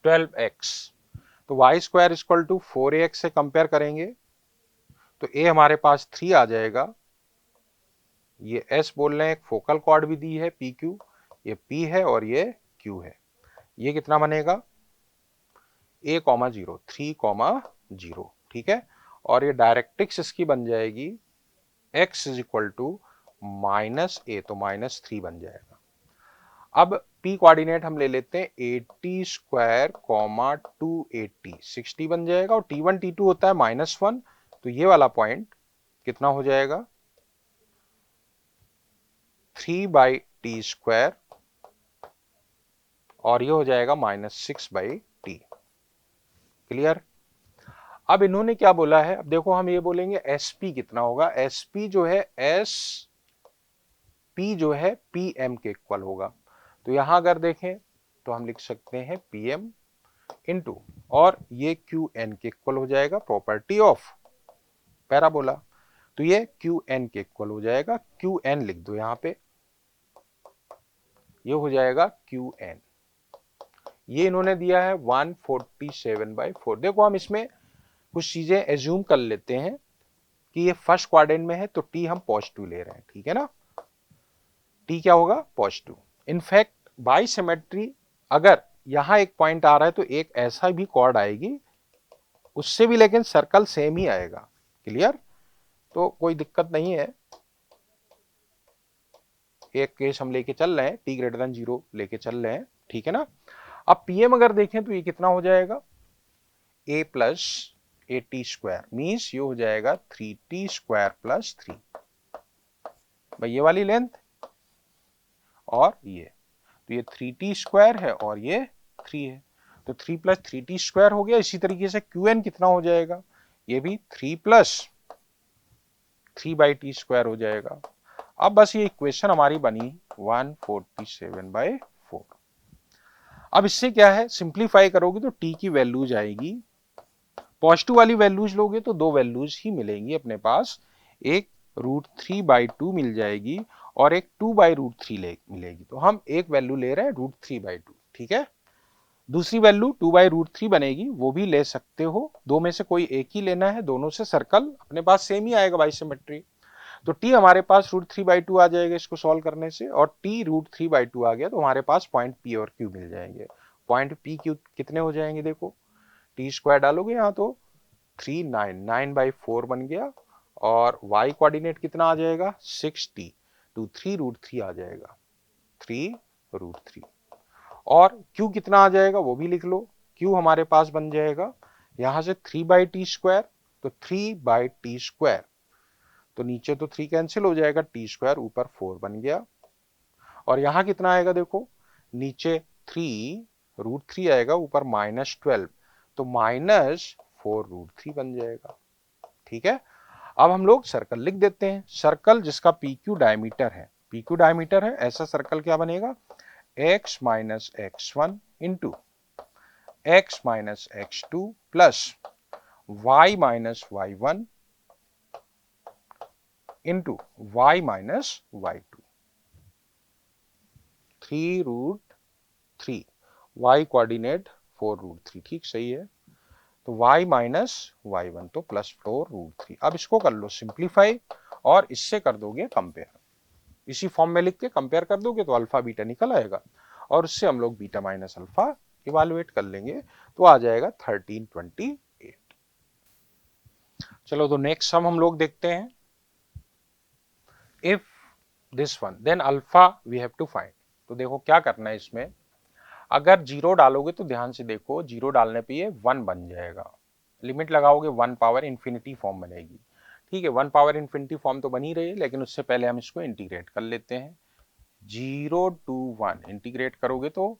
Speaker 1: 12x, तो y square equal to 4ax से कंपेयर करेंगे तो a हमारे पास 3 आ जाएगा, ये s बोल रहे हैं, एक फोकल कॉर्ड भी दी है PQ, ये P है और ये Q है, ये कितना बनेगा a,0 3,0, ठीक है। और ये डायरेक्ट्रिक्स इसकी बन जाएगी x is equal to -a, तो -3 बन जाएगा। अब p कोऑर्डिनेट हम ले लेते हैं 80 स्क्वायर, 280, 60 बन जाएगा, और t1 t2 होता है -1, तो ये वाला पॉइंट कितना हो जाएगा 3/t स्क्वायर, और ये हो जाएगा -6/t, क्लियर। अब इन्होंने क्या बोला है, अब देखो हम ये बोलेंगे sp कितना होगा, sp जो है s P जो है PM के इक्वल होगा। तो यहां अगर देखें तो हम लिख सकते हैं PM इंटू, और ये QN के इक्वल हो जाएगा, प्रॉपर्टी ऑफ पैराबोला। तो ये QN के इक्वल हो जाएगा, QN लिख दो यहां पे, ये हो जाएगा QN। ये इन्होंने दिया है 147/4। देखो हम इसमें कुछ चीजें एज्यूम कर लेते हैं कि ये फर्स्ट क्वाड्रेंट में है, तो T हम पॉजिटिव ले रहे हैं, ठीक है ना। T क्या होगा, पॉजिटिव। इनफैक्ट बाई सिमेट्री अगर यहां एक पॉइंट आ रहा है तो एक ऐसा भी कॉर्ड आएगी उससे भी, लेकिन सर्कल सेम ही आएगा। क्लियर, तो कोई दिक्कत नहीं है। एक केस हम लेके चल रहे हैं, t<0 लेके चल रहे हैं, ठीक है ना। अब PM अगर देखें तो ये कितना हो जाएगा, a प्लस AT² मीन्स ये हो जाएगा 3T² + 3। भाई ये वाली लेंथ और ये, तो ये 3T² है और ये 3 है, तो 3 + 3T² हो गया। इसी तरीके से QN कितना हो जाएगा, ये भी 3 + 3/T² हो जाएगा। अब बस ये इक्वेशन हमारी बनी 147/4। अब इससे क्या है, सिंप्लीफाई करोगे तो T की वैल्यूज आएगी, पॉजिटिव वाली वैल्यूज लोगे तो दो वैल्यूज ही मिलेंगी अपने पास, एक √3/2 मिल जाएगी और एक 2/√3 मिलेगी। तो हम एक वैल्यू ले रहे हैं √3/2, ठीक है। दूसरी वैल्यू 2/√3 बनेगी, वो भी ले सकते हो, दो में से कोई एक ही लेना है, दोनों से सर्कल अपने पास सेम ही आएगा बाई सिमेट्री। तो T हमारे पास √3/2 आ जाएगा इसको सॉल्व करने से, और T √3/2 आ गया तो हमारे पास पॉइंट P और Q मिल जाएंगे। पॉइंट P Q कितने हो जाएंगे, देखो T² डालोगे यहाँ तो 9/4 बन गया, और y कोऑर्डिनेट कितना आ जाएगा 6T, तो 3√3 आ जाएगा, 3√3। और Q कितना आ जाएगा वो भी लिख लो, Q हमारे पास बन जाएगा यहां से 3/T², तो 3/T², तो नीचे तो 3 कैंसिल हो जाएगा, T² ऊपर 4 बन गया, और यहां कितना आएगा देखो, नीचे 3√3 आएगा, ऊपर -12, तो -4√3 बन जाएगा, ठीक है। अब हम लोग सर्कल लिख देते हैं, सर्कल जिसका PQ डायमीटर है, PQ डायमीटर है, ऐसा सर्कल क्या बनेगा, x - x1 into x - x2 plus y - y1 into y - y2, 3√3, y coordinate 4√3, ठीक सही है। तो y - y1 तो +4√3। अब इसको कर लो सिंप्लीफाई और इससे कर दोगे कंपेयर, इसी फॉर्म में लिख के कंपेयर कर दोगे तो अल्फा बीटा निकल आएगा, और उससे हम लोग बीटा माइनस अल्फा इवालुएट कर लेंगे, तो आ जाएगा 1328। चलो तो नेक्स्ट सम हम लोग देखते हैं, if this one then alpha we have to find. तो देखो क्या करना है इसमें, अगर 0 डालोगे तो ध्यान से देखो, 0 डालने पे ये 1 बन जाएगा, लिमिट लगाओगे 1 पावर इन्फिनिटी फॉर्म बनेगी, ठीक है। 1 पावर इन्फिनिटी फॉर्म तो बनी रही है, लेकिन उससे पहले हम इसको इंटीग्रेट कर लेते हैं। 0 to 1 इंटीग्रेट करोगे तो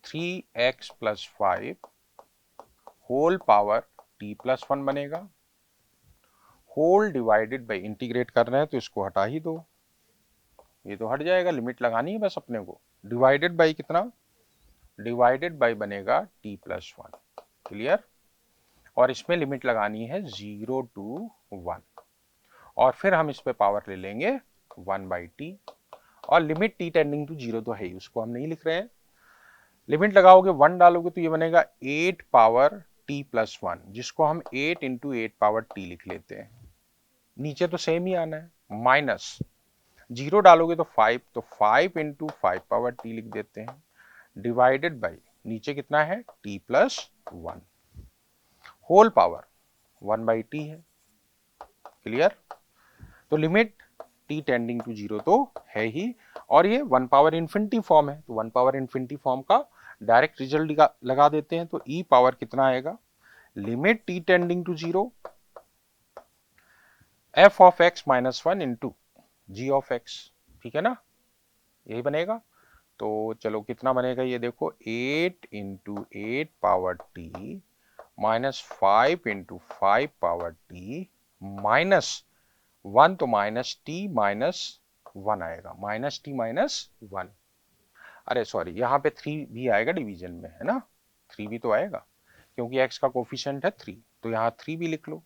Speaker 1: 3x + 5 होल पावर t+1 बनेगा, होल डिवाइडेड बाई, इंटीग्रेट कर रहे हैं तो इसको हटा ही दो, ये तो हट जाएगा, लिमिट लगानी है बस अपने को, डिवाइडेड बाई कितना, डिवाइडेड बाई बनेगा t+1, क्लियर। और इसमें लिमिट लगानी है 0 to 1, और फिर हम इस पे पावर ले लेंगे 1/t, और लिमिट t टेंडिंग टू 0 तो है ही, उसको हम नहीं लिख रहे हैं। लिमिट लगाओगे 1 डालोगे तो ये बनेगा 8 पावर t+1, जिसको हम 8 × 8 पावर t लिख लेते हैं, नीचे तो सेम ही आना है, माइनस 0 डालोगे तो 5, तो 5 × 5 पावर t लिख देते हैं, डिवाइडेड बाई नीचे कितना है t+1, होल पावर 1/t है, क्लियर। तो लिमिट t टेंडिंग टू 0 तो है ही, और ये 1 पावर इन्फिनिटी फॉर्म है, तो 1 पावर इन्फिनिटी फॉर्म का डायरेक्ट रिजल्ट लगा देते हैं, तो e पावर कितना आएगा, limit t tending to 0 f of x - 1 into g of x, ठीक है ना, यही बनेगा। तो चलो कितना बनेगा ये देखो, 8 × 8 पावर t -5 × 5 पावर t -1, तो -t 1 आएगा, माइनस टी माइनस 1। अरे सॉरी, यहाँ पे 3 भी आएगा डिवीजन में, है ना, 3 भी तो आएगा क्योंकि x का कोफिशिएंट है 3, तो यहाँ 3 भी लिख लो।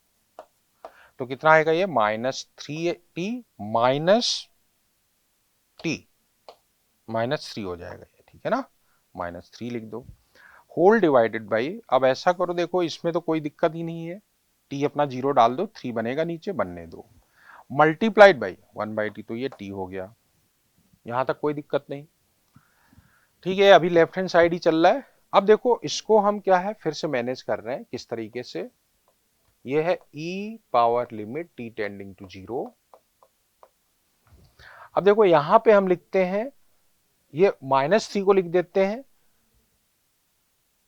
Speaker 1: तो कितना आएगा ये, माइनस 3t माइनस टी, -3 हो जाएगा ये, ठीक है ना, -3 लिख दो। होल डिवाइडेड बाई, अब ऐसा करो, देखो इसमें तो कोई दिक्कत ही नहीं है, t अपना 0 डाल दो, 3 बनेगा नीचे, बनने दो, मल्टीप्लाइड बाई 1/t, तो ये t हो गया, यहां तक कोई दिक्कत नहीं। ठीक है, अभी लेफ्ट हैंड साइड ही चल रहा है। अब देखो इसको हम क्या है फिर से मैनेज कर रहे हैं, किस तरीके से, ये है e power limit t tending to 0। अब देखो यहां पे हम लिखते हैं, ये -3 को लिख देते हैं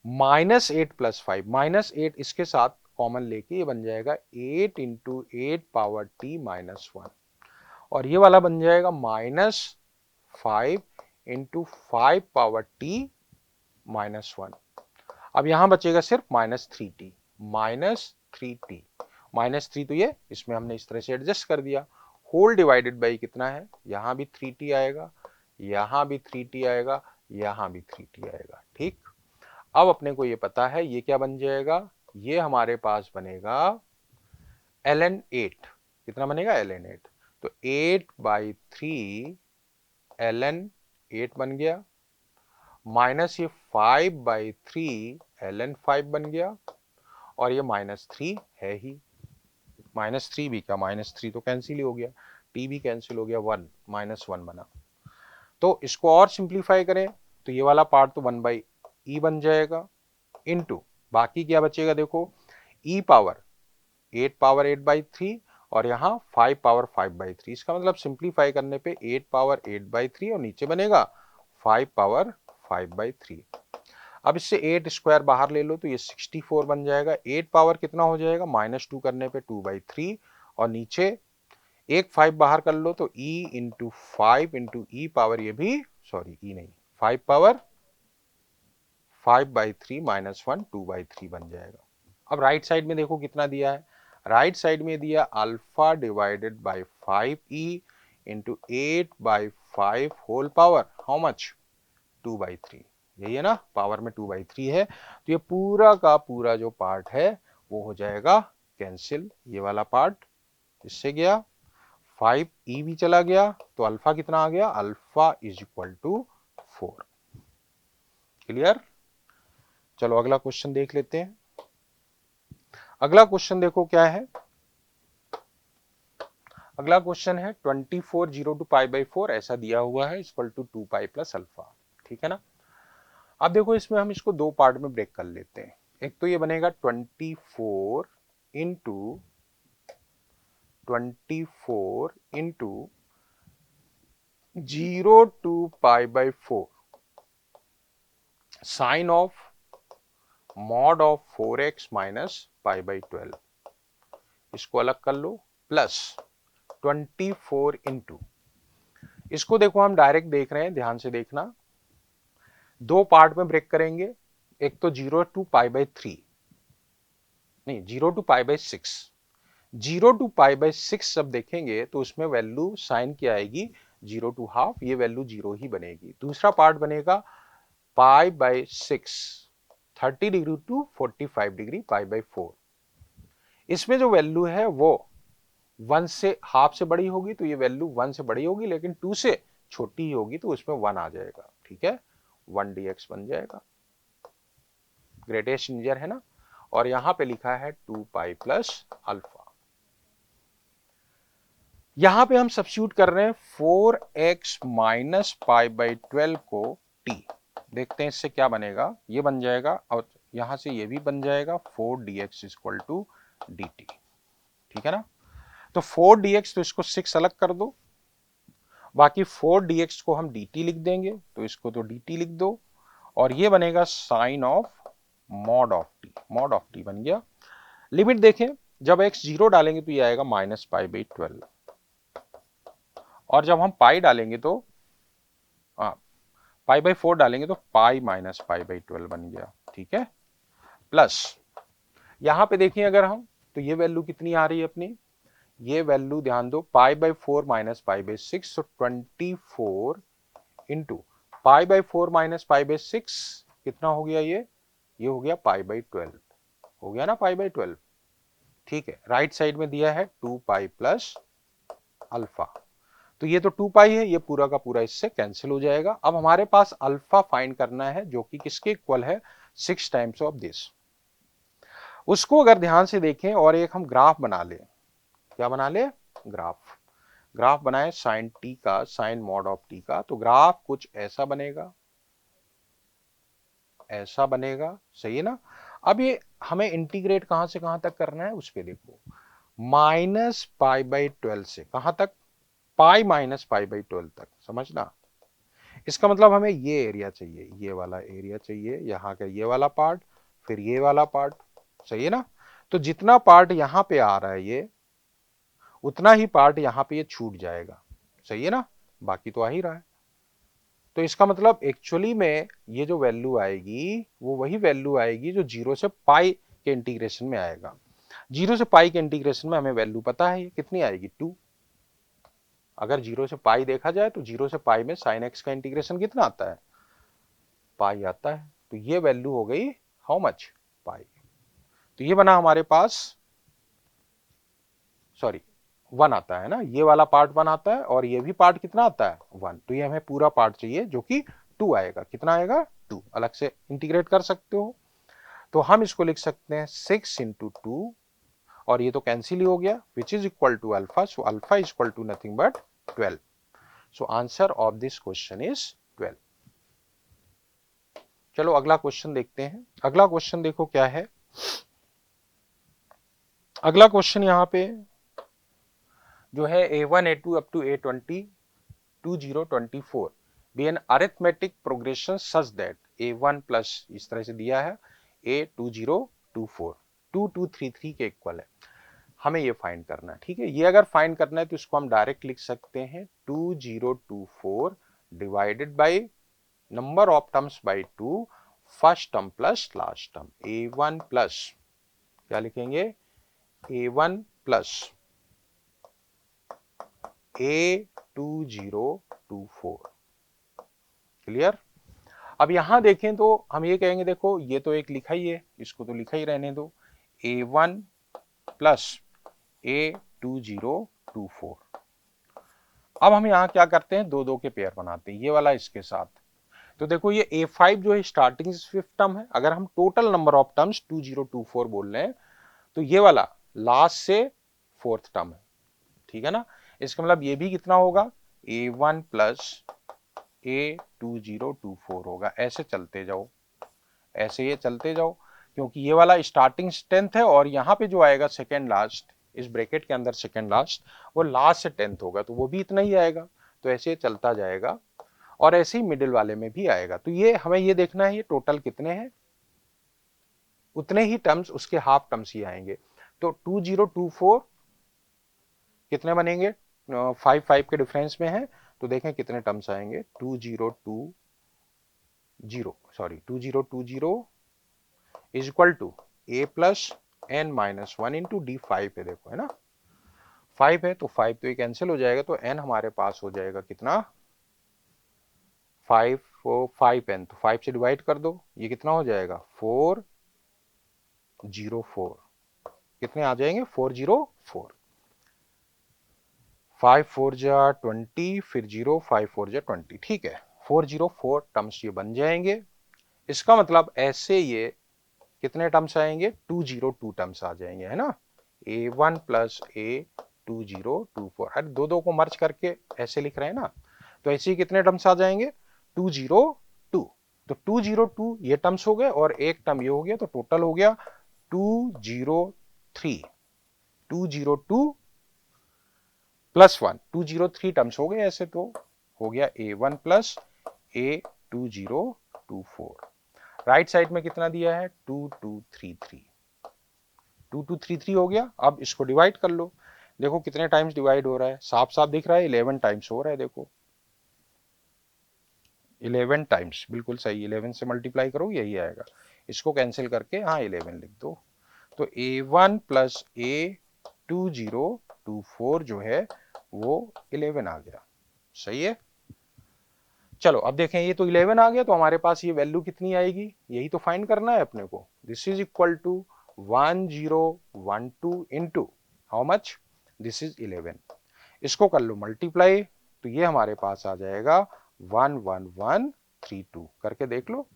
Speaker 1: -8 + 5, -8 इसके साथ कॉमन लेके ये बन जाएगा 8 × 8 पावर t -1, और ये वाला बन जाएगा -5 × 5 पावर t -1। अब यहां बचेगा सिर्फ -3t, -3 तो ये इसमें हमने इस तरह से एडजस्ट कर दिया। होल डिवाइडेड बाई कितना है, यहां भी 3t आएगा, यहां भी 3t आएगा, यहां भी 3t आएगा। ठीक, अब अपने को ये पता है ये क्या बन जाएगा, ये हमारे पास बनेगा ln 8, कितना बनेगा ln 8, तो 8/3 ln 8 बन गया, माइनस ये 5/3 ln 5 बन गया, और ये -3 है ही, -3 भी क्या, -3 तो कैंसिल ही हो गया, t भी कैंसिल हो गया, 1 -1 बना। तो इसको और सिंप्लीफाई करें तो ये वाला पार्ट तो 1/e बन जाएगा, इनटू बाकी क्या बचेगा, देखो e पावर 8 पावर 8/3 और यहाँ 5 पावर 5/3, इसका मतलब सिंप्लीफाई करने पे 8 पावर 8/3 और नीचे बनेगा 5 पावर 5/3। अब इससे 8 स्क्वायर बाहर ले लो तो ये 64 बन जाएगा, 8 पावर कितना हो जाएगा, -2 करने पे 2/3, और नीचे एक 5 बाहर कर लो तो e × 5 × e पावर, ये भी सॉरी e नहीं, 5 पावर 5/3 -1 2/3 बन जाएगा। अब राइट साइड में देखो कितना दिया है, राइट साइड में दिया alpha divided by 5e × 8/5 whole power, how much, 2/3, यही है ना, पावर में 2/3 है, तो ये पूरा का पूरा जो पार्ट है वो हो जाएगा कैंसिल, ये वाला पार्ट इससे गया, 5e भी चला गया, तो अल्फा कितना आ गया, अल्फा = 4। क्लियर, चलो अगला क्वेश्चन देख लेते हैं। अगला क्वेश्चन देखो क्या है, अगला क्वेश्चन है 24 0 to π/4 ऐसा दिया हुआ है, = 2π + अल्फा, ठीक है ना। अब देखो इसमें हम इसको दो पार्ट में ब्रेक कर लेते हैं, एक तो ये बनेगा 24 × 0 to π/4 sine of mod of 4x - π/12, इसको अलग कर लो, प्लस 24 × इसको देखो हम डायरेक्ट देख रहे हैं, ध्यान से देखना, दो पार्ट में ब्रेक करेंगे, एक तो 0 to π/3 नहीं 0 to π/6, 0 to π/6 जब देखेंगे तो उसमें वैल्यू साइन क्या आएगी, 0 to हाफ, ये वैल्यू 0 ही बनेगी। दूसरा पार्ट बनेगा π/6 30 डिग्री टू 45 डिग्री π/4, इसमें जो वैल्यू है वो 1 से हाफ से बड़ी होगी, तो ये वैल्यू 1 से बड़ी होगी, लेकिन 2 से छोटी ही होगी, तो उसमें 1 आ जाएगा, ठीक है, 1dx बन जाएगा, ग्रेटेस्ट इंटीजर है ना, और यहां पे लिखा है 2π + अल्फा। यहां पे हम सब्स्टिट्यूट कर रहे हैं 4x - π/12 को t, देखते हैं इससे क्या बनेगा, ये बन जाएगा, और यहां से ये भी बन जाएगा 4dx = dt, ठीक है ना। तो 4dx, तो इसको 6 अलग कर दो, बाकी 4dx को हम dt लिख देंगे, तो इसको तो dt लिख दो, और ये बनेगा sine of mod of t बन गया। लिमिट देखें, जब x 0 डालेंगे तो ये आएगा -π/12, और जब हम पाई डालेंगे तो π/4 डालेंगे तो पाई -π/12 बन गया, ठीक है, प्लस यहां पे देखिए अगर हम, तो ये वैल्यू कितनी आ रही है अपनी, ये वैल्यू ध्यान दो, pi by 4 minus pi by 6, so 24 into pi by 4 minus pi by 6 कितना हो गया, ये हो गया पाई बाई 12, हो गया ना पाई बाई 12। ठीक है, राइट साइड में दिया है 2 पाई प्लस अल्फा, तो ये तो 2 पाई है, ये पूरा का पूरा इससे कैंसिल हो जाएगा। अब हमारे पास अल्फा फाइंड करना है जो कि किसके इक्वल है, 6 टाइम्स ऑफ दिस। उसको अगर ध्यान से देखें और एक हम ग्राफ बना ले, क्या बना ले, ग्राफ बनाए साइन टी का, साइन मॉड ऑफ टी का, तो ग्राफ कुछ ऐसा बनेगा, ऐसा बनेगा, सही है ना। अब ये हमें इंटीग्रेट कहां से कहां तक करना है, उस पे देखो, माइनस पाई बाई 12 से कहां तक, पाई माइनस पाई बाई 12 तक, समझना। इसका मतलब हमें ये एरिया चाहिए, ये वाला एरिया चाहिए, यहाँ का ये वाला पार्ट, फिर ये वाला पार्ट, सही है ना। तो जितना पार्ट यहां पे आ रहा है ये, उतना ही पार्ट यहां पे ये छूट जाएगा, सही है ना, बाकी तो आ ही रहा है। तो इसका मतलब एक्चुअली में ये जो वैल्यू आएगी वो वही वैल्यू आएगी जो 0 से पाई के इंटीग्रेशन में आएगा। 0 से पाई के इंटीग्रेशन में हमें वैल्यू पता है, ये कितनी आएगी, 2। अगर 0 से पाई देखा जाए तो 0 से पाई में साइन एक्स का इंटीग्रेशन कितना आता है, पाई आता है, तो ये वैल्यू हो गई हाउ मच, पाई। तो ये बना हमारे पास, सॉरी 1 आता है ना, ये वाला पार्ट 1 आता है और ये भी पार्ट कितना आता है, 1। तो ये हमें पूरा पार्ट चाहिए जो कि 2 आएगा, कितना आएगा, 2। अलग से इंटीग्रेट कर सकते हो, तो हम इसको लिख सकते हैं 6 इंटू 2, और ये तो कैंसिल ही हो गया, which is equal to alpha, so alpha is equal to nothing but 12। So answer of this question is 12। चलो अगला क्वेश्चन देखते हैं। अगला क्वेश्चन देखो क्या है, अगला क्वेश्चन यहाँ पे जो है A1 A2 up to A20 2024 be an arithmetic progression such that A1 plus इस तरह से दिया है A2024 2233 के इक्वल है, हमें ये फाइंड करना है। ठीक है, ये अगर फाइंड करना है तो इसको हम डायरेक्ट लिख सकते हैं 2024 divided by number of terms by 2, first term plus last term, A1 plus क्या लिखेंगे, A1 प्लस A2024, क्लियर। अब यहां देखें तो हम ये कहेंगे, देखो ये तो एक लिखा ही है, इसको तो लिखा ही रहने दो, A1 प्लस A2024। अब हम यहां क्या करते हैं, दो दो के पेयर बनाते हैं, ये वाला इसके साथ। तो देखो ये A5 जो है स्टार्टिंग से 5th टर्म है, अगर हम टोटल नंबर ऑफ टर्म्स 2024 बोल रहे हैं तो ये वाला लास्ट से 4th टर्म है, ठीक है ना। इसका मतलब ये भी कितना होगा, A1 प्लस A2024 होगा। ऐसे चलते जाओ, ऐसे ये चलते जाओ, क्योंकि ये वाला स्टार्टिंग 10th है और यहाँ पे जो आएगा सेकेंड लास्ट, इस ब्रैकेट के अंदर सेकेंड लास्ट, वो लास्ट से 10th होगा, तो वो भी इतना ही आएगा। तो ऐसे ये चलता जाएगा और ऐसे ही मिडिल वाले में भी आएगा। तो ये हमें ये देखना है ये टोटल कितने हैं, उतने ही टर्म्स उसके हाफ टर्म्स ही आएंगे। तो 2024 कितने बनेंगे, 5 के डिफरेंस में है, तो देखें कितने टर्म्स आएंगे, 2020 is equal to a plus n minus 1 into D5 है, देखो है ना 5 है, तो 5 तो ये कैंसिल हो जाएगा, तो n हमारे पास हो जाएगा कितना, 5n, तो 5 से डिवाइड कर दो, ये कितना हो जाएगा 404, कितने आ जाएंगे 404, 5 4 जा 20, फिर 0 5 4 जा 20, ठीक है 404 टर्म्स ये बन जाएंगे। इसका मतलब ऐसे ये कितने टर्म्स आएंगे, 202 टर्म्स आ जाएंगे, है ना, A1 प्लस A2024, अरे दो दो को मर्ज करके ऐसे लिख रहे हैं ना, तो ऐसे ही कितने टर्म्स आ जाएंगे 202। तो 202 ये टर्म्स हो गए और एक टर्म ये हो गया, तो टोटल हो गया 203, 202 प्लस 1, 203 टर्म्स हो गए ऐसे, तो हो गया A1 plus A2024। Right side में कितना दिया है 2233, 2233 हो गया। अब इसको डिवाइड कर लो, देखो कितने टाइम्स डिवाइड हो रहा है, साफ साफ दिख रहा है 11 टाइम्स हो रहा है, देखो 11 टाइम्स, बिल्कुल सही, 11 से मल्टीप्लाई करो यही आएगा, इसको कैंसिल करके हाँ 11 लिख दो। तो A1 प्लस A2024 24 जो है वो 11 आ गया। सही है। चलो अब देखें, ये तो 11 आ गया, तो हमारे पास ये वैल्यू कितनी आएगी, यही तो फाइंड करना है अपने को। This is equal to 1012 into how much, this is 11। इसको कर लो मल्टीप्लाई, तो ये हमारे पास आ जाएगा 11132। करके देख लो,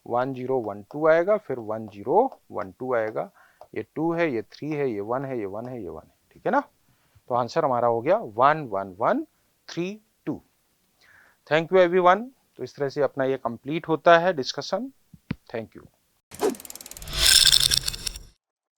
Speaker 1: 1012 आएगा, फिर 1012 आएगा, ये 2 है, ये 3 है, ये 1 है, ये 1 है, ये 1 है। ठीक है ना। तो आंसर हमारा हो गया 11132। Thank you everyone. तो इस तरह से अपना ये कंप्लीट होता है डिस्कशन। Thank you.